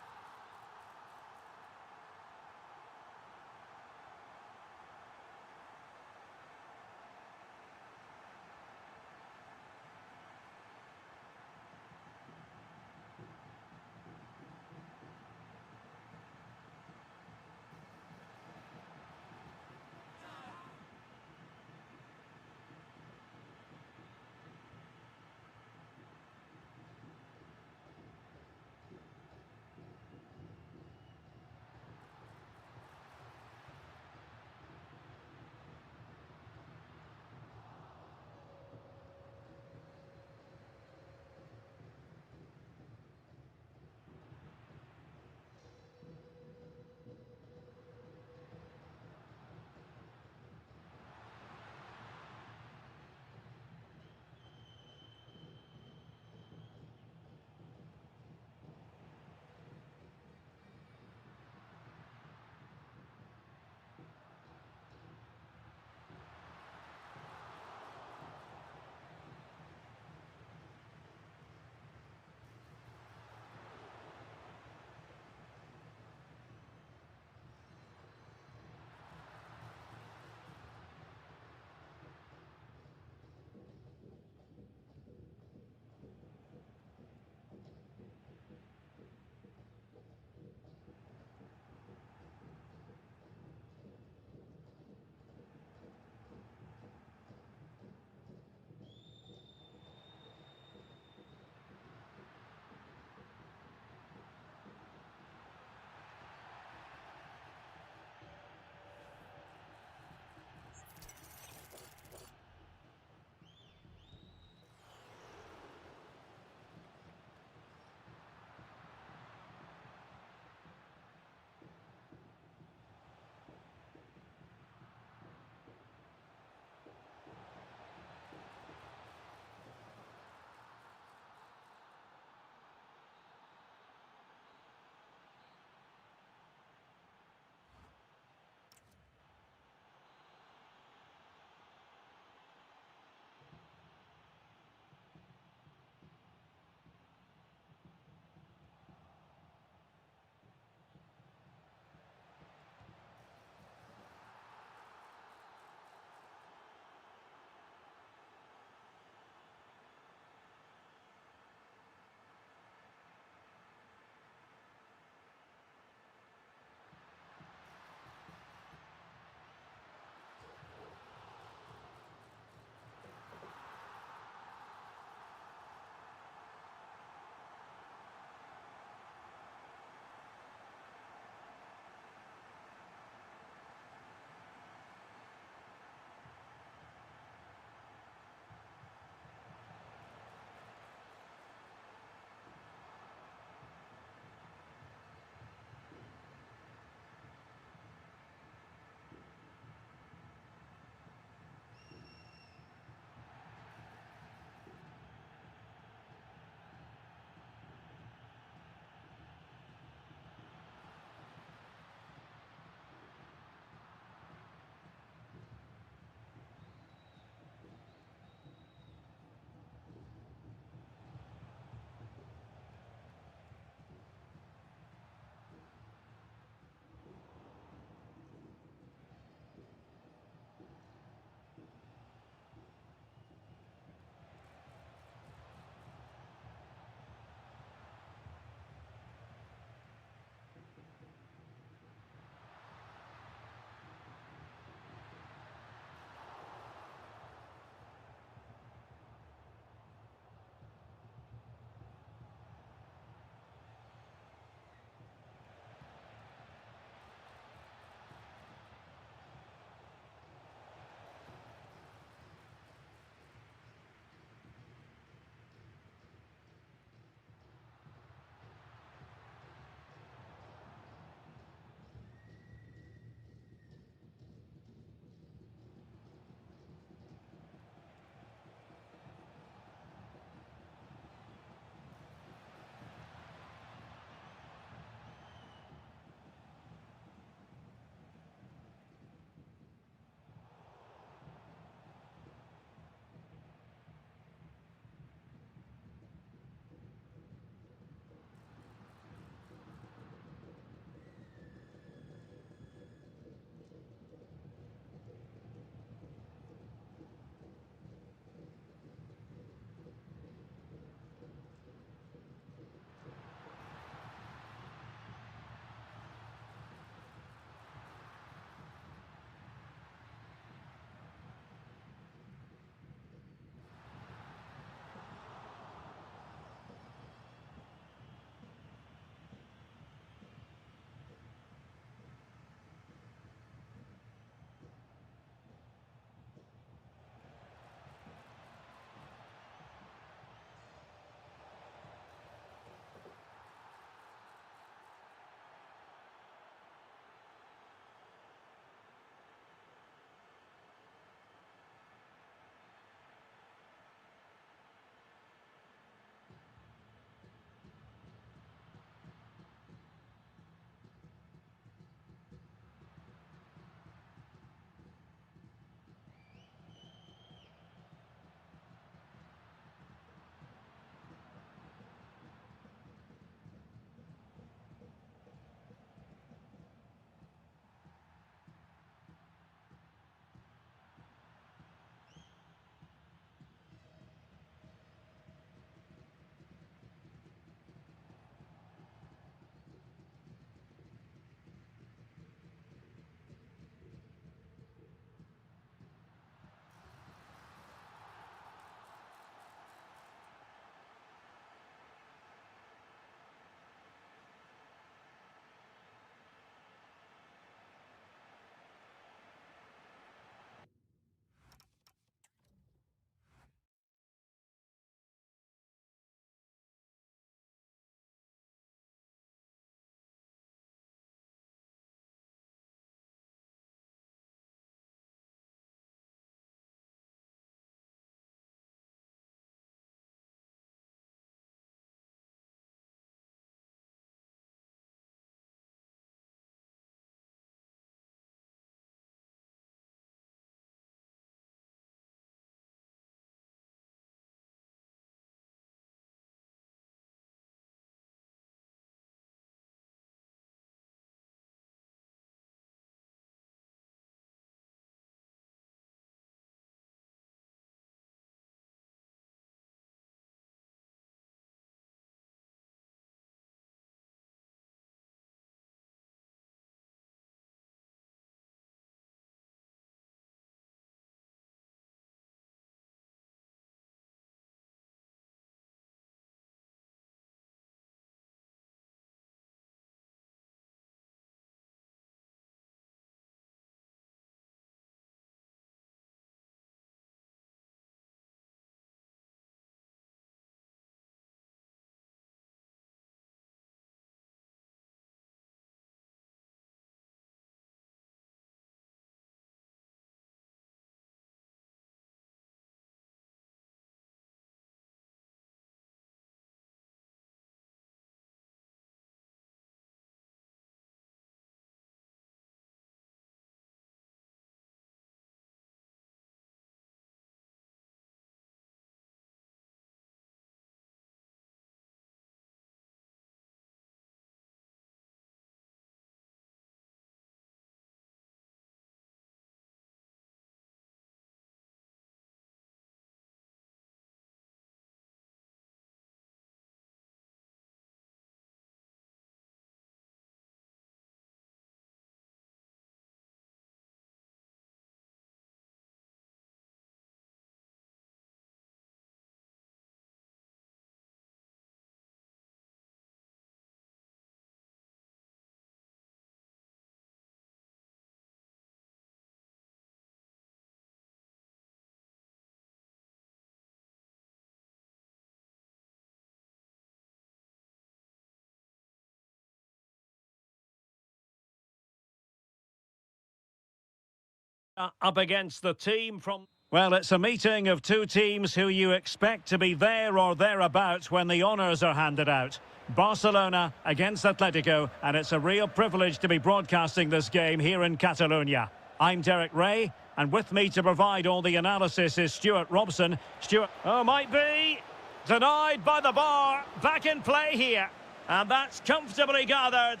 Up against the team from... Well, it's a meeting of two teams who you expect to be there or thereabouts when the honours are handed out. Barcelona against Atletico, and it's a real privilege to be broadcasting this game here in Catalonia. I'm Derek Ray, and with me to provide all the analysis is Stuart Robson. Stuart, might be denied by the bar. Back in play here, and that's comfortably gathered.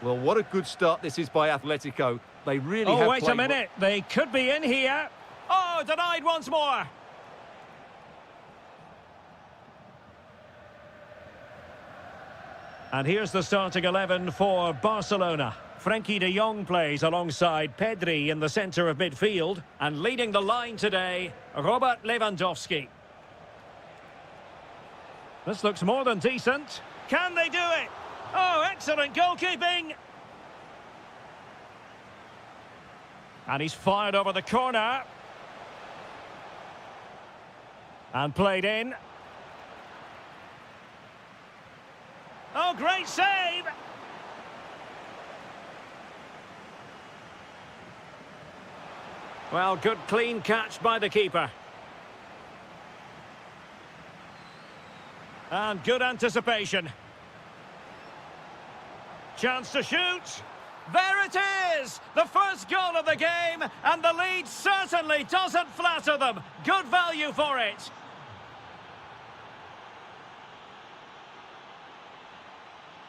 Well, what a good start this is by Atletico. They really have wait a played minute. They could be in here. Oh, denied once more. And here's the starting 11 for Barcelona. Frenkie de Jong plays alongside Pedri in the centre of midfield. And leading the line today, Robert Lewandowski. This looks more than decent. Can they do it? Oh, excellent goalkeeping. And he's fired over the corner. And played in. Oh, great save! Well, good clean catch by the keeper. And good anticipation. Chance to shoot. There it is! The first goal of the game, and the lead certainly doesn't flatter them. Good value for it.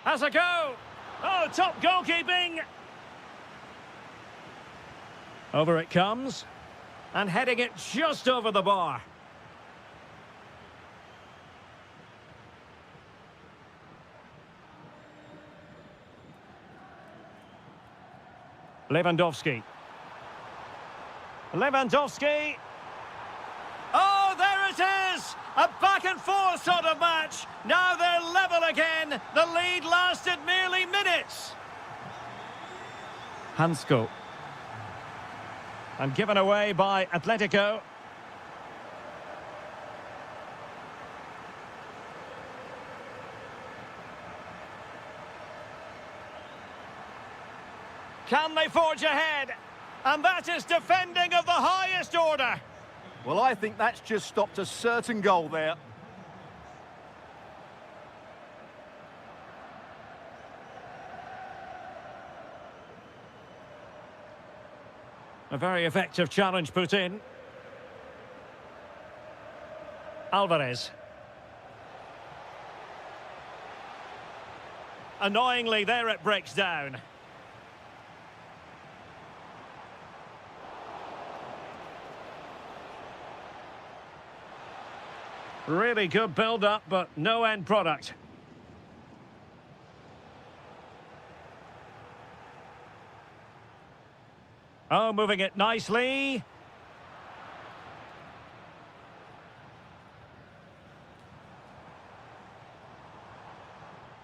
Has a go. Oh, top goalkeeping. Over it comes. And heading it just over the bar. Lewandowski. Lewandowski. Oh, there it is! A back-and-forth sort of match. Now they're level again. The lead lasted merely minutes. Hansko. And given away by Atletico. Can they forge ahead? And that is defending of the highest order. Well, I think that's just stopped a certain goal there. A very effective challenge put in. Alvarez. Annoyingly, there it breaks down. Really good build-up, but no end product. Oh, moving it nicely.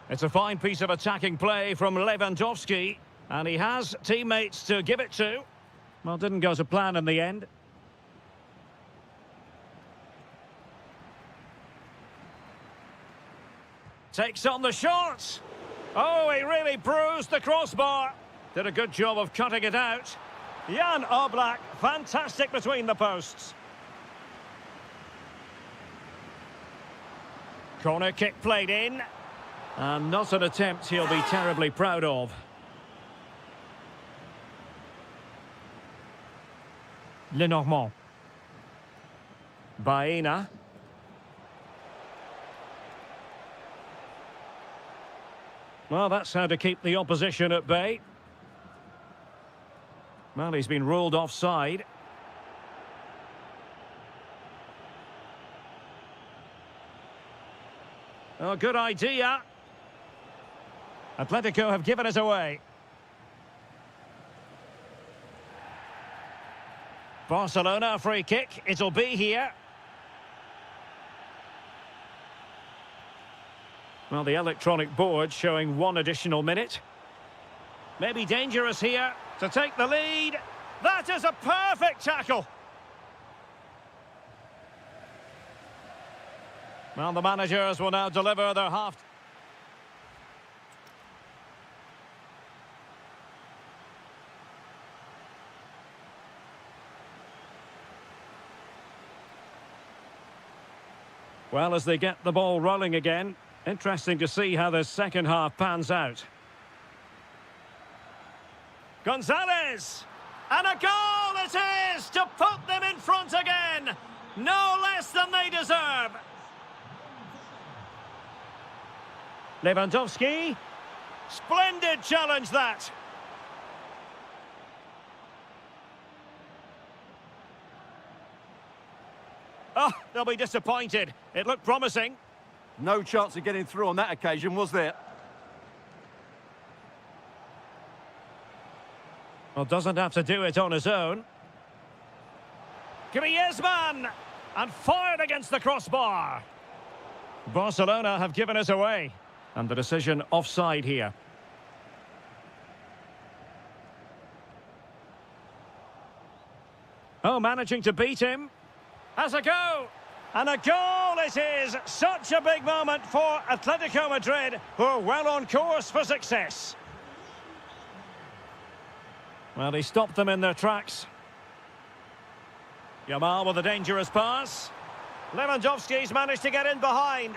It's a fine piece of attacking play from Lewandowski, and he has teammates to give it to. Well, didn't go to plan in the end. Takes on the shot. Oh, he really bruised the crossbar. Did a good job of cutting it out. Jan Oblak, fantastic between the posts. Corner kick played in. And not an attempt he'll be terribly proud of. Lenormand. Baena. Well, that's how to keep the opposition at bay. Well, he's been ruled offside. Oh, good idea. Atletico have given it away. Barcelona free kick. It'll be here. Well, the electronic board showing 1 additional minute. Maybe dangerous here to take the lead. That is a perfect tackle. Well, the managers will now deliver their half. Well, as they get the ball rolling again, interesting to see how this second half pans out. Gonzalez! And a goal it is to put them in front again! No less than they deserve! Lewandowski. Splendid challenge that! Oh, they'll be disappointed. It looked promising. No chance of getting through on that occasion, was there? Well, doesn't have to do it on his own. Griezmann! And fired against the crossbar. Barcelona have given us away. And the decision offside here. Oh, managing to beat him. Has a go! And a goal it is! Such a big moment for Atletico Madrid, who are well on course for success. Well, he stopped them in their tracks. Yamal with a dangerous pass. Lewandowski's managed to get in behind.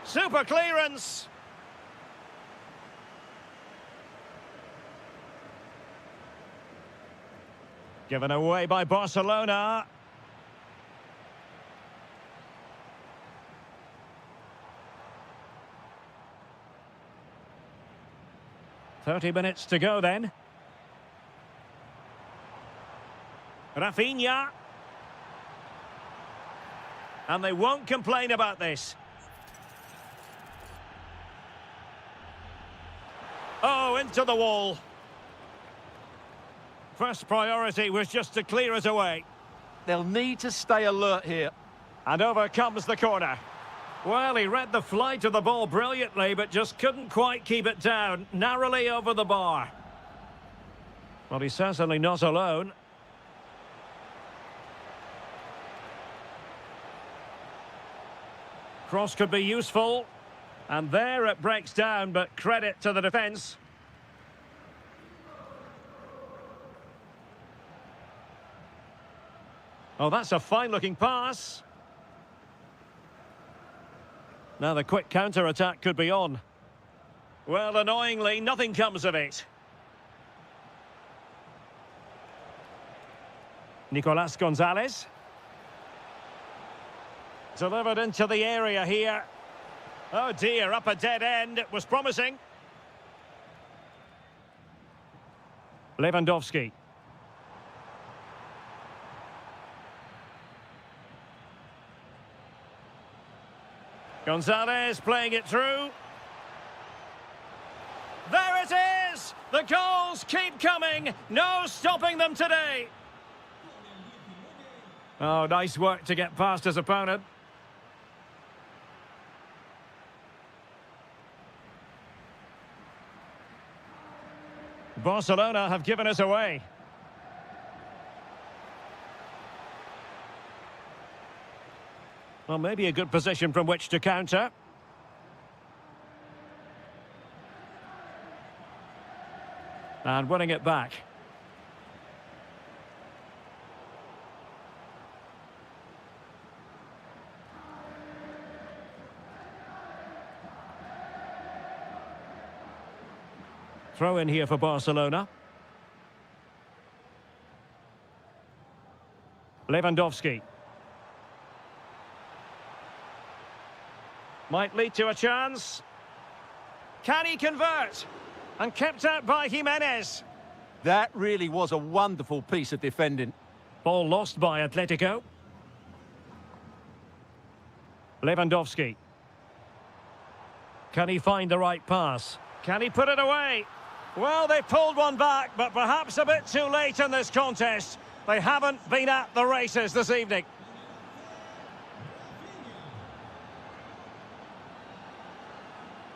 Super clearance. Given away by Barcelona. 30 minutes to go then. Rafinha. And they won't complain about this. Oh, into the wall. First priority was just to clear it away. They'll need to stay alert here. And over comes the corner. Well, he read the flight of the ball brilliantly, but just couldn't quite keep it down. Narrowly over the bar. Well, he's certainly not alone. Cross could be useful. And there it breaks down, but credit to the defence. Oh, that's a fine-looking pass. Now the quick counter-attack could be on. Well, annoyingly, nothing comes of it. Nicolas Gonzalez. Delivered into the area here. Oh dear, up a dead end. It was promising. Lewandowski. Gonzalez playing it through. There it is! The goals keep coming. No stopping them today. Oh, nice work to get past his opponent. Barcelona have given us away. Well, maybe a good position from which to counter. And winning it back. Throw in here for Barcelona. Lewandowski. Might lead to a chance. Can he convert? And kept out by Jimenez. That really was a wonderful piece of defending. Ball lost by Atletico. Lewandowski. Can he find the right pass? Can he put it away? Well, they pulled one back, but perhaps a bit too late in this contest. They haven't been at the races this evening.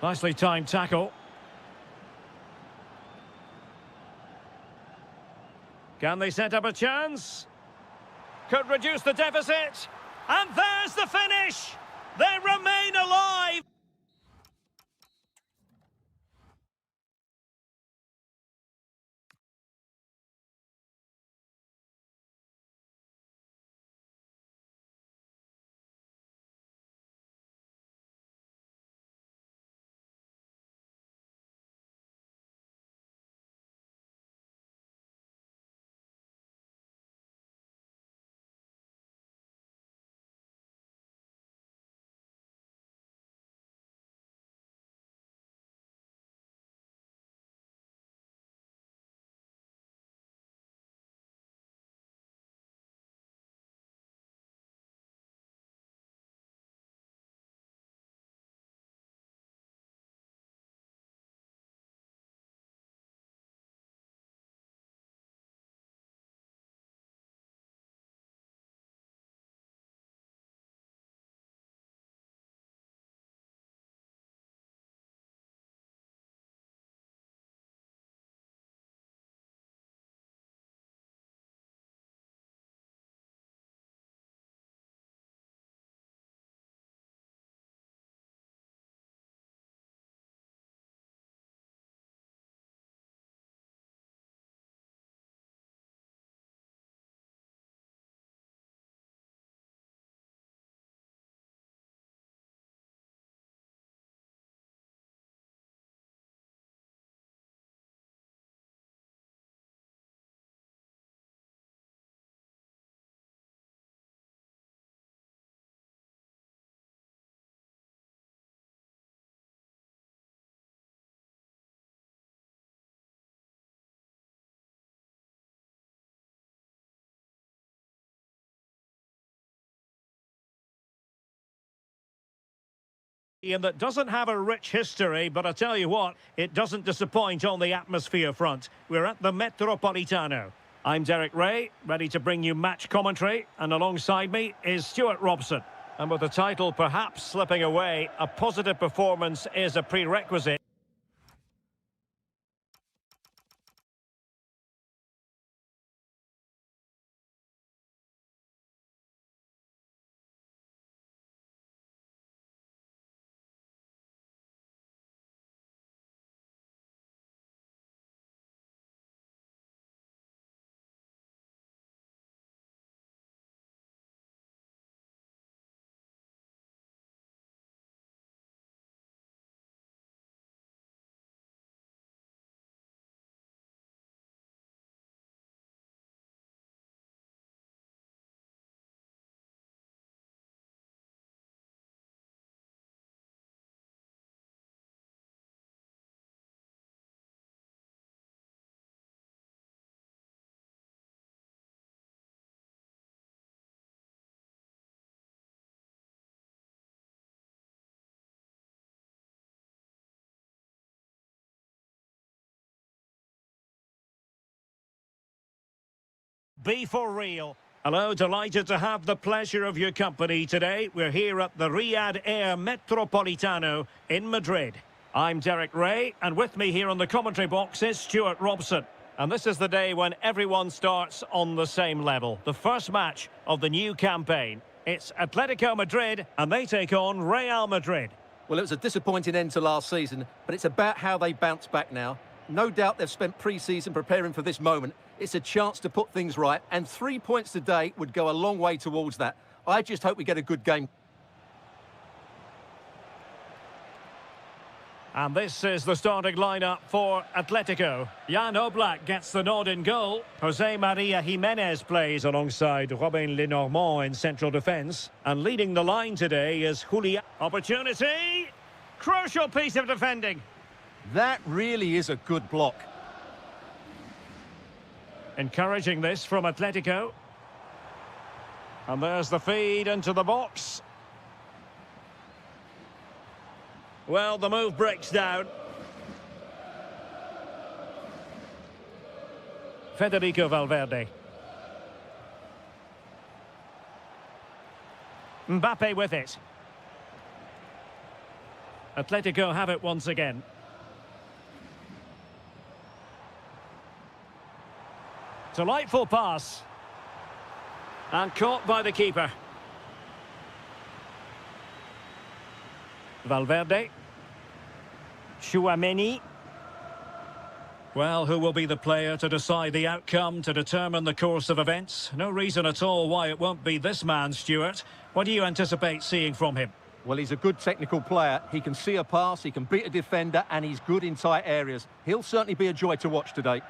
Nicely timed tackle. Can they set up a chance? Could reduce the deficit. And there's the finish! They remain alive! And that doesn't have a rich history, but I tell you what, it doesn't disappoint on the atmosphere front. We're at the Metropolitano. I'm Derek Ray, ready to bring you match commentary, and alongside me is Stuart Robson. And with the title perhaps slipping away, a positive performance is a prerequisite. Be for real. Hello, delighted to have the pleasure of your company today. We're here at the Riyadh Air Metropolitano in Madrid. I'm Derek Ray, and with me here on the commentary box is Stuart Robson. And this is the day when everyone starts on the same level. The first match of the new campaign. It's Atletico Madrid, and they take on Real Madrid. Well, it was a disappointing end to last season, but it's about how they bounce back now. No doubt they've spent pre-season preparing for this moment. It's a chance to put things right, and 3 points today would go a long way towards that. I just hope we get a good game. And this is the starting lineup for Atletico. Jan Oblak gets the nod in goal. Jose Maria Jimenez plays alongside Robin Lenormand in central defence. And leading the line today is Julian. Opportunity! Crucial piece of defending. That really is a good block. Encouraging this from Atletico. And there's the feed into the box. Well, the move breaks down. Federico Valverde. Mbappe with it. Atletico have it once again. Delightful pass. And caught by the keeper. Valverde. Chouameni. Well, who will be the player to decide the outcome, to determine the course of events? No reason at all why it won't be this man, Stuart. What do you anticipate seeing from him? Well, he's a good technical player. He can see a pass, he can beat a defender, and he's good in tight areas. He'll certainly be a joy to watch today.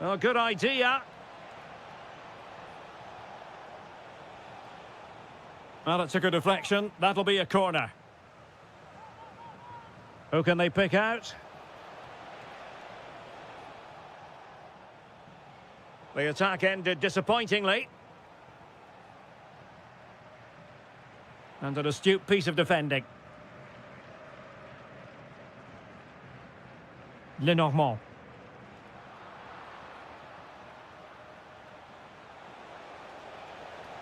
Oh, good idea. Well, it took a deflection. That'll be a corner. Who can they pick out? The attack ended disappointingly. And an astute piece of defending. Lenormand.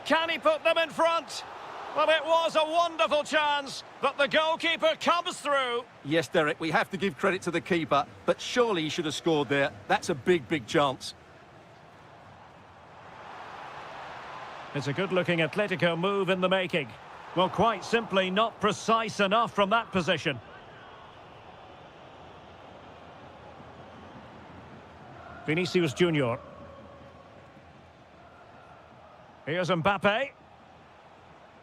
Can he put them in front? Well, it was a wonderful chance, but the goalkeeper comes through. Yes, Derek, we have to give credit to the keeper, but surely he should have scored there. That's a big, big chance. It's a good-looking Atletico move in the making. Well, quite simply not precise enough from that position. Vinicius Junior. Here's Mbappe.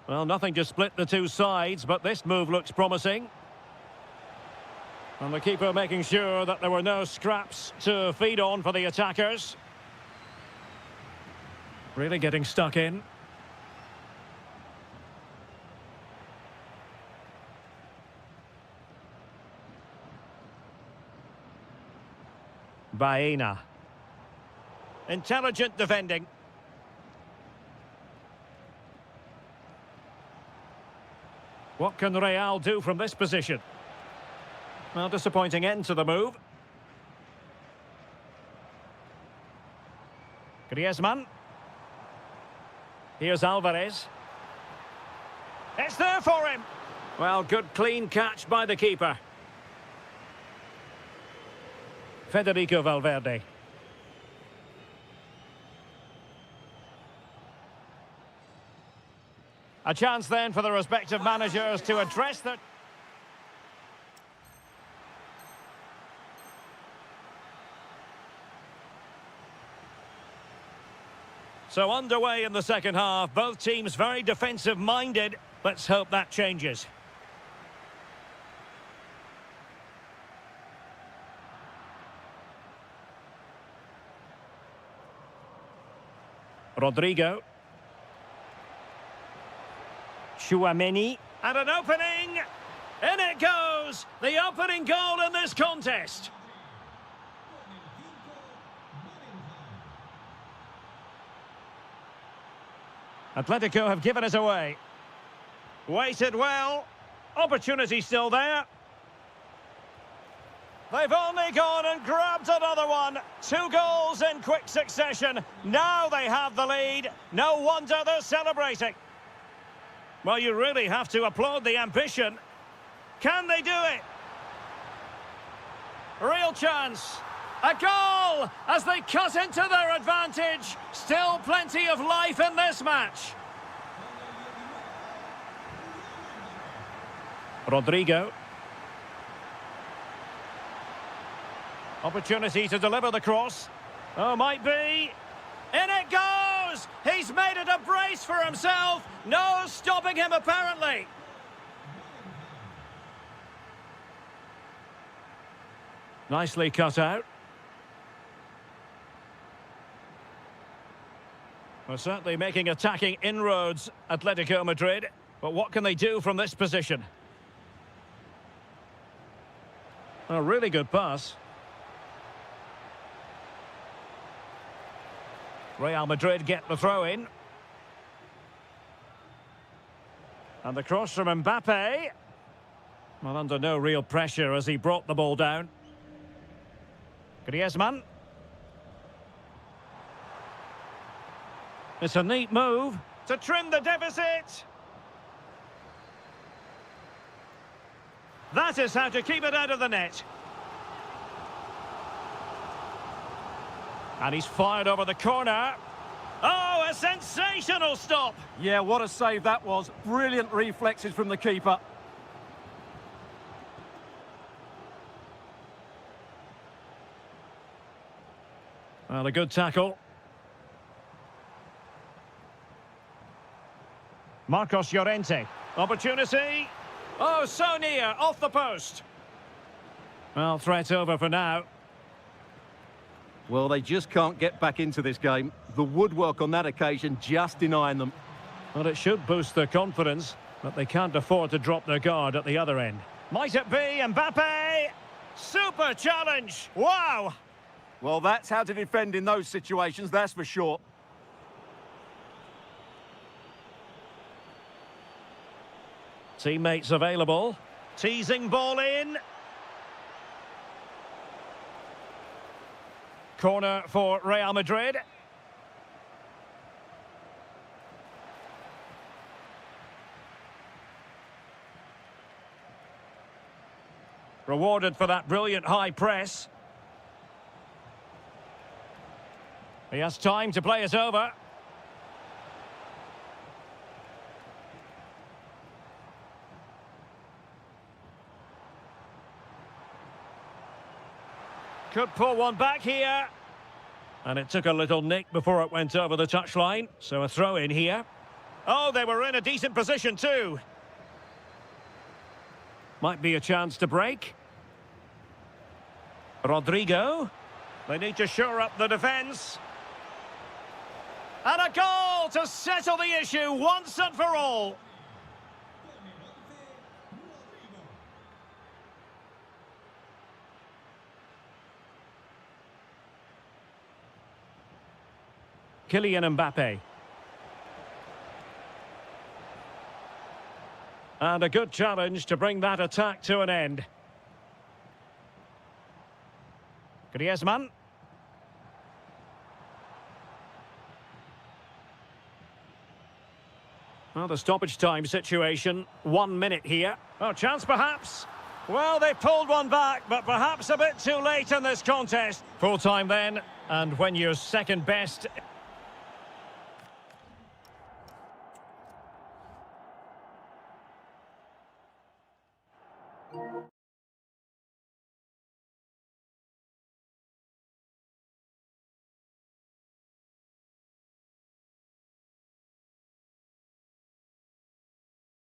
Well, nothing to split the two sides, but this move looks promising. And the keeper making sure that there were no scraps to feed on for the attackers. Really getting stuck in. Baena. Intelligent defending. What can Real do from this position? Well, disappointing end to the move. Griezmann. Here's Alvarez. It's there for him. Well, good clean catch by the keeper. Federico Valverde. A chance then for the respective managers to address the... So underway in the second half, both teams very defensive-minded. Let's hope that changes. Rodrigo. Chouameni. And an opening! In it goes! The opening goal in this contest! Atletico have given us away. Waited well. Opportunity still there. They've only gone and grabbed another one. 2 goals in quick succession. Now they have the lead. No wonder they're celebrating. Well, you really have to applaud the ambition. Can they do it? Real chance. A goal as they cut into their advantage. Still plenty of life in this match. Rodrigo. Opportunity to deliver the cross. Oh, might be. In it goes! He's made it a brace for himself. No stopping him, apparently. Nicely cut out. Well, certainly making attacking inroads, Atletico Madrid. But what can they do from this position? A really good pass. Real Madrid get the throw in. And the cross from Mbappe. Well, under no real pressure as he brought the ball down. Griezmann. It's a neat move to trim the deficit. That is how to keep it out of the net. And he's fired over the corner. Oh, a sensational stop! Yeah, what a save that was. Brilliant reflexes from the keeper. Well, a good tackle. Marcos Llorente. Opportunity. Oh, so near, off the post. Well, threat over for now. Well, they just can't get back into this game. The woodwork on that occasion just denying them. Well, it should boost their confidence, but they can't afford to drop their guard at the other end. Might it be Mbappe? Super challenge! Wow! Well, that's how to defend in those situations, that's for sure. Teammates available. Teasing ball in. Corner for Real Madrid. Rewarded for that brilliant high press. He has time to play it over. Could pull one back here. And it took a little nick before it went over the touchline. So a throw in here. Oh, they were in a decent position too. Might be a chance to break. Rodrigo. They need to shore up the defence. And a goal to settle the issue once and for all. Kylian Mbappe. And a good challenge to bring that attack to an end. Griezmann. Well, the stoppage time situation, 1 minute here. Oh, chance perhaps. Well, they pulled one back, but perhaps a bit too late in this contest. Full time then, and when you're second best...